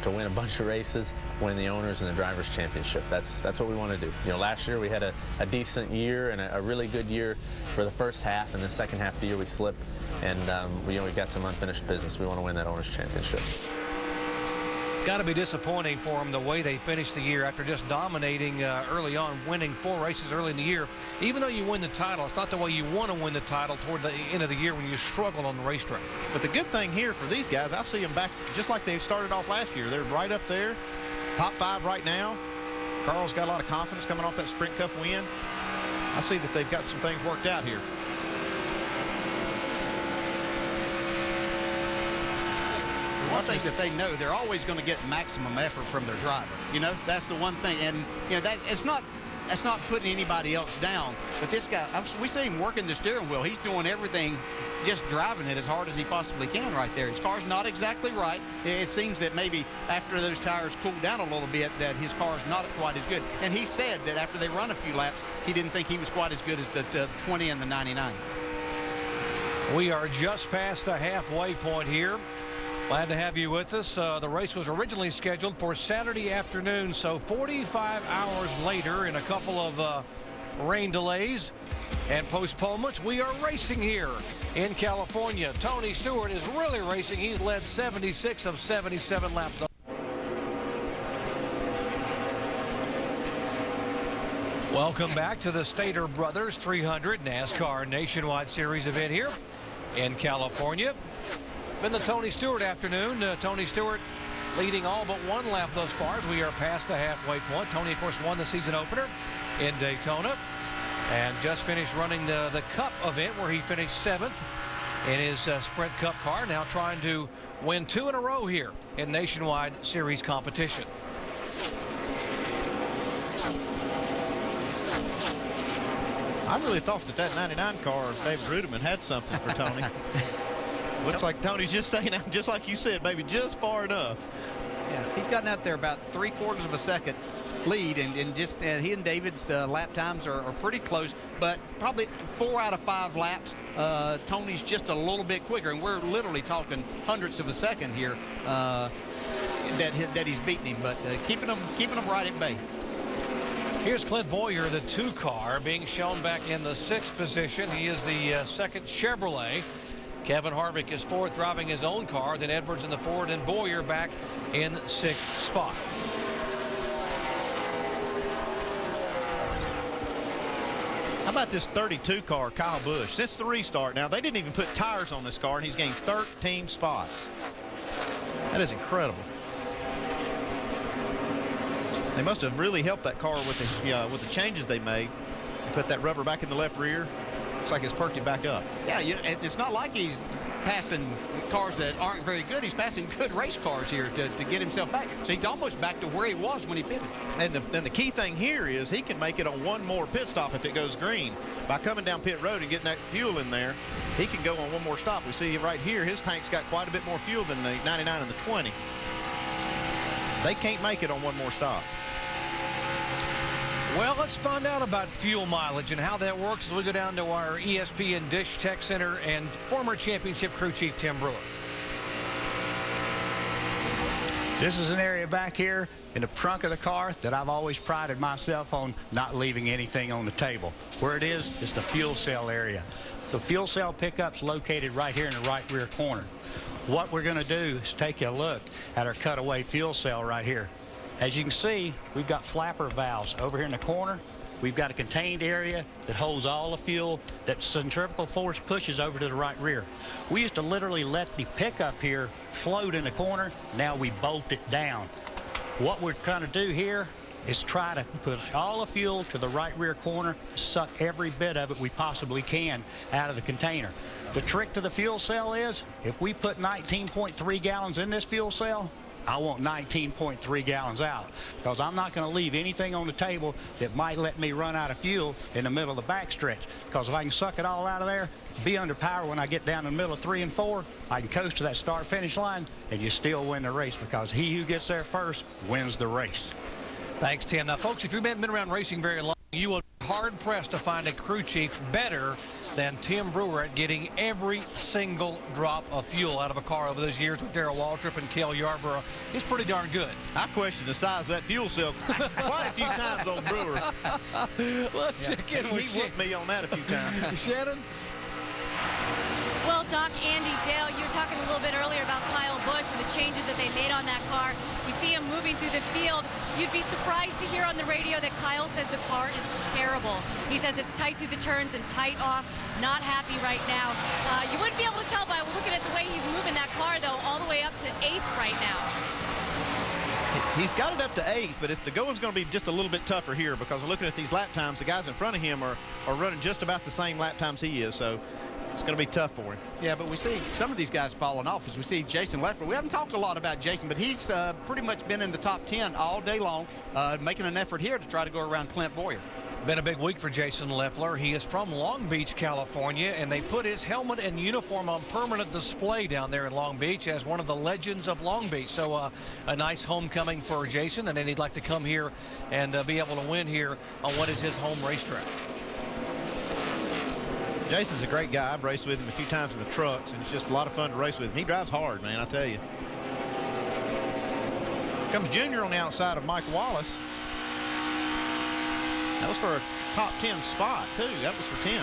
win a bunch of races, win the owners and the drivers championship. That's what we want to do. Last year we had a decent year and a really good year for the first half, and the second half of the year we slipped, and we've got some unfinished business. We want to win that owners championship. Got to be disappointing for them the way they finished the year after just dominating early on, winning 4 races early in the year. Even though you win the title, it's not the way you want to win the title toward the end of the year when you struggle on the racetrack. But the good thing here for these guys, I see them back just like they started off last year. They're right up there, top 5 right now. Carl's got a lot of confidence coming off that Sprint Cup win. I see that they've got some things worked out here. One thing that they know, they're always going to get maximum effort from their driver. That's the one thing. And, that's not putting anybody else down. But this guy, we see him working the steering wheel. He's doing everything, just driving it as hard as he possibly can right there. His car's not exactly right. It seems that maybe after those tires cooled down a little bit that his car's not quite as good. And he said that after they run a few laps, he didn't think he was quite as good as the 20 and the 99. We are just past the halfway point here. Glad to have you with us. The race was originally scheduled for Saturday afternoon, so 45 hours later, in a couple of rain delays and postponements, we are racing here in California. Tony Stewart is really racing. He's led 76 of 77 laps. Welcome back to the Stater Brothers 300 NASCAR Nationwide Series event here in California. Been the Tony Stewart afternoon. Tony Stewart leading all but one lap thus far as we are past the halfway point. Tony, of course, won the season opener in Daytona and just finished running the Cup event where he finished 7th in his Sprint Cup car. Now trying to win 2 in a row here in Nationwide Series competition. I really thought that 99 car, David Rudiman, had something for Tony. Looks like Tony's just staying out, just like you said, maybe just far enough. Yeah, he's gotten out there about 3/4 of a second lead, and just he and David's lap times are pretty close, but probably 4 out of 5 laps. Tony's just a little bit quicker, and we're literally talking hundredths of a second here that he's beating him, but keeping him right at bay. Here's Clint Bowyer, the 2 car, being shown back in the 6th position. He is the 2nd Chevrolet. Kevin Harvick is 4th, driving his own car. Then Edwards in the Ford, and Bowyer back in 6th spot. How about this 32 car, Kyle Busch? Since the restart, now they didn't even put tires on this car, and he's gained 13 spots. That is incredible. They must have really helped that car with the changes they made. They put that rubber back in the left rear. Looks like it's perked it back up. Yeah, it's not like he's passing cars that aren't very good. He's passing good race cars here to get himself back. So he's almost back to where he was when he pitted. And the key thing here is he can make it on one more pit stop if it goes green. By coming down pit road and getting that fuel in there, he can go on one more stop. We see right here, his tank's got quite a bit more fuel than the 99 and the 20. They can't make it on one more stop. Well, let's find out about fuel mileage and how that works as we go down to our ESPN Dish Tech Center and former championship crew chief Tim Brewer. This is an area back here in the trunk of the car that I've always prided myself on not leaving anything on the table. Where it is the fuel cell area. The fuel cell pickup's located right here in the right rear corner. What we're going to do is take a look at our cutaway fuel cell right here. As you can see, we've got flapper valves over here in the corner. We've got a contained area that holds all the fuel that centrifugal force pushes over to the right rear. We used to literally let the pickup here float in the corner. Now we bolt it down. What we're trying to do here is try to push all the fuel to the right rear corner, suck every bit of it we possibly can out of the container. The trick to the fuel cell is if we put 19.3 gallons in this fuel cell, I want 19.3 gallons out, because I'm not going to leave anything on the table that might let me run out of fuel in the middle of the backstretch. Because if I can suck it all out of there, be under power when I get down in the middle of 3 and 4, I can coast to that start-finish line, and you still win the race, because he who gets there first wins the race. Thanks, Tim. Now, folks, if you've been around racing very long, you will be hard-pressed to find a crew chief better than Tim Brewer at getting every single drop of fuel out of a car over those years with Darrell Waltrip and Cale Yarborough. He's pretty darn good. I question the size of that fuel cell quite a few times on Brewer. Let's check in with He whooped me on that a few times. Shannon? Well, Doc, Andy, Dale, you were talking a little bit earlier about Kyle Busch and the changes that they made on that car. You see him moving through the field. You'd be surprised to hear on the radio that Kyle says the car is terrible. He says it's tight through the turns and tight off. Not happy right now. You wouldn't be able to tell by looking at the way he's moving that car, though, all the way up to 8th right now. He's got it up to 8th, but if the going's going to be just a little bit tougher here, because looking at these lap times, the guys in front of him are running just about the same lap times he is. So it's going to be tough for him. Yeah, but we see some of these guys falling off. As we see Jason Leffler. We haven't talked a lot about Jason, but he's pretty much been in the top 10 all day long, making an effort here to try to go around Clint Bowyer. Been a big week for Jason Leffler. He is from Long Beach, California, and they put his helmet and uniform on permanent display down there in Long Beach as one of the legends of Long Beach. So a nice homecoming for Jason, and then he'd like to come here and be able to win here on what is his home racetrack. Jason's a great guy. I've raced with him a few times in the trucks, and it's just a lot of fun to race with him. He drives hard, man, I tell you. Comes Junior on the outside of Mike Wallace. That was for a top 10 spot, too. That was for 10.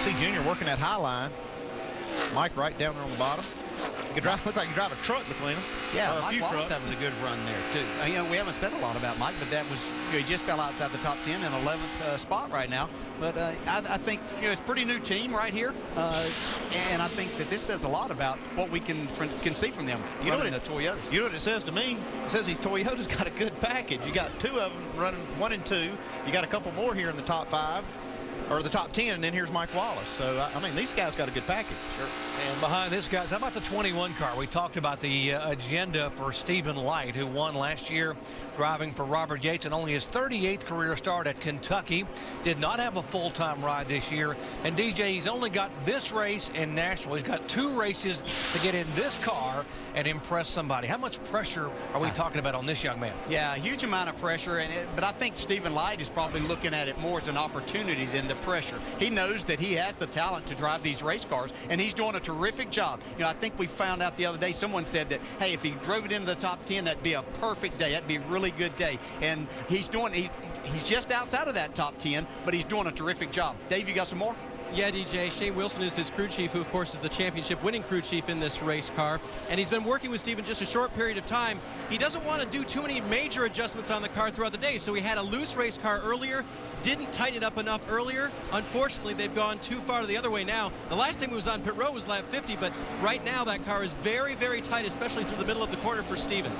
See Junior working that high line. Mike right down there on the bottom. You could look like you drive a truck between them. Yeah, a Mike few Wallace trucks. having a good run there, too. We haven't said a lot about Mike, but that was, he just fell outside the top 10 in 11th spot right now. But I think, it's a pretty new team right here. And I think that this says a lot about what we can see from them running the Toyotas. You know what it says to me? It says these Toyotas got a good package. You got 2 of them running 1 and 2. You got a couple more here in the top 5. Or the top 10, and then here's Mike Wallace. So, I mean, these guys got a good package. Sure. And behind this, guys, how about the 21 car? We talked about the agenda for Stephen Light, who won last year driving for Robert Yates and only his 38th career start at Kentucky. Did not have a full-time ride this year. And, DJ, he's only got this race in Nashville. He's got 2 races to get in this car and impress somebody. How much pressure are we talking about on this young man? Yeah, a huge amount of pressure. But I think Stephen Light is probably looking at it more as an opportunity than the pressure. He knows that he has the talent to drive these race cars, and he's doing a terrific job. I think we found out the other day, someone said that, hey, if he drove it into the top 10, that'd be a perfect day. That'd be a really good day. And he's just outside of that top 10, but he's doing a terrific job. Dave, you got some more? Yeah, DJ. Shane Wilson is his crew chief, who, of course, is the championship-winning crew chief in this race car. And he's been working with Stephen just a short period of time. He doesn't want to do too many major adjustments on the car throughout the day. So he had a loose race car earlier, didn't tighten it up enough earlier. Unfortunately, they've gone too far to the other way now. The last time he was on pit road was lap 50, but right now that car is very, very tight, especially through the middle of the corner for Stephen.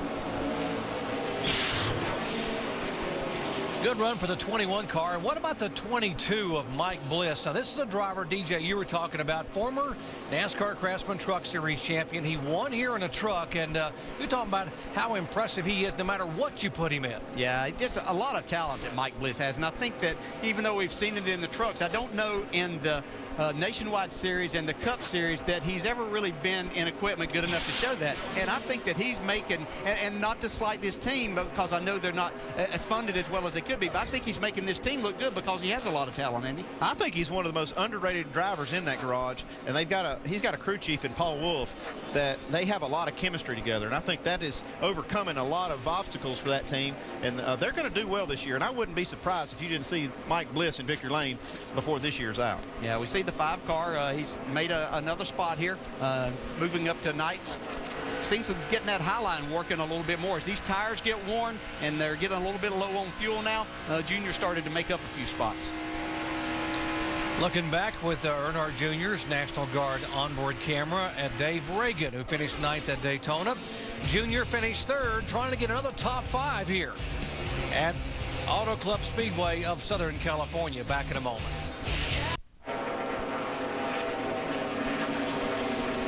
Good run for the 21 car. And what about the 22 of Mike Bliss? Now, this is a driver, DJ, you were talking about, former NASCAR Craftsman Truck Series champion. He won here in a truck, and you're talking about how impressive he is no matter what you put him in. Yeah, just a lot of talent that Mike Bliss has. And I think that even though we've seen it in the trucks, I don't know in the Nationwide Series and the Cup Series that he's ever really been in equipment good enough to show that. And I think that he's making, and not to slight this team, because I know they're not funded as well as they could be, but I think he's making this team look good because he has a lot of talent, isn't he? I think he's one of the most underrated drivers in that garage, and he's got a crew chief in Paul Wolf that they have a lot of chemistry together, and I think that is overcoming a lot of obstacles for that team, and they're going to do well this year. And I wouldn't be surprised if you didn't see Mike Bliss in Victory Lane before this year's out. Yeah, we see the 5 car. He's made another spot here, moving up to ninth. Seems he's getting that high line working a little bit more. As these tires get worn and they're getting a little bit low on fuel now, Junior started to make up a few spots. Looking back with Earnhardt Jr.'s National Guard onboard camera at Dave Reagan, who finished 9th at Daytona. Junior finished 3rd, trying to get another top 5 here at Auto Club Speedway of Southern California. Back in a moment.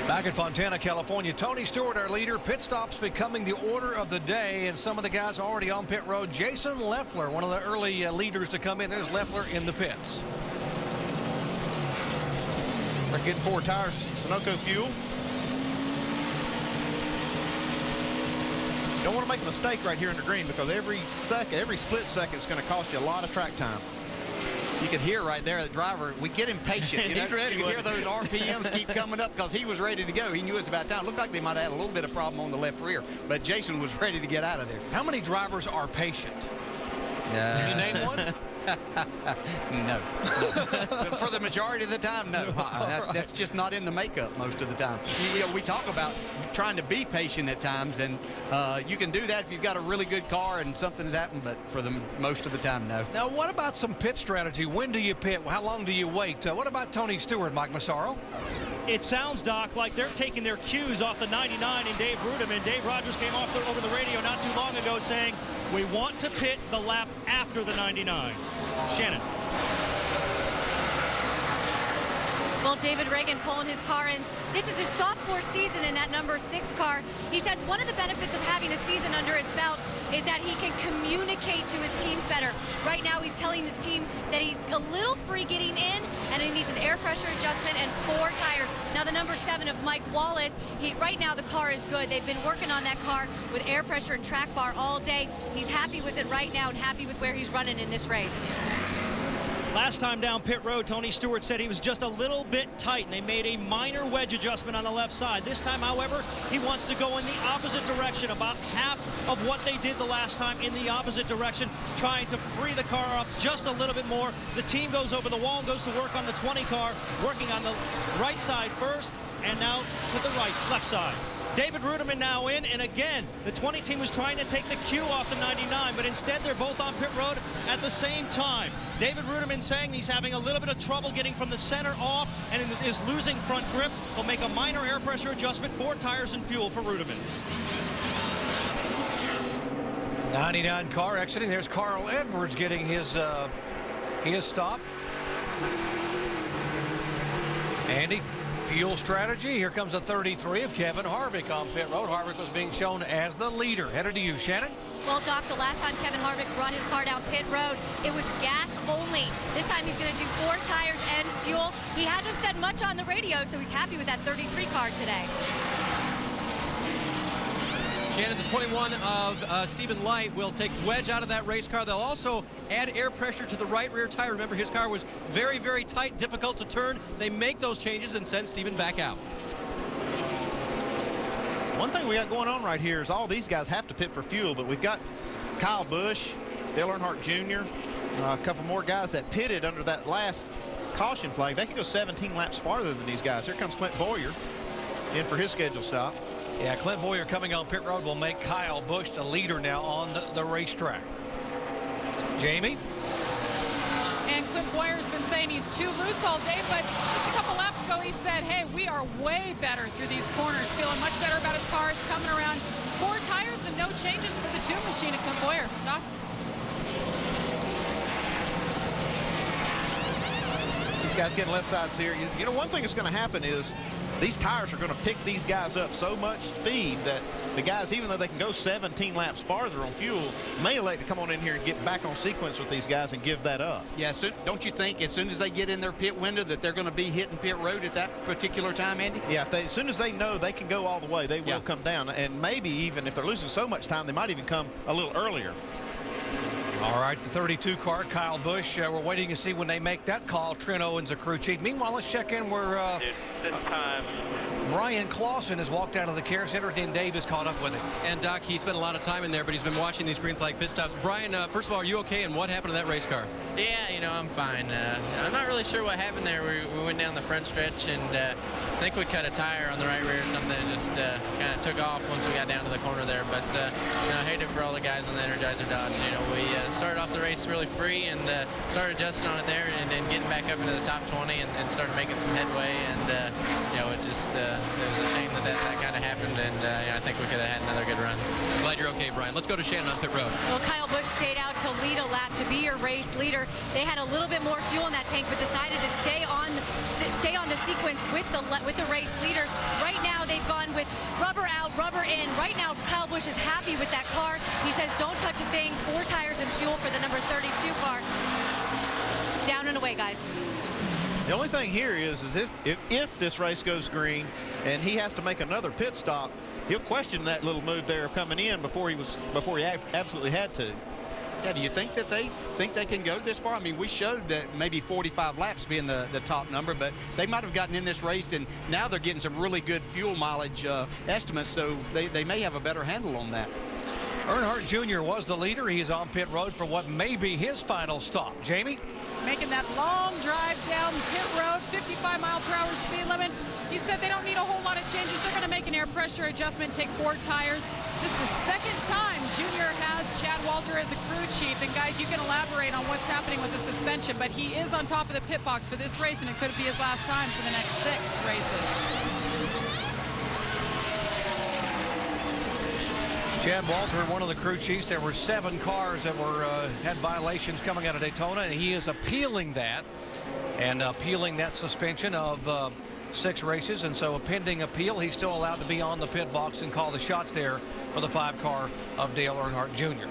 Back in Fontana, California, Tony Stewart, our leader. Pit stops becoming the order of the day, and some of the guys already on pit road. Jason Leffler, one of the early leaders to come in. There's Leffler in the pits. They're getting 4 tires, Sunoco fuel. You don't want to make a mistake right here in the green, because every split second is going to cost you a lot of track time. You could hear right there, the driver, we get impatient. He's ready. You hear those RPMs keep coming up because he was ready to go. He knew it was about time. Looked like they might have had a little bit of problem on the left rear, but Jason was ready to get out of there. How many drivers are patient? Can you name one? No. For the majority of the time, no. That's just not in the makeup most of the time. We talk about trying to be patient at times, and you can do that if you've got a really good car and something's happened, but for the most of the time, no. Now, what about some pit strategy? When do you pit? How long do you wait? What about Tony Stewart, Mike Massaro? It sounds, Doc, like they're taking their cues off the 99 and Dave Ruderman. Dave Rogers came off over the radio not too long ago saying, we want to pit the lap after the 99. Shannon. Well, David Reagan pulling his car in. This is his sophomore season in that number 6 car. He said one of the benefits of having a season under his belt is that he can communicate to his team better. Right now, he's telling his team that he's a little free getting in, and he needs an air pressure adjustment and 4 tires. Now, the number 7 of Mike Wallace, right now the car is good. They've been working on that car with air pressure and track bar all day. He's happy with it right now and happy with where he's running in this race. Last time down pit road, Tony Stewart said he was just a little bit tight, and they made a minor wedge adjustment on the left side. This time, however, he wants to go in the opposite direction, about half of what they did the last time in the opposite direction, trying to free the car up just a little bit more. The team goes over the wall and goes to work on the 20 car, working on the right side first, and now to the right, left side. David Ruderman now in, and again, the 20 team was trying to take the cue off the 99, but instead they're both on pit road at the same time. David Ruderman saying he's having a little bit of trouble getting from the center off and is losing front grip. He'll make a minor air pressure adjustment, 4 tires and fuel for Ruderman. 99 car exiting. There's Carl Edwards getting his stop. Andy, fuel strategy. Here comes a 33 of Kevin Harvick on pit road. Harvick was being shown as the leader. Headed to you, Shannon. Well, Doc, the last time Kevin Harvick brought his car down pit road, it was gas only. This time he's going to do 4 tires and fuel. He hasn't said much on the radio, so he's happy with that 33 car today. Shannon, the 21 of Stephen Light will take wedge out of that race car. They'll also add air pressure to the right rear tire. Remember, his car was very, very tight, difficult to turn. They make those changes and send Stephen back out. One thing we got going on right here is all these guys have to pit for fuel, but we've got Kyle Busch, Dale Earnhardt Jr., a couple more guys that pitted under that last caution flag. They can go 17 laps farther than these guys. Here comes Clint Bowyer in for his scheduled stop. Yeah, Clint Bowyer coming on pit road will make Kyle Busch the leader now on the racetrack. Jamie? And Clint Bowyer's been saying he's too loose all day, but just a couple laps ago he said, hey, we are way better through these corners, feeling much better about his car. It's coming around. 4 tires and no changes for the 2 machine at Clint Bowyer. Doc? These guys getting left sides here. You know, one thing that's going to happen is these tires are going to pick these guys up so much speed that the guys, even though they can go 17 laps farther on fuel, may elect to come on in here and get back on sequence with these guys and give that up. Yeah, so don't you think as soon as they get in their pit window that they're going to be hitting pit road at that particular time, Andy? Yeah, as soon as they know they can go all the way, they will come down. And maybe even if they're losing so much time, they might even come a little earlier. All right, the 32 car, Kyle Busch. We're waiting to see when they make that call. Trent Owens, a crew chief. Meanwhile, let's check in where Brian Clausen has walked out of the care center. Dan Davis caught up with him. And, Doc, he spent a lot of time in there, but he's been watching these green flag pit stops. Brian, first of all, are you okay? And what happened to that race car? Yeah, you know, I'm fine. I'm not really sure what happened there. We went down the front stretch, and I think we cut a tire on the right rear or something. It just kind of took off once we got down to the corner there. But, you know, I hate it for all the guys on the Energizer Dodge. You know, we started off the race really free and started adjusting on it there and then getting back up into the top 20 and started making some headway. And, you know, it just it was a shame that kind of happened. And you know, I think we could have had another good run. Glad you're okay, Brian. Let's go to Shannon on pit road. Well, Kyle Busch stayed out to lead a lap to be your race leader. They had a little bit more fuel in that tank, but decided to stay on the sequence with the race leaders. Right now, they've gone with rubber out, rubber in. Right now, Kyle Busch is happy with that car. He says, don't touch a thing. 4 tires and fuel for the number 32 car. Down and away, guys. The only thing here is if this race goes green and he has to make another pit stop, he'll question that little move there of coming in before he absolutely had to. Yeah, do you think that they can go this far? I mean, we showed that maybe 45 laps being the top number, but they might have gotten in this race, and now they're getting some really good fuel mileage estimates, so they may have a better handle on that. Earnhardt Jr. was the leader. He is on pit road for what may be his final stop. Jamie? Making that long drive down pit road, 55-mile-per-hour speed limit. He said they don't need a whole lot of changes. They're going to make an air pressure adjustment, take 4 tires. Just the second time Junior has Chad Walter as a crew chief. And guys, you can elaborate on what's happening with the suspension, but he is on top of the pit box for this race, and it could be his last time for the next 6 races. Chad Walter, one of the crew chiefs. There were 7 cars that had violations coming out of Daytona, and he is appealing that and appealing that suspension of 6 races. And so a pending appeal, he's still allowed to be on the pit box and call the shots there for the 5 car of Dale Earnhardt Jr.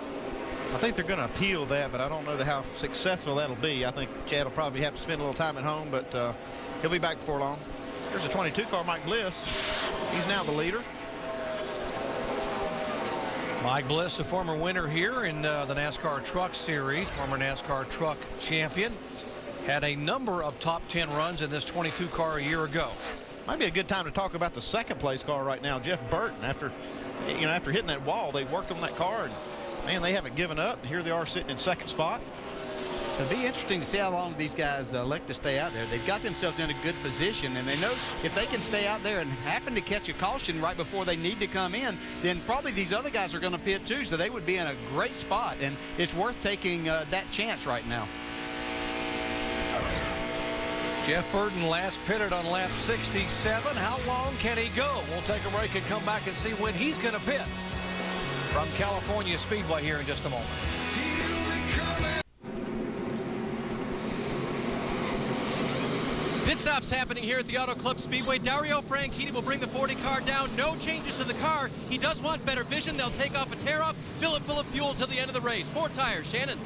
I think they're going to appeal that, but I don't know how successful that'll be. I think Chad will probably have to spend a little time at home, but he'll be back before long. There's a 22 car, Mike Bliss. He's now the leader. Mike Bliss, a former winner here in the NASCAR Truck Series, former NASCAR Truck Champion, had a number of top 10 runs in this 22 car a year ago. Might be a good time to talk about the second place car right now, Jeff Burton. After hitting that wall, they worked on that car, and man, they haven't given up. Here they are sitting in second spot. It'll be interesting to see how long these guys elect to stay out there. They've got themselves in a good position, and they know if they can stay out there and happen to catch a caution right before they need to come in, then probably these other guys are going to pit too, so they would be in a great spot, and it's worth taking that chance right now. Jeff Burton last pitted on lap 67. How long can he go? We'll take a break and come back and see when he's going to pit. From California Speedway here in just a moment. Pit stop's happening here at the Auto Club Speedway. Dario Franchitti will bring the 40 car down. No changes to the car. He does want better vision. They'll take off a tear-off, fill it full of fuel till the end of the race. 4 tires. Shannon.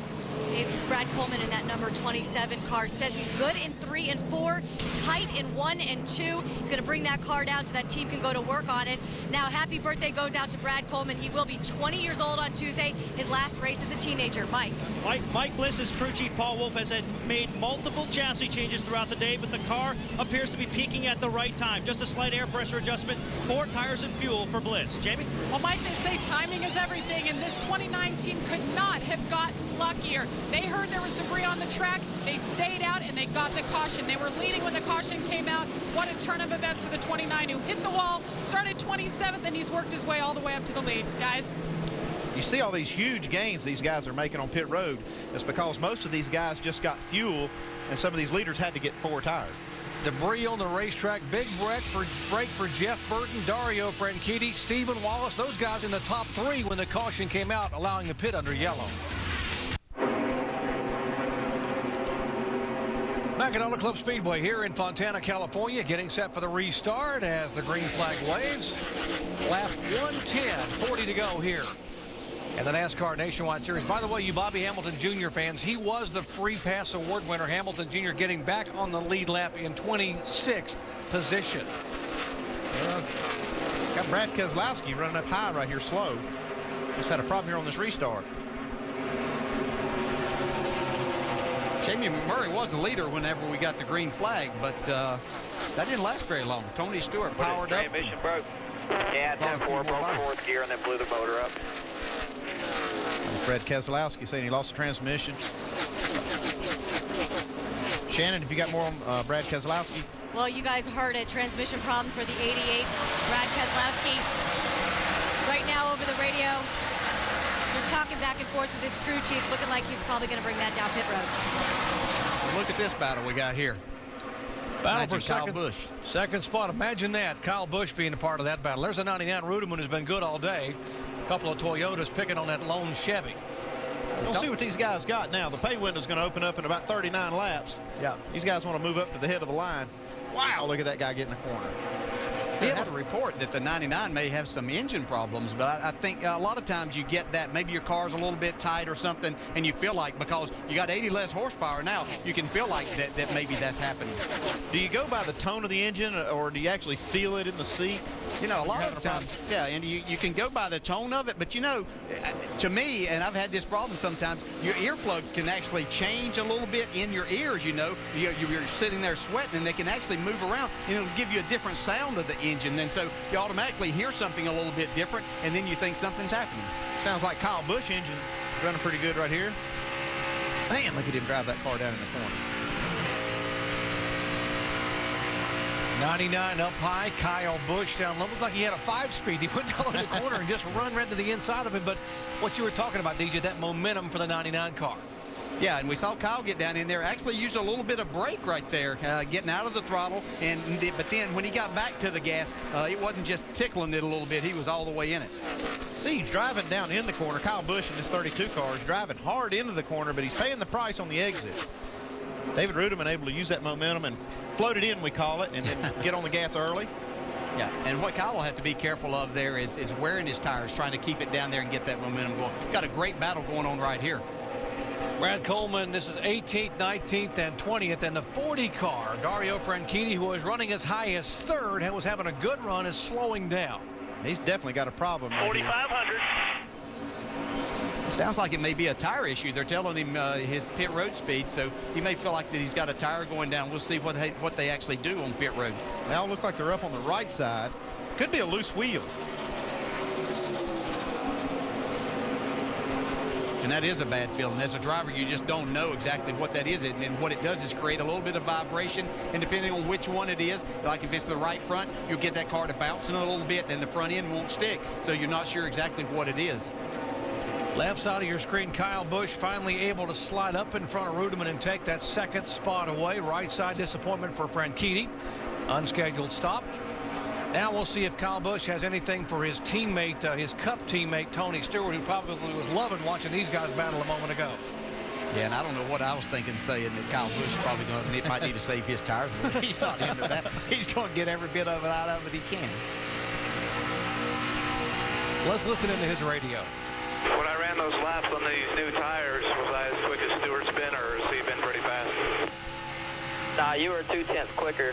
It's Brad Coleman in that number 27 car. Says he's good in 3 and 4, tight in 1 and 2. He's going to bring that car down so that team can go to work on it. Now, happy birthday goes out to Brad Coleman. He will be 20 years old on Tuesday. His last race as a teenager. Mike Bliss's crew chief Paul Wolf has made multiple chassis changes throughout the day, but the car appears to be peaking at the right time. Just a slight air pressure adjustment, 4 tires and fuel for Bliss. Jamie? Well, Mike, they say timing is everything, and this 29 team could not have gotten luckier. They heard there was debris on the track. They stayed out, and they got the caution. They were leading when the caution came out. What a turn of events for the 29 who hit the wall, started 27th, and he's worked his way all the way up to the lead. Guys? You see all these huge gains these guys are making on pit road. It's because most of these guys just got fuel, and some of these leaders had to get 4 tires. Debris on the racetrack. Big break for Jeff Burton, Dario Franchitti, Stephen Wallace. Those guys in the top 3 when the caution came out, allowing the pit under yellow. Back at Auto Club Speedway here in Fontana, California, getting set for the restart as the green flag waves. Lap 110, 40 to go here. And the NASCAR Nationwide Series. By the way, you Bobby Hamilton Jr. fans, he was the Free Pass Award winner. Hamilton Jr. getting back on the lead lap in 26th position. Got Brad Keselowski running up high right here slow. Just had a problem here on this restart. Jamie McMurray was the leader whenever we got the green flag, but that didn't last very long. Tony Stewart powered up. Transmission broke. Yeah, 10-4, broke 4th gear, and then blew the motor up. Brad Keselowski saying he lost the transmission. Shannon, have you got more on Brad Keselowski? Well, you guys heard it. Transmission problem for the 88. Brad Keselowski right now over the radio. They're talking back and forth with his crew chief, looking like he's probably going to bring that down pit road. Look at this battle we got here. Battle for Kyle Busch. Second spot. Imagine that. Kyle Busch being a part of that battle. There's a 99 Ruderman who's been good all day. A couple of Toyotas picking on that lone Chevy. We'll see what these guys got now. The pay window's going to open up in about 39 laps. Yeah. These guys want to move up to the head of the line. Wow, look at that guy get in the corner. They have a report that the 99 may have some engine problems, but I think a lot of times you get that maybe your car's a little bit tight or something, and you feel like because you got 80 less horsepower now, you can feel like that maybe that's happening. Do you go by the tone of the engine, or do you actually feel it in the seat? You know, a lot of times, yeah, and you can go by the tone of it, but you know, to me, and I've had this problem sometimes, your earplug can actually change a little bit in your ears, you know. You're sitting there sweating, and they can actually move around, and it'll give you a different sound of the engine, and so you automatically hear something a little bit different, and then you think something's happening. Sounds like Kyle Busch engine running pretty good right here. Man, look at him drive that car down in the corner. 99 up high, Kyle Busch down low. Looks like he had a 5-speed. He went down in the corner and just run right to the inside of him. But what you were talking about, DJ, that momentum for the 99 car. Yeah, and we saw Kyle get down in there, actually used a little bit of brake right there, getting out of the throttle. But then when he got back to the gas, it wasn't just tickling it a little bit. He was all the way in it. See, he's driving down in the corner. Kyle Busch in his 32 car is driving hard into the corner, but he's paying the price on the exit. David Ruderman able to use that momentum and float it in, we call it, and then get on the gas early. Yeah, and what Kyle will have to be careful of there is wearing his tires, trying to keep it down there and get that momentum going. Got a great battle going on right here. Brad Coleman, this is 18th, 19th, and 20th, and the 40 car. Dario Franchitti, who was running as high as 3rd, was having a good run, is slowing down. He's definitely got a problem. 4,500. It sounds like it may be a tire issue. They're telling him his pit road speed, so he may feel like that he's got a tire going down. We'll see what they actually do on pit road. They all look like they're up on the right side. Could be a loose wheel. And that is a bad feeling. As a driver, you just don't know exactly what that is. And what it does is create a little bit of vibration. And depending on which one it is, like if it's the right front, you'll get that car to bouncing a little bit, then the front end won't stick. So you're not sure exactly what it is. Left side of your screen, Kyle Busch finally able to slide up in front of Rudiman and take that second spot away. Right side disappointment for Franchitti. Unscheduled stop. Now we'll see if Kyle Busch has anything for his teammate, his Cup teammate, Tony Stewart, who probably was loving watching these guys battle a moment ago. Yeah, and I don't know what I was thinking saying that Kyle Busch is probably might need to save his tires. He's not into that. He's going to get every bit of it out of it he can. Let's listen into his radio. When I ran those laps on these new tires, was I as quick as Stewart's been, or has he been pretty fast? Nah, you were 2/10 quicker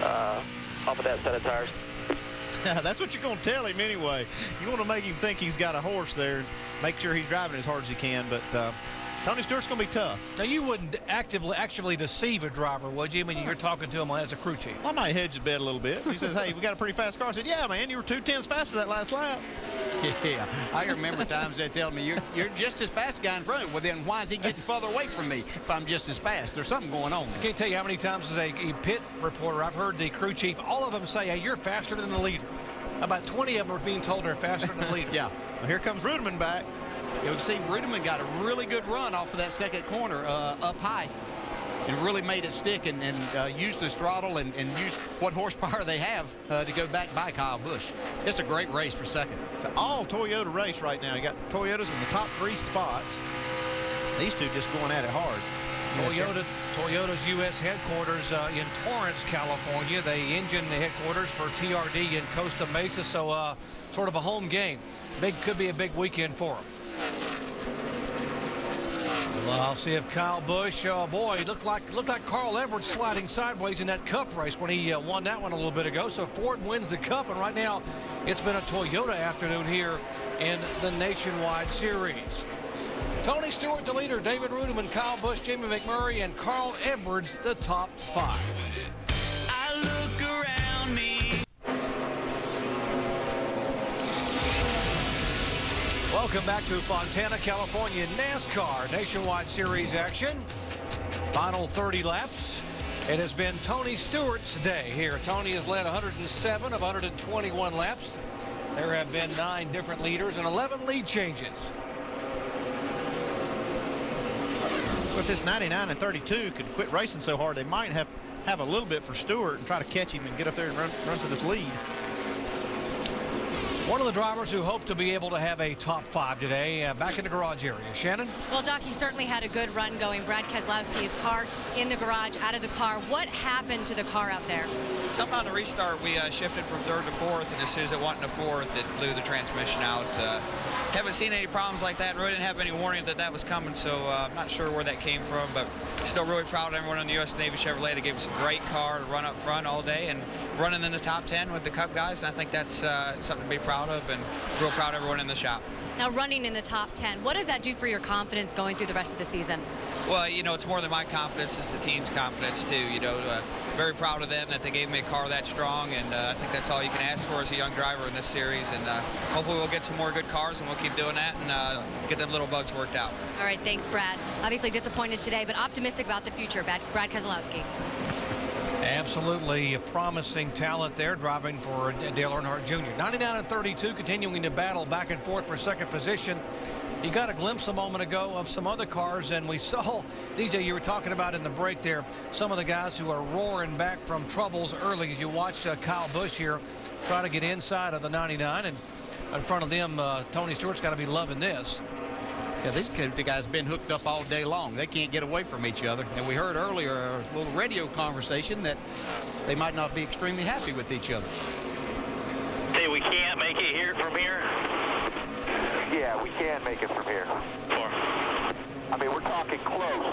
off of that set of tires. That's what you're going to tell him anyway. You want to make him think he's got a horse there and make sure he's driving as hard as he can. But Tony Stewart's going to be tough. Now, you wouldn't actually deceive a driver, would you? I mean, you're talking to him as a crew chief. I might hedge the bet a little bit. He says, hey, we got a pretty fast car. I said, yeah, man, you were 2/10 faster that last lap. Yeah, I remember times they tell me, you're just as fast guy in front of me. Well, then why is he getting further away from me if I'm just as fast? There's something going on. I can't tell you how many times as a pit reporter I've heard the crew chief, all of them say, hey, you're faster than the leader. About 20 of them are being told they're faster than the leader. Yeah. Well, here comes Rudiman back. You can see Rudiman got a really good run off of that second corner up high and really made it stick and used the throttle and used what horsepower they have to go back by Kyle Busch. It's a great race for second. It's an all Toyota race right now. You got Toyotas in the top 3 spots. These two just going at it hard. Toyota's U.S. headquarters in Torrance, California. They engine the headquarters for TRD in Costa Mesa, so sort of a home game. Could be a big weekend for them. Well, I'll see if Kyle Busch, boy, looked like Carl Edwards sliding sideways in that Cup race when he won that one a little bit ago. So Ford wins the Cup, and right now it's been a Toyota afternoon here in the Nationwide Series. Tony Stewart, the leader, David Rudiman, Kyle Busch, Jamie McMurray, and Carl Edwards, the top 5. I look around me. Welcome back to Fontana, California, NASCAR Nationwide Series action. Final 30 laps. It has been Tony Stewart's day here. Tony has led 107 of 121 laps. There have been 9 different leaders and 11 lead changes. If this 99 and 32 could quit racing so hard, they might have a little bit for Stewart and try to catch him and get up there and run for this lead. One of the drivers who hope to be able to have a top 5 today back in the garage area. Shannon? Well, Doc, he certainly had a good run going. Brad Keselowski, his car in the garage, out of the car. What happened to the car out there? Something on the restart, we shifted from 3rd to 4th, and as soon as it went into 4th, it blew the transmission out. Haven't seen any problems like that. Really didn't have any warning that was coming, so I'm not sure where that came from, but still really proud of everyone in the U.S. Navy Chevrolet. They gave us a great car to run up front all day and running in the top 10 with the Cup guys, and I think that's something to be proud of, and real proud of everyone in the shop. Now, running in the top 10, what does that do for your confidence going through the rest of the season? Well, you know, it's more than my confidence, it's the team's confidence, too. You know, very proud of them that they gave me a car that strong, and I think that's all you can ask for as a young driver in this series, and hopefully we'll get some more good cars, and we'll keep doing that and get them little bugs worked out. All right, thanks, Brad. Obviously disappointed today, but optimistic about the future, Brad Keselowski. Absolutely promising talent there, driving for Dale Earnhardt Jr. 99 and 32, continuing to battle back and forth for second position. You got a glimpse a moment ago of some other cars, and we saw, DJ, you were talking about in the break there, some of the guys who are roaring back from troubles early as you watch Kyle Busch here try to get inside of the 99, and in front of them, Tony Stewart's got to be loving this. Yeah, these two guys have been hooked up all day long. They can't get away from each other. And we heard earlier a little radio conversation that they might not be extremely happy with each other. Hey, we can't make it here from here? Yeah, we can make it from here. I mean, we're talking close,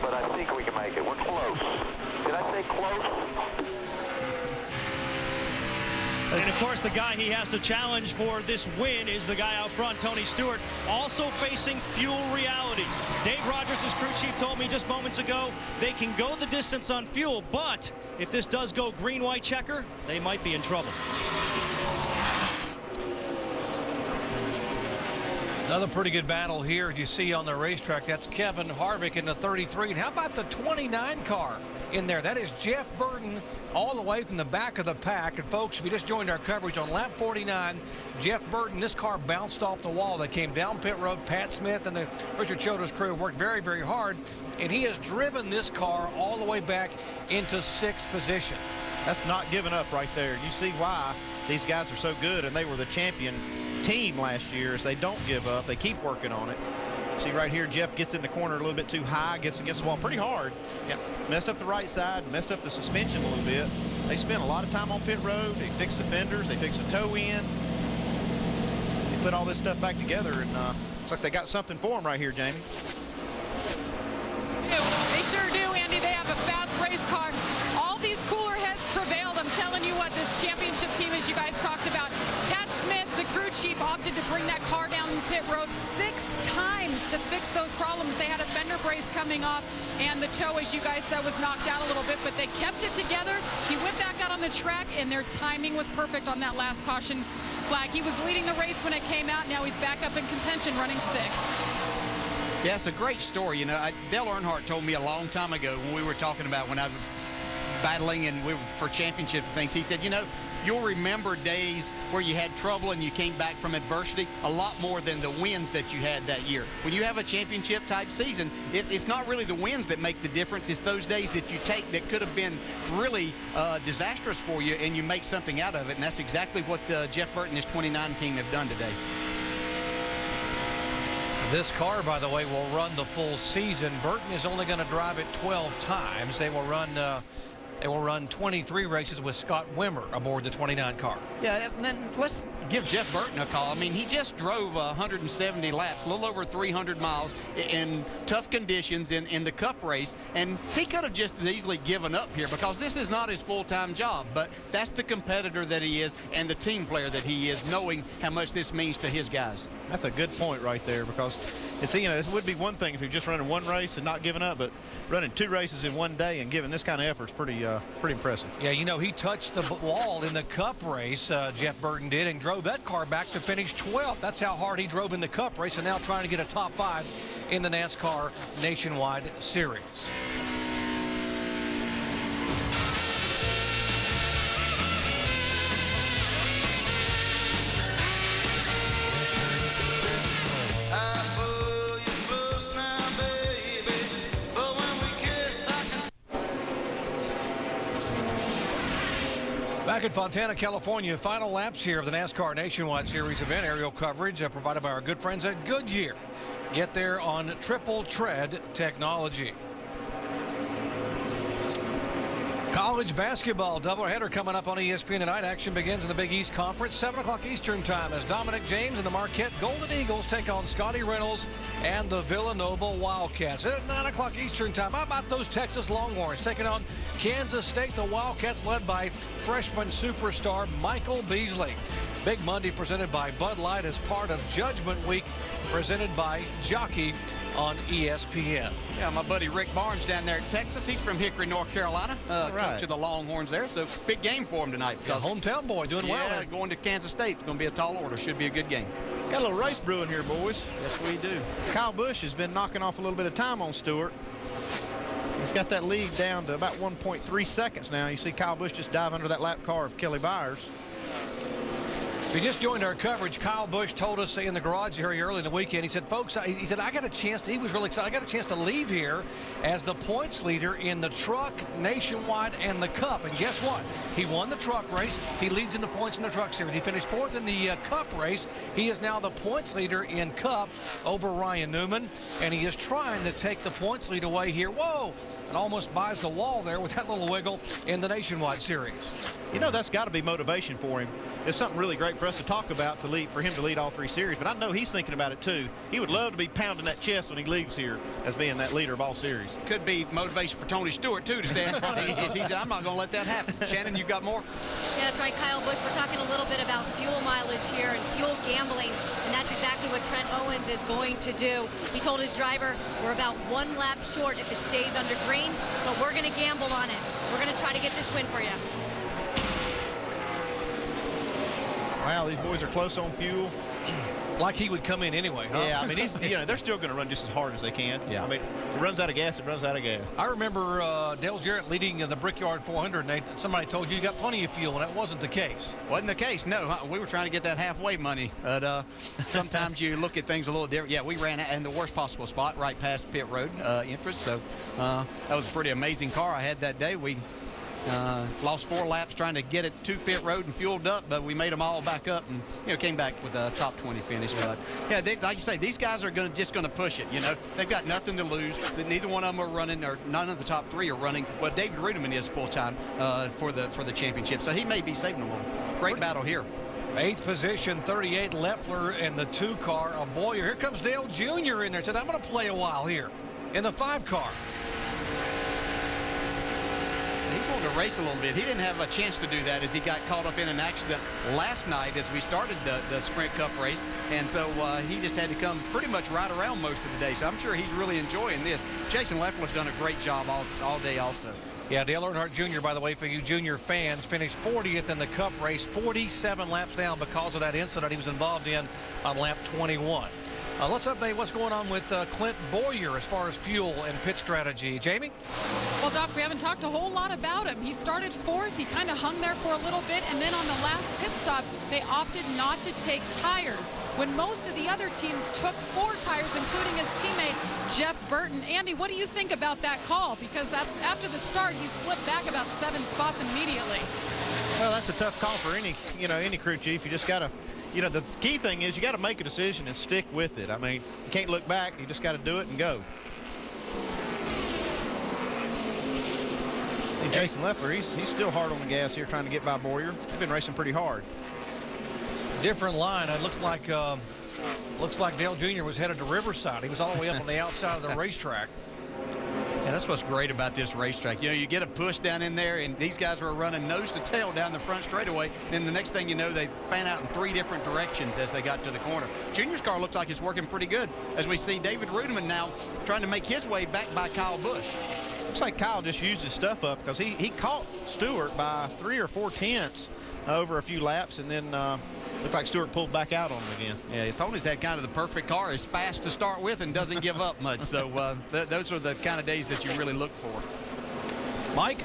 but I think we can make it. We're close. Did I say close? And, of course, the guy he has to challenge for this win is the guy out front, Tony Stewart, also facing fuel realities. Dave Rogers, his crew chief, told me just moments ago they can go the distance on fuel, but if this does go green-white checker, they might be in trouble. Another pretty good battle here you see on the racetrack. That's Kevin Harvick in the 33. And how about the 29 car in there? That is Jeff Burton all the way from the back of the pack. And folks, if you just joined our coverage on lap 49, Jeff Burton, this car bounced off the wall. They came down pit road. Pat Smith and the Richard Childress crew worked very, very hard. And he has driven this car all the way back into 6th position. That's not giving up right there. You see why these guys are so good, and they were the champion team last year, is they don't give up. They keep working on it. See right here, Jeff gets in the corner a little bit too high, gets against the wall pretty hard. Yep. Messed up the right side, messed up the suspension a little bit. They spent a lot of time on pit road. They fixed the fenders, they fixed the toe end. They put all this stuff back together, and looks like they got something for them right here, Jamie. They sure do, Andy. They have a fast race car. All these cooler heads prevailed. I'm telling you what, this championship team, as you guys talked about, Pat Smith, the crew chief, opted to bring that car down pit road 6 times to fix those problems. They had a fender brace coming off, and the toe, as you guys said, was knocked out a little bit, but they kept it together. He went back out on the track, and their timing was perfect on that last caution flag. He was leading the race when it came out. Now he's back up in contention, running 6th. Yeah, it's a great story. You know, Dale Earnhardt told me a long time ago when we were talking about when I was battling and we were for championships and things. He said, you know, you'll remember days where you had trouble and you came back from adversity a lot more than the wins that you had that year. When you have a championship-type season, it's not really the wins that make the difference. It's those days that you take that could have been really disastrous for you, and you make something out of it. And that's exactly what Jeff Burton and his 29 team have done today. This car, by the way, will run the full season. Burton is only going to drive it 12 times. They will run 23 races with Scott Wimmer aboard the 29 car. Yeah, and then let's give Jeff Burton a call. I mean, he just drove 170 laps, a little over 300 miles in tough conditions in the Cup race, and he could have just as easily given up here because this is not his full-time job, but that's the competitor that he is and the team player that he is, knowing how much this means to his guys. That's a good point right there, because it's, you know, it would be one thing if you're just running one race and not giving up, but running 2 races in one day and giving this kind of effort is pretty impressive. Yeah, you know, he touched the wall in the Cup race, Jeff Burton did, and drove that car back to finish 12th. That's how hard he drove in the Cup race, and now trying to get a top 5 in the NASCAR Nationwide Series. Back in Fontana, California, final laps here of the NASCAR Nationwide Series event. Aerial coverage provided by our good friends at Goodyear. Get there on Triple Tread Technology. College basketball doubleheader coming up on ESPN tonight. Action begins in the Big East Conference, 7 o'clock Eastern time, as Dominic James and the Marquette Golden Eagles take on Scotty Reynolds and the Villanova Wildcats. At 9 o'clock Eastern time, how about those Texas Longhorns taking on Kansas State? The Wildcats led by freshman superstar Michael Beasley. Big Monday presented by Bud Light as part of Judgment Week presented by Jockey on ESPN. Yeah, my buddy Rick Barnes down there in Texas. He's from Hickory, North Carolina. Coach of the Longhorns there. So big game for him tonight. The hometown boy doing well. Yeah, going to Kansas State. It's going to be a tall order. Should be a good game. Got a little race brewing here, boys. Yes, we do. Kyle Busch has been knocking off a little bit of time on Stewart. He's got that lead down to about 1.3 seconds now. You see Kyle Busch just dive under that lap car of Kelly Byers. If you just joined our coverage, Kyle Busch told us in the garage area early in the weekend, he said, folks, he said, I got a chance, he was really excited, I got a chance to leave here as the points leader in the Truck, Nationwide, and the Cup. And guess what? He won the Truck race. He leads in the points in the Truck Series. He finished 4th in the Cup race. He is now the points leader in Cup over Ryan Newman, and he is trying to take the points lead away here. Whoa! It almost buys the wall there with that little wiggle in the Nationwide Series. You know, that's got to be motivation for him. It's something really great for us to talk about for him to lead all 3 series, but I know he's thinking about it too. He would love to be pounding that chest when he leaves here as being that leader of all series. Could be motivation for Tony Stewart too to stand in front of him, because he said, I'm not going to let that happen. Shannon, you got more? Yeah, that's right, Kyle Busch. We're talking a little bit about fuel mileage here and fuel gambling, and that's exactly what Trent Owens is going to do. He told his driver, we're about 1 lap short if it stays under green, but we're going to gamble on it. We're going to try to get this win for you. Wow, these boys are close on fuel. Like he would come in anyway, huh? Yeah, I mean, they're still going to run just as hard as they can. Yeah. I mean, if it runs out of gas, it runs out of gas. I remember Dale Jarrett leading the Brickyard 400, and somebody told you got plenty of fuel, and that wasn't the case. Wasn't the case, no. We were trying to get that halfway money. But sometimes you look at things a little different. Yeah, we ran in the worst possible spot right past pit road entrance. So that was a pretty amazing car I had that day. We lost 4 laps trying to get it to pit road and fueled up, but we made them all back up and came back with a top 20 finish. But yeah, like you say, these guys are just going to push it. They've got nothing to lose. Neither one of them are running, or none of the top 3 are running. Well, David Rudiman is full time for the championship, so he may be saving a little. Great battle here. 8th position, 38 Leffler and the 2 car of Bowyer. Here comes Dale Jr. in there. Said, I'm going to play a while here in the 5 car. He's wanting to race a little bit. He didn't have a chance to do that as he got caught up in an accident last night as we started the Sprint Cup race. And so he just had to come pretty much right around most of the day. So I'm sure he's really enjoying this. Jason Leffler's done a great job all day also. Yeah, Dale Earnhardt Jr., by the way, for you junior fans, finished 40th in the Cup race, 47 laps down because of that incident he was involved in on lap 21. Let's update what's going on with Clint Bowyer as far as fuel and pit strategy. Jamie? Well, Doc, we haven't talked a whole lot about him. He started 4th. He kind of hung there for a little bit, and then on the last pit stop, they opted not to take tires. When most of the other teams took 4 tires, including his teammate, Jeff Burton. Andy, what do you think about that call? Because after the start, he slipped back about 7 spots immediately. Well, that's a tough call for any crew chief. You just got to, the key thing is you got to make a decision and stick with it. I mean, you can't look back. You just got to do it and go. And Jason Leffler, he's still hard on the gas here trying to get by Bowyer. He's been racing pretty hard. Different line. It looks like Dale Jr. was headed to Riverside. He was all the way up on the outside of the racetrack. Yeah, that's what's great about this racetrack. You get a push down in there, and these guys were running nose to tail down the front straightaway. Then the next thing you know, they fan out in 3 different directions as they got to the corner. Junior's car looks like it's working pretty good as we see David Rudiman now trying to make his way back by Kyle Busch. Looks like Kyle just used his stuff up because he caught Stewart by 3 or 4 tenths over a few laps, and then looked like Stewart pulled back out on him again. Yeah, Tony's had kind of the perfect car. Is fast to start with and doesn't give up much. So those are the kind of days that you really look for. Mike?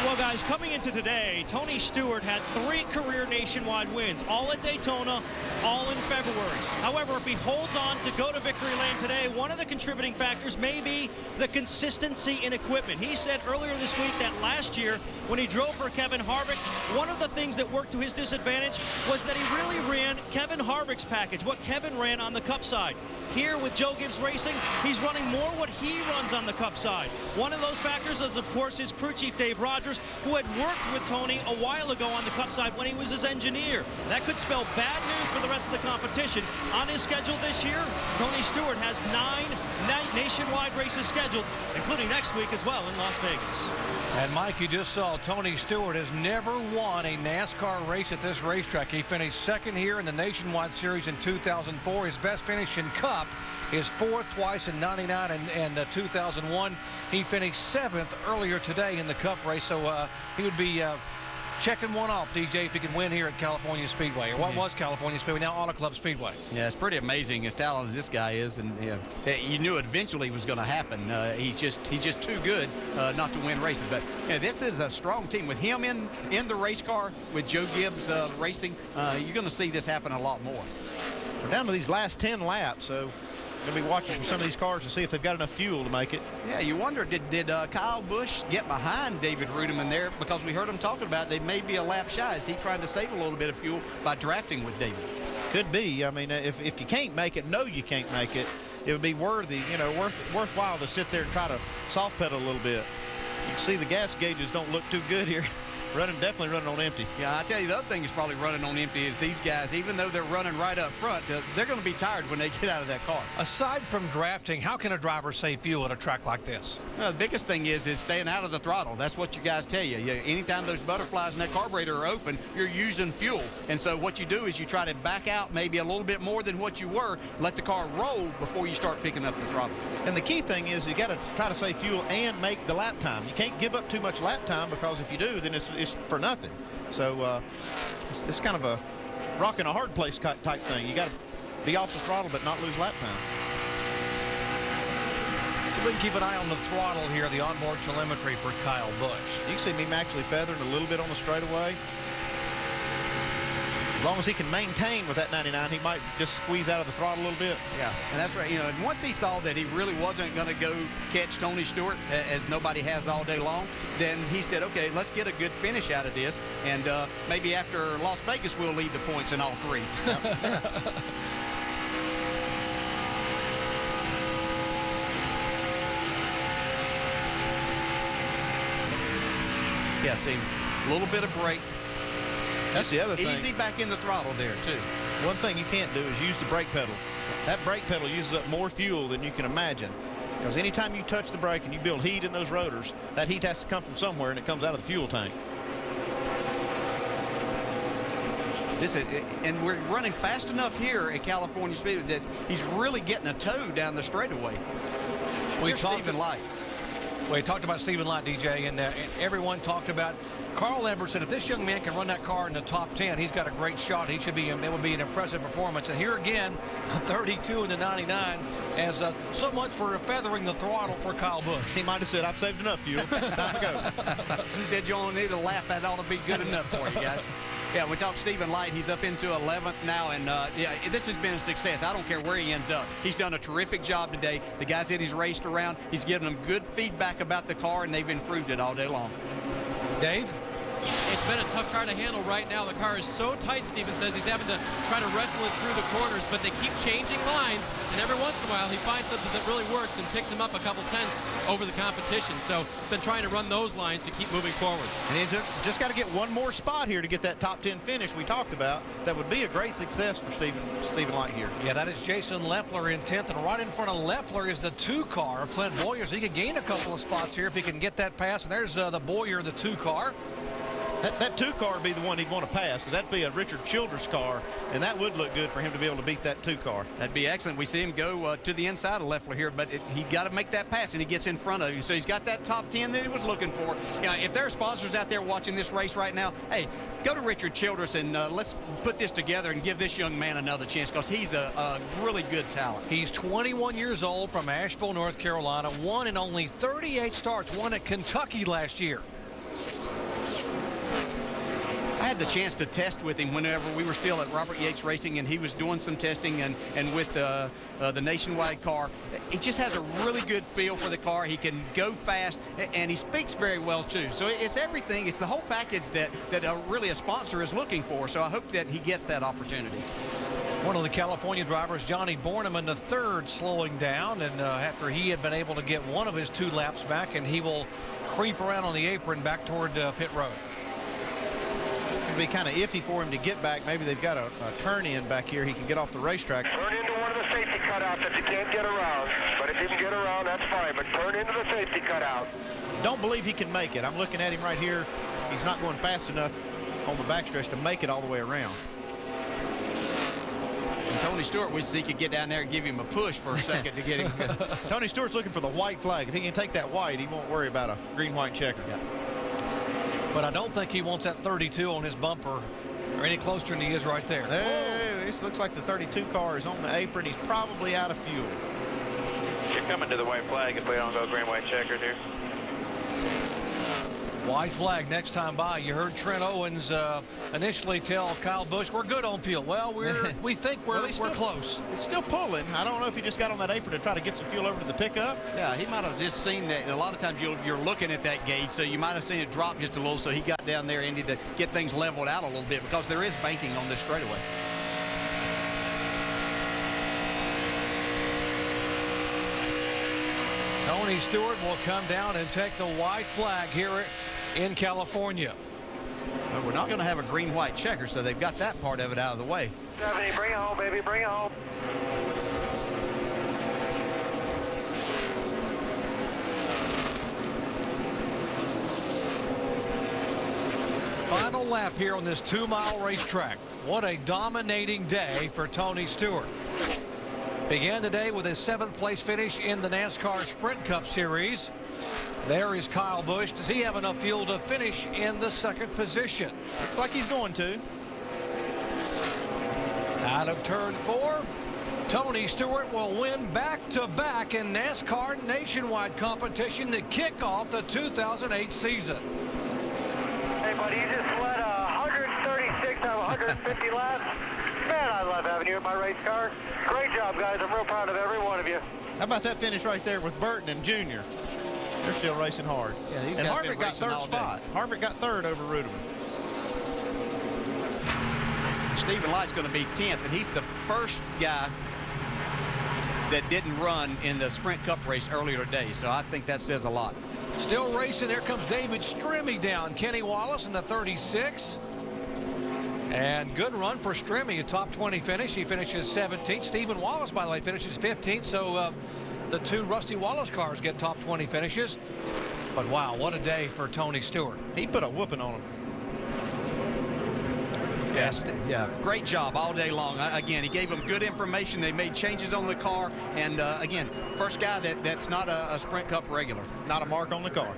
Well, guys, coming into today, Tony Stewart had 3 career nationwide wins, all at Daytona, all in February. However, if he holds on to go to victory lane today, one of the contributing factors may be the consistency in equipment. He said earlier this week that last year, when he drove for Kevin Harvick, one of the things that worked to his disadvantage was that he really ran Kevin Harvick's package, what Kevin ran on the Cup side. Here with Joe Gibbs Racing, he's running more what he runs on the Cup side. One of those factors is, of course, his crew chief, Dave Rogers, who had worked with Tony a while ago on the Cup side when he was his engineer. That could spell bad news for the rest of the competition. On his schedule this year, Tony Stewart has 9 nationwide races scheduled, including next week as well in Las Vegas. And Mike, you just saw Tony Stewart has never won a NASCAR race at this racetrack. He finished 2nd here in the Nationwide Series in 2004. His best finish in Cup is 4th twice in 99 and 2001. He finished 7th earlier today in the Cup race, so he would be checking one off, DJ, if he can win here at California Speedway, or what was California Speedway, now Auto Club Speedway. Yeah, it's pretty amazing as talented this guy is, and you knew it eventually was going to happen. He's just too good not to win races. But this is a strong team with him in the race car with Joe Gibbs Racing. You're going to see this happen a lot more. We're down to these last 10 laps, so going to be watching for some of these cars to see if they've got enough fuel to make it. Yeah, you wonder, did Kyle Busch get behind David Rudiman there? Because we heard him talking about they may be a lap shy. Is he trying to save a little bit of fuel by drafting with David? Could be. I mean, if you can't make it, you can't make it, it would be worthwhile to sit there and try to soft pedal a little bit. You can see the gas gauges don't look too good here. Definitely running on empty. Yeah, I tell you, the other thing is probably running on empty is these guys, even though they're running right up front, they're going to be tired when they get out of that car. Aside from drafting, how can a driver save fuel at a track like this? Well, the biggest thing is staying out of the throttle. That's what you guys tell you. Anytime those butterflies in that carburetor are open, you're using fuel. And so what you do is you try to back out maybe a little bit more than what you were, let the car roll before you start picking up the throttle. And the key thing is you got to try to save fuel and make the lap time. You can't give up too much lap time, because if you do, then it's for nothing. So it's kind of a rocking a hard place type thing. You got to be off the throttle but not lose lap time. So we can keep an eye on the throttle here, the onboard telemetry for Kyle Busch. You can see me actually feathering a little bit on the straightaway. As long as he can maintain with that 99, he might just squeeze out of the throttle a little bit. Yeah, and that's right. You know, once he saw that he really wasn't going to go catch Tony Stewart, as nobody has all day long, then he said, okay, let's get a good finish out of this, and maybe after Las Vegas we'll lead the points in all three. Yeah, see, a little bit of brake. That's the other thing. Easy back in the throttle there, too. One thing you can't do is use the brake pedal. That brake pedal uses up more fuel than you can imagine. Because anytime you touch the brake and you build heat in those rotors, that heat has to come from somewhere, and it comes out of the fuel tank. And we're running fast enough here at California Speedway that he's really getting a tow down the straightaway. We talked about Stephen Light, DJ, and everyone talked about Carl Edwards said if this young man can run that car in the top 10, he's got a great shot. It would be an impressive performance. And here again, 32 and the 99 as so much for feathering the throttle for Kyle Busch. He might have said, I've saved enough fuel. Time to go. He said, you only need a lap. That ought to be good enough for you guys. Yeah, we talked Stephen Light. He's up into 11th now, and yeah, this has been a success. I don't care where he ends up. He's done a terrific job today. The guys that he's raced around, he's given them good feedback about the car, and they've improved it all day long. Dave? It's been a tough car to handle right now. The car is so tight, Steven says, he's having to try to wrestle it through the corners, but they keep changing lines, and every once in a while he finds something that really works and picks him up a couple tenths over the competition. So been trying to run those lines to keep moving forward. And he's just got to get one more spot here to get that top 10 finish we talked about. That would be a great success for Stephen Light here. Yeah, that is Jason Leffler in 10th, and right in front of Leffler is the 2 car of Clint Bowyer. So he could gain a couple of spots here if he can get that pass. And there's the Bowyer, the 2 car. That 2 car would be the one he'd want to pass, because that'd be a Richard Childress car, and that would look good for him to be able to beat that 2 car. That'd be excellent. We see him go to the inside of Leffler here, but he got to make that pass, and he gets in front of him. So he's got that top 10 that he was looking for. You know, if there are sponsors out there watching this race right now, hey, go to Richard Childress and let's put this together and give this young man another chance, because he's a really good talent. He's 21 years old from Asheville, North Carolina, won in only 38 starts, won at Kentucky last year. I had the chance to test with him whenever we were still at Robert Yates Racing, and he was doing some testing and with the Nationwide car. He just has a really good feel for the car. He can go fast, and he speaks very well too. So it's everything. It's the whole package that really a sponsor is looking for. So I hope that he gets that opportunity. One of the California drivers, Johnny Borneman, the 3rd, slowing down, and after he had been able to get one of his 2 laps back, and he will creep around on the apron back toward pit road. Be kind of iffy for him to get back. Maybe they've got a turn in back here. He can get off the racetrack. Turn into one of the safety cutouts if you can't get around. But if you can get around, that's fine. But turn into the safety cutout. Don't believe he can make it. I'm looking at him right here. He's not going fast enough on the backstretch to make it all the way around. And Tony Stewart wishes he could get down there and give him a push for a second to get him. Tony Stewart's looking for the white flag. If he can take that white, he won't worry about a green-white checker. Yeah. But I don't think he wants that 32 on his bumper or any closer than he is right there. Hey, this looks like the 32 car is on the apron. He's probably out of fuel. You're coming to the white flag if we don't go green-white checkers here. White flag next time by. You heard Trent Owens initially tell Kyle Busch, we're good on fuel. Well, we think we're close. He's still pulling. I don't know if he just got on that apron to try to get some fuel over to the pickup. Yeah, he might have just seen that. A lot of times you're looking at that gauge, so you might have seen it drop just a little, so he got down there and needed to get things leveled out a little bit, because there is banking on this straightaway. Tony Stewart will come down and take the white flag here in California. But we're not going to have a green-white checker, so they've got that part of it out of the way. 70, bring it home, baby, bring it home. Final lap here on this 2-mile racetrack. What a dominating day for Tony Stewart. Began today with his 7th place finish in the NASCAR Sprint Cup Series. There is Kyle Busch. Does he have enough fuel to finish in the 2nd position? Looks like he's going to. Out of turn 4, Tony Stewart will win back-to-back in NASCAR nationwide competition to kick off the 2008 season. Hey, buddy, you just led 136 out of 150 laps. Man, I love having you in my race car. Great job, guys. I'm real proud of every one of you. How about that finish right there with Burton and Junior? They're still racing hard. Yeah, these and guys Harvick got third spot. Harvick got third over Ruderman. Stephen Light's going to be 10th, and he's the first guy that didn't run in the Sprint Cup race earlier today, so I think that says a lot. Still racing. There comes David Stremme down. Kenny Wallace in the 36. And good run for Stremme, a top 20 finish. He finishes 17th. Stephen Wallace, by the way, finishes 15th. So the two Rusty Wallace cars get top 20 finishes. But wow, what a day for Tony Stewart. He put a whooping on him. Yes, yeah, great job all day long. Again, he gave them good information. They made changes on the car. And again, first guy that's not a Sprint Cup regular. Not a mark on the car.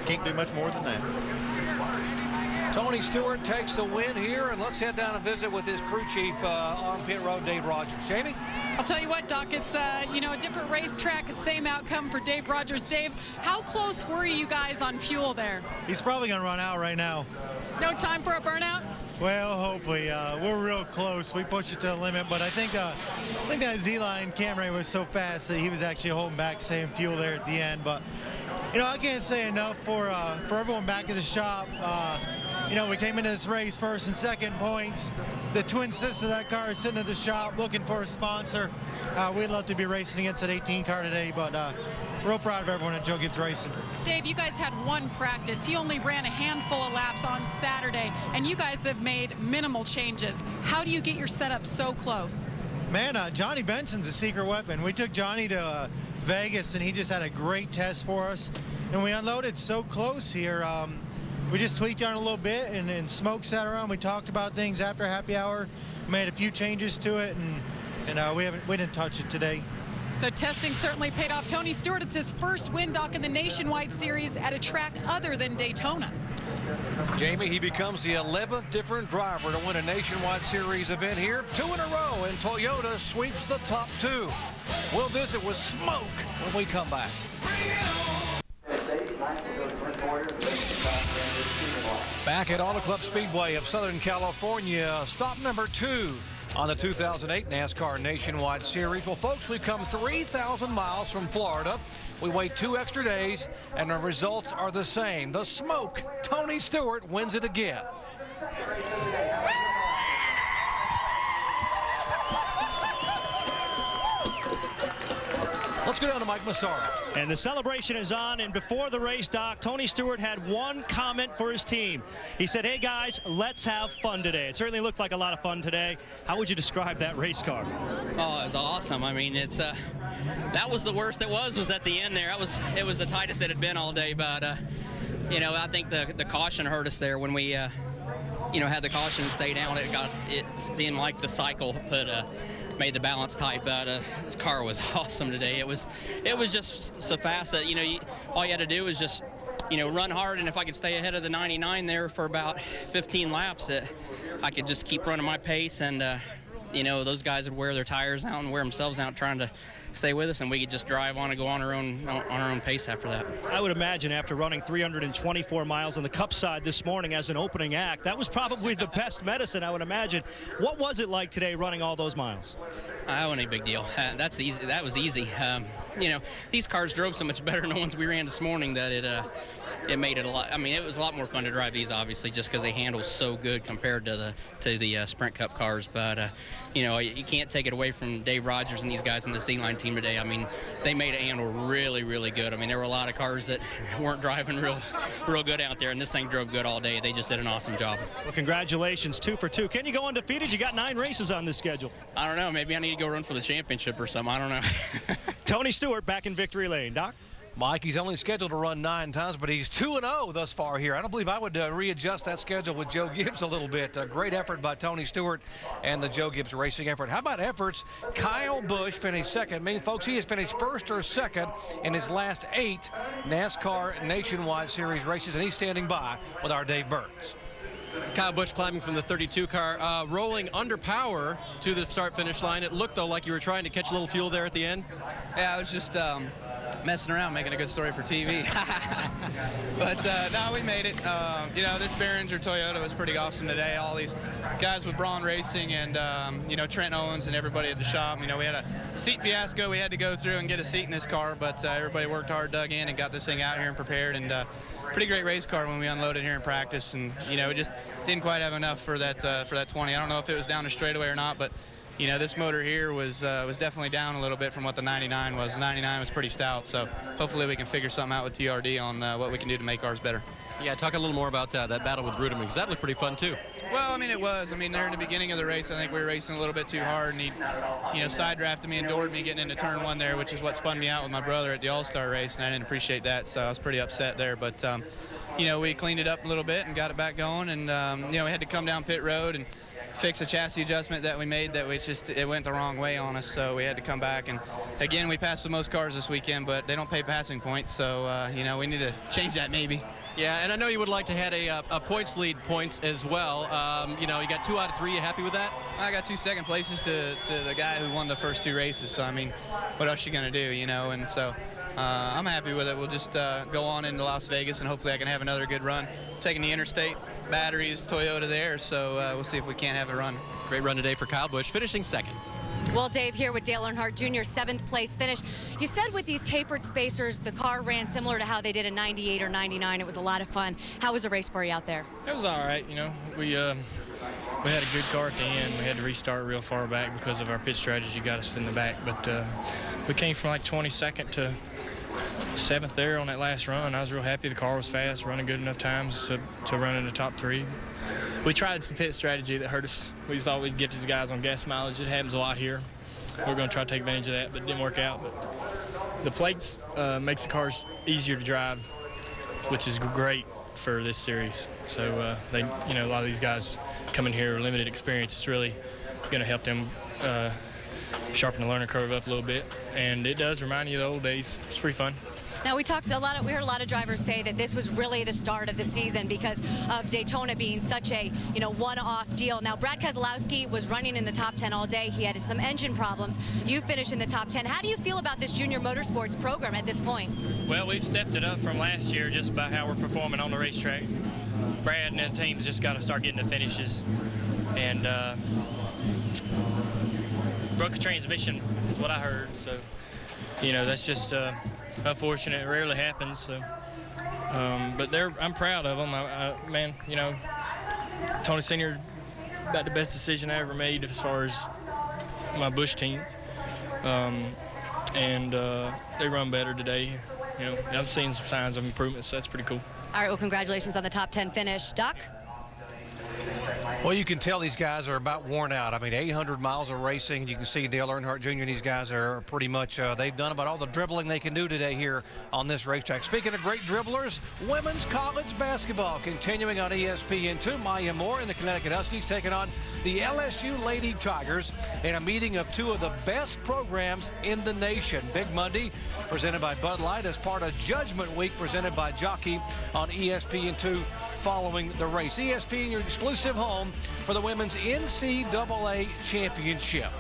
Can't do much more than that. Tony Stewart takes the win here, and let's head down and visit with his crew chief on pit road, Dave Rogers. Jamie? I'll tell you what, Doc, it's, a different racetrack, same outcome for Dave Rogers. Dave, how close were you guys on fuel there? He's probably going to run out right now. No time for a burnout? Well, hopefully. We're real close. We pushed it to the limit, but I think that Z-Line Camry was so fast that he was actually holding back, saving fuel there at the end. But, I can't say enough for everyone back at the shop. We came into this race first and second points. The twin sister of that car is sitting at the shop looking for a sponsor. We'd love to be racing against that 18 car today, but real proud of everyone at Joe Gibbs Racing. Dave, you guys had one practice. He only ran a handful of laps on Saturday, and you guys have made minimal changes. How do you get your setup so close? Man, Johnny Benson's a secret weapon. We took Johnny to Vegas, and he just had a great test for us. And we unloaded so close here. We just tweaked on a little bit, and Smoke sat around. We talked about things after happy hour, made a few changes to it, and we didn't touch it today. So testing certainly paid off. Tony Stewart, it's his first win, Doc, in the Nationwide Series at a track other than Daytona. Jamie, he becomes the 11th different driver to win a Nationwide Series event here. 2 in a row, and Toyota sweeps the top 2. We'll visit with Smoke when we come back. Back at Auto Club Speedway of Southern California, stop number 2 on the 2008 NASCAR Nationwide Series. Well, folks, we've come 3,000 miles from Florida. We wait 2 extra days, and the results are the same. The Smoke, Tony Stewart, wins it again. Let's go down to Mike Massaro. And the celebration is on, and before the race, Doc, Tony Stewart had one comment for his team. He said, hey, guys, let's have fun today. It certainly looked like a lot of fun today. How would you describe that race car? Oh, it was awesome. I mean, it's that was the worst it was at the end there. It was the tightest it had been all day, but, I think the caution hurt us there when we, had the caution stay down. It seemed like the cycle made the balance tight, but this car was awesome today. It was just so fast that all you had to do was just run hard, and if I could stay ahead of the 99 there for about 15 laps, I could just keep running my pace, and those guys would wear their tires out and wear themselves out trying to stay with us, and we could just drive on and go on our own pace after that. I would imagine after running 324 miles on the Cup side this morning as an opening act, that was probably the best medicine, I would imagine. What was it like today running all those miles? That wasn't a big deal. That's easy. That was easy. These cars drove so much better than the ones we ran this morning that it made it a lot. I mean, it was a lot more fun to drive these, obviously, just because they handle so good compared to the Sprint Cup cars. But you can't take it away from Dave Rogers and these guys in the Z-Line team today. I mean, they made it handle really, really good. I mean, there were a lot of cars that weren't driving real good out there, and this thing drove good all day. They just did an awesome job. Well, congratulations, 2 for 2. Can you go undefeated? You got 9 races on this schedule. I don't know. Maybe I need to go run for the championship or something. I don't know. Tony Stewart back in victory lane. Doc? Mike, he's only scheduled to run 9 times, but he's 2-0 thus far here. I don't believe I would readjust that schedule with Joe Gibbs a little bit. A great effort by Tony Stewart and the Joe Gibbs Racing effort. How about efforts? Kyle Busch finished second. I mean, folks, he has finished first or second in his last 8 NASCAR Nationwide Series races, and he's standing by with our Dave Burns. Kyle Busch climbing from the 32 car, rolling under power to the start-finish line. It looked, though, like you were trying to catch a little fuel there at the end. Yeah, I was just messing around, making a good story for TV. But no, we made it. You know, this Behringer Toyota was pretty awesome today. All these guys with Braun Racing and, you know, Trent Owens and everybody at the shop. You know, we had a seat fiasco we had to go through and get a seat in this car, but everybody worked hard, dug in, and got this thing out here and prepared. And pretty great race car when we unloaded here in practice. And, you know, we just didn't quite have enough for that 20. I don't know if it was down a straightaway or not, but you know, this motor here was definitely down a little bit from what the 99 was. The 99 was pretty stout, so hopefully we can figure something out with TRD on what we can do to make ours better. Yeah, talk a little more about that battle with Ruderman, because that looked pretty fun, too. Well, I mean, it was. I mean, there in the beginning of the race, I think we were racing a little bit too hard, and he, you know, side drafted me and doored me getting into turn 1 there, which is what spun me out with my brother at the All-Star race, and I didn't appreciate that, so I was pretty upset there. But, you know, we cleaned it up a little bit and got it back going, and, you know, we had to come down pit road and fix a chassis adjustment that we made that it went the wrong way on us, so we had to come back. And again, we passed the most cars this weekend, but they don't pay passing points, so you know, we need to change that maybe. Yeah, and I know you would like to have a points lead as well. You know, you got 2 out of 3. You happy with that? I got 2 second places to the guy who won the first 2 races, so I mean, what else you gonna do, you know? And so I'm happy with it. We'll just go on into Las Vegas, and hopefully I can have another good run. Taking the interstate batteries, Toyota there, so we'll see if we can't have a run. Great run today for Kyle Busch, finishing second. Well, Dave, here with Dale Earnhardt Jr., 7th place finish. You said with these tapered spacers, the car ran similar to how they did in 98 or 99. It was a lot of fun. How was the race for you out there? It was all right. You know, we had a good car at the end. We had to restart real far back because of our pit strategy got us in the back. But we came from like 22nd to 7th there on that last run. I was real happy. The car was fast, running good enough times to run in the top 3. We tried some pit strategy that hurt us. We thought we'd get these guys on gas mileage. It happens a lot here. We're going to try to take advantage of that, but it didn't work out. But the plates makes the cars easier to drive, which is great for this series. So they, you know, a lot of these guys coming here with limited experience. It's really going to help them sharpen the learning curve up a little bit, and it does remind you of the old days. It's pretty fun. Now, we heard a lot of drivers say that this was really the start of the season because of Daytona being such a, you know, one-off deal. Now, Brad Keselowski was running in the top 10 all day. He had some engine problems. You finished in the top 10. How do you feel about this junior motorsports program at this point? Well, we've stepped it up from last year just by how we're performing on the racetrack. Brad and the team's just got to start getting the finishes. And broke the transmission is what I heard. So, you know, that's just unfortunate. It rarely happens. So, but I'm proud of them. Man, you know, Tony Senior, about the best decision I ever made as far as my Busch team. And they run better today. You know, I've seen some signs of improvement, so that's pretty cool. All right, well, congratulations on the top 10 finish. Doc? Well, you can tell these guys are about worn out. I mean, 800 miles of racing. You can see Dale Earnhardt Jr. and these guys are pretty much, they've done about all the dribbling they can do today here on this racetrack. Speaking of great dribblers, women's college basketball continuing on ESPN2. Maya Moore and the Connecticut Huskies taking on the LSU Lady Tigers in a meeting of 2 of the best programs in the nation. Big Monday presented by Bud Light as part of Judgment Week presented by Jockey on ESPN2 following the race. ESPN, your exclusive home for the women's NCAA championship.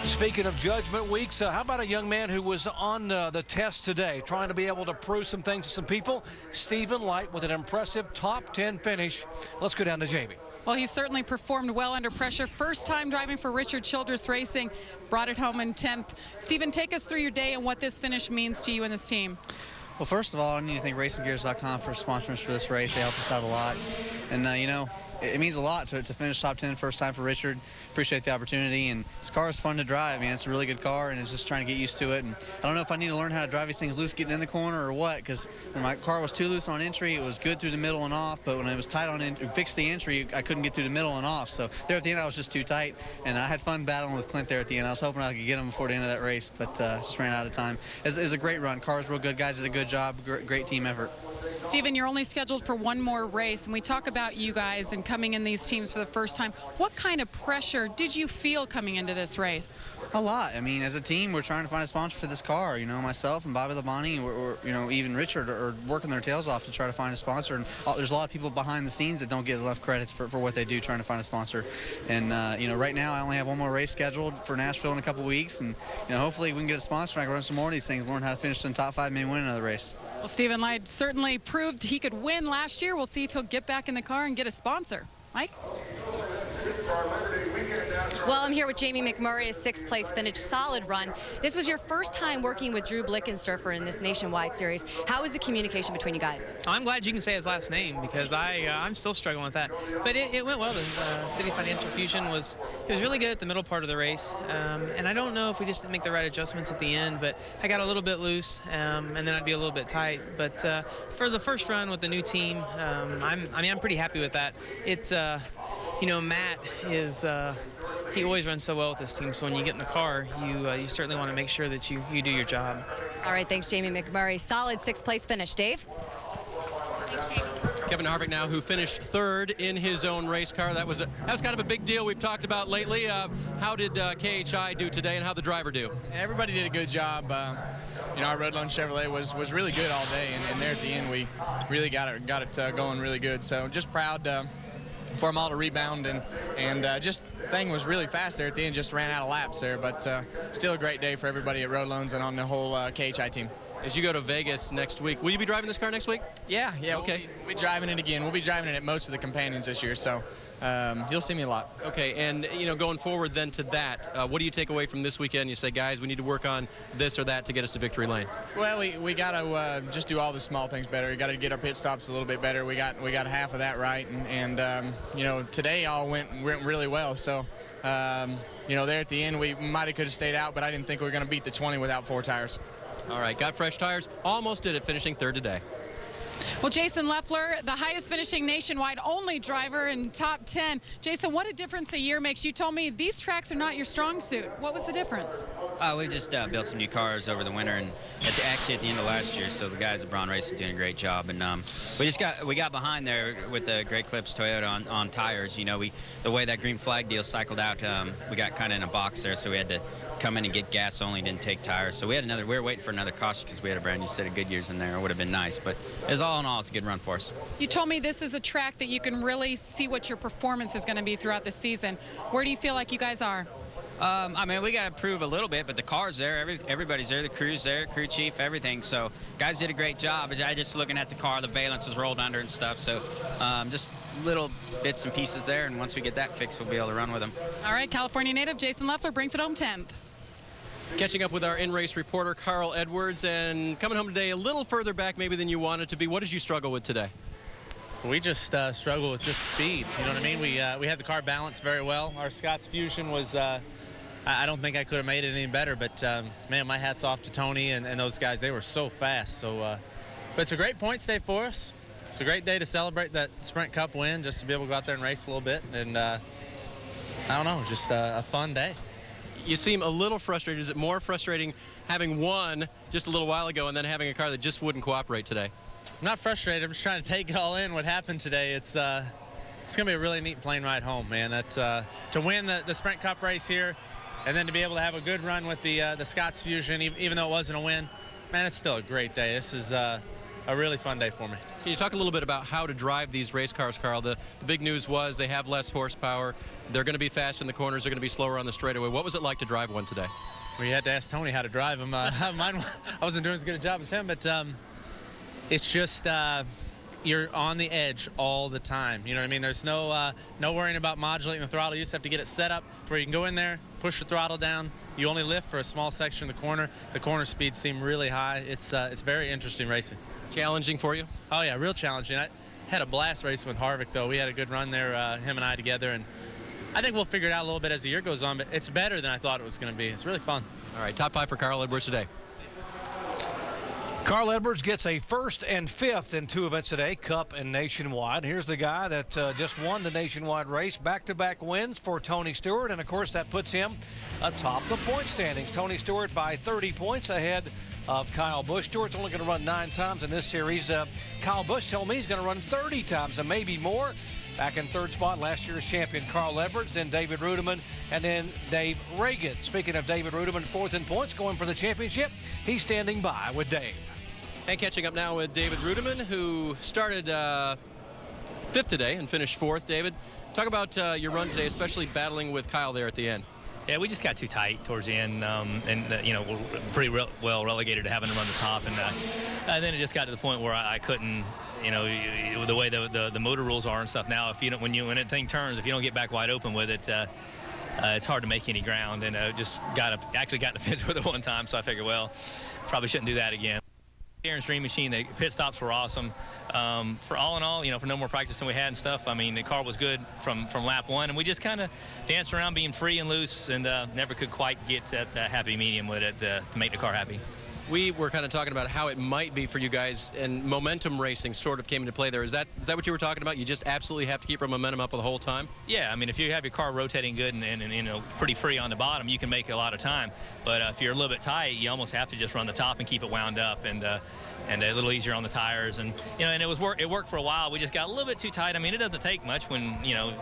Speaking of Judgment Weeks, how about a young man who was on the test today, trying to be able to prove some things to some people? Stephen Light with an impressive top 10 finish. Let's go down to Jamie. Well, he certainly performed well under pressure. First time driving for Richard Childress Racing, brought it home in 10th. Stephen, take us through your day and what this finish means to you and this team. Well, first of all, I need to thank RacingGears.com for sponsoring us for this race. They helped us out a lot. And, you know, it means a lot to finish top 10 first time for Richard. Appreciate the opportunity. And this car is fun to drive. I mean, it's a really good car, and it's just trying to get used to it. And I don't know if I need to learn how to drive these things loose getting in the corner or what, because when my car was too loose on entry, it was good through the middle and off. But when it was tight on fixed the entry, I couldn't get through the middle and off. So there at the end, I was just too tight. And I had fun battling with Clint there at the end. I was hoping I could get him before the end of that race, but just ran out of time. It was a great run. Car's real good. Guys did a good job. Great team effort. Steven, you're only scheduled for one more race, and we talk about you guys and coming in these teams for the first time. What kind of pressure did you feel coming into this race? A lot. I mean, as a team, we're trying to find a sponsor for this car. You know, myself and Bobby Labonte, or you know, even Richard are working their tails off to try to find a sponsor. And there's a lot of people behind the scenes that don't get enough credit for what they do trying to find a sponsor. And you know, right now I only have one more race scheduled for Nashville in a couple weeks, and you know, hopefully we can get a sponsor and I can run some more of these things, learn how to finish in the top 5, maybe win another race. Well, Stephen Light certainly proved he could win last year. We'll see if he'll get back in the car and get a sponsor. Mike? Well, I'm here with Jamie McMurray, a 6th place finish, solid run. This was your first time working with Drew Blickensderfer in this nationwide series. How was the communication between you guys? I'm glad you can say his last name because I'm still struggling with that. But it went well. The City Financial Fusion was really good at the middle part of the race. And I don't know if we just didn't make the right adjustments at the end, but I got a little bit loose and then I'd be a little bit tight. But for the first run with the new team, I'm pretty happy with that. It's you know, Matt is he always runs so well with this team, so when you get in the car, you certainly want to make sure that you do your job. All right, thanks, Jamie McMurray. Solid 6th place finish. Dave? Thanks, Jamie. Kevin Harvick now, who finished 3rd in his own race car. That was kind of a big deal we've talked about lately. How did KHI do today, and how the driver do? Everybody did a good job. You know, our Red Lone Chevrolet was really good all day, and there at the end we really got it going really good. So just proud for them all to rebound, and just thing was really fast there at the end, just ran out of laps there, but still a great day for everybody at Road Loans and on the whole KHI team. As you go to Vegas next week, will you be driving this car next week? Yeah, okay. We'll be driving it again. We'll be driving it at most of the companions this year, so you'll see me a lot. Okay, and you know, going forward then to that, what do you take away from this weekend? You say, guys, we need to work on this or that to get us to victory lane. Well, we got to just do all the small things better. We got to get our pit stops a little bit better. We got half of that right, and you know, today all went really well. So you know, there at the end we might have could have stayed out, but I didn't think we were going to beat the 20 without 4 tires. All right, got fresh tires, almost did it, finishing 3rd today. Well, Jason Leffler, the highest finishing nationwide only driver in top 10. Jason, what a difference a year makes. You told me these tracks are not your strong suit. What was the difference? We just built some new cars over the winter, and actually at the end of last year, so the guys at Braun Racing are doing a great job. And we got behind there with the Great Clips Toyota on tires. You know, the way that green flag deal cycled out, we got kind of in a box there, so we had to come in and get gas only, didn't take tires. So we were waiting for another caution because we had a brand new set of Goodyears in there. It would have been nice, but all in all, it's a good run for us. You told me this is a track that you can really see what your performance is going to be throughout the season. Where do you feel like you guys are? I mean, we got to prove a little bit, but the car's there. Everybody's there. The crew's there, crew chief, everything. So guys did a great job. I just looking at the car, the valence was rolled under and stuff. So just little bits and pieces there, and once we get that fixed, we'll be able to run with them. All right, California native Jason Leffler brings it home 10th. Catching up with our in-race reporter, Carl Edwards, and coming home today a little further back maybe than you wanted to be. What did you struggle with today? We just struggled with just speed. You know what I mean? We had the car balanced very well. Our Scott's Fusion was, I don't think I could have made it any better, but man, my hat's off to Tony and those guys. They were so fast. So, but it's a great points day for us. It's a great day to celebrate that Sprint Cup win, just to be able to go out there and race a little bit. And I don't know, just a fun day. You seem a little frustrated. Is it more frustrating having won just a little while ago and then having a car that just wouldn't cooperate today? I'm not frustrated. I'm just trying to take it all in. What happened today? It's going to be a really neat plane ride home, man. To win the Sprint Cup race here, and then to be able to have a good run with the Scott's Fusion, even though it wasn't a win, man, it's still a great day. This is a really fun day for me. Can you talk a little bit about how to drive these race cars, Carl? The big news was they have less horsepower. They're going to be fast in the corners. They're going to be slower on the straightaway. What was it like to drive one today? We had to ask Tony how to drive them. Mine, I wasn't doing as good a job as him, but it's just you're on the edge all the time. You know what I mean? There's no worrying about modulating the throttle. You just have to get it set up where you can go in there, push the throttle down. You only lift for a small section of the corner. The corner speeds seem really high. It's very interesting racing. Challenging for you? Oh, yeah, real challenging. I had a blast racing with Harvick, though. We had a good run there, him and I together, and I think we'll figure it out a little bit as the year goes on, but it's better than I thought it was going to be. It's really fun. All right, top 5 for Carl Edwards today. Carl Edwards gets a 1st and 5th in 2 events today, Cup and Nationwide. Here's the guy that just won the Nationwide race. Back-to-back wins for Tony Stewart, and, of course, that puts him atop the point standings. Tony Stewart by 30 points ahead of Kyle Busch. Stewart's only going to run 9 times in this series. Kyle Busch told me he's going to run 30 times and maybe more. Back in 3rd spot, last year's champion Carl Edwards, then David Rudiman, and then Dave Reagan. Speaking of David Rudiman, 4th in points, going for the championship. He's standing by with Dave. And catching up now with David Rudiman, who started 5th today and finished 4th. David, talk about your run today, especially battling with Kyle there at the end. Yeah, we just got too tight towards the end, you know, we're pretty well relegated to having to run the top, and then it just got to the point where I couldn't, you know, the way the motor rules are and stuff now, if you don't, when a thing turns, if you don't get back wide open with it, it's hard to make any ground, and just actually got in the fence with it one time, so I figured, well, probably shouldn't do that again. Aaron's Dream Machine, the pit stops were awesome. For all in all, you know, for no more practice than we had and stuff, I mean, the car was good from lap 1, and we just kind of danced around being free and loose, and never could quite get that happy medium with it to make the car happy. We were kind of talking about how it might be for you guys, and momentum racing sort of came into play there. Is that what you were talking about? You just absolutely have to keep your momentum up the whole time? Yeah, I mean, if you have your car rotating good and you know, pretty free on the bottom, you can make a lot of time. But if you're a little bit tight, you almost have to just run the top and keep it wound up, and a little easier on the tires, and you know, and it worked for a while. We just got a little bit too tight. I mean, it doesn't take much when you know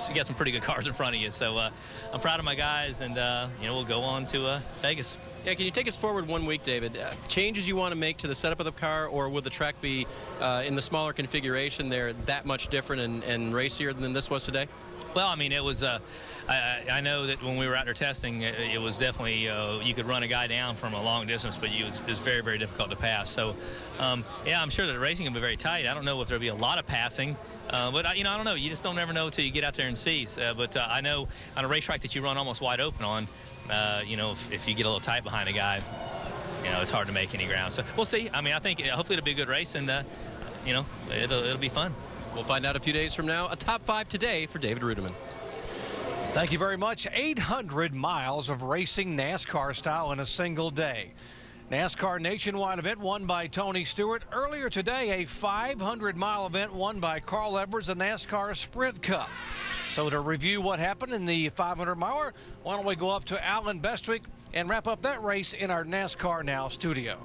you got some pretty good cars in front of you. So I'm proud of my guys, and you know, we'll go on to Vegas. Yeah, can you take us forward 1 week, David? Changes you want to make to the setup of the car, or will the track be in the smaller configuration there that much different and racier than this was today? Well, I mean, it was. I know that when we were out there testing, it was definitely you could run a guy down from a long distance, but it was very, very difficult to pass. So, yeah, I'm sure that the racing will be very tight. I don't know if there'll be a lot of passing, but you know, I don't know. You just don't ever know until you get out there and see. But I know on a racetrack that you run almost wide open on, you know, if you get a little tight behind a guy, you know, it's hard to make any ground. So we'll see. I mean, I think hopefully it'll be a good race, and you know, it'll be fun. We'll find out a few days from now. A top 5 today for David Rudiman. Thank you very much. 800 miles of racing NASCAR style in a single day. NASCAR nationwide event won by Tony Stewart. Earlier today, a 500-mile event won by Carl Edwards, the NASCAR Sprint Cup. So to review what happened in the 500-miler, why don't we go up to Alan Bestwick and wrap up that race in our NASCAR Now studio.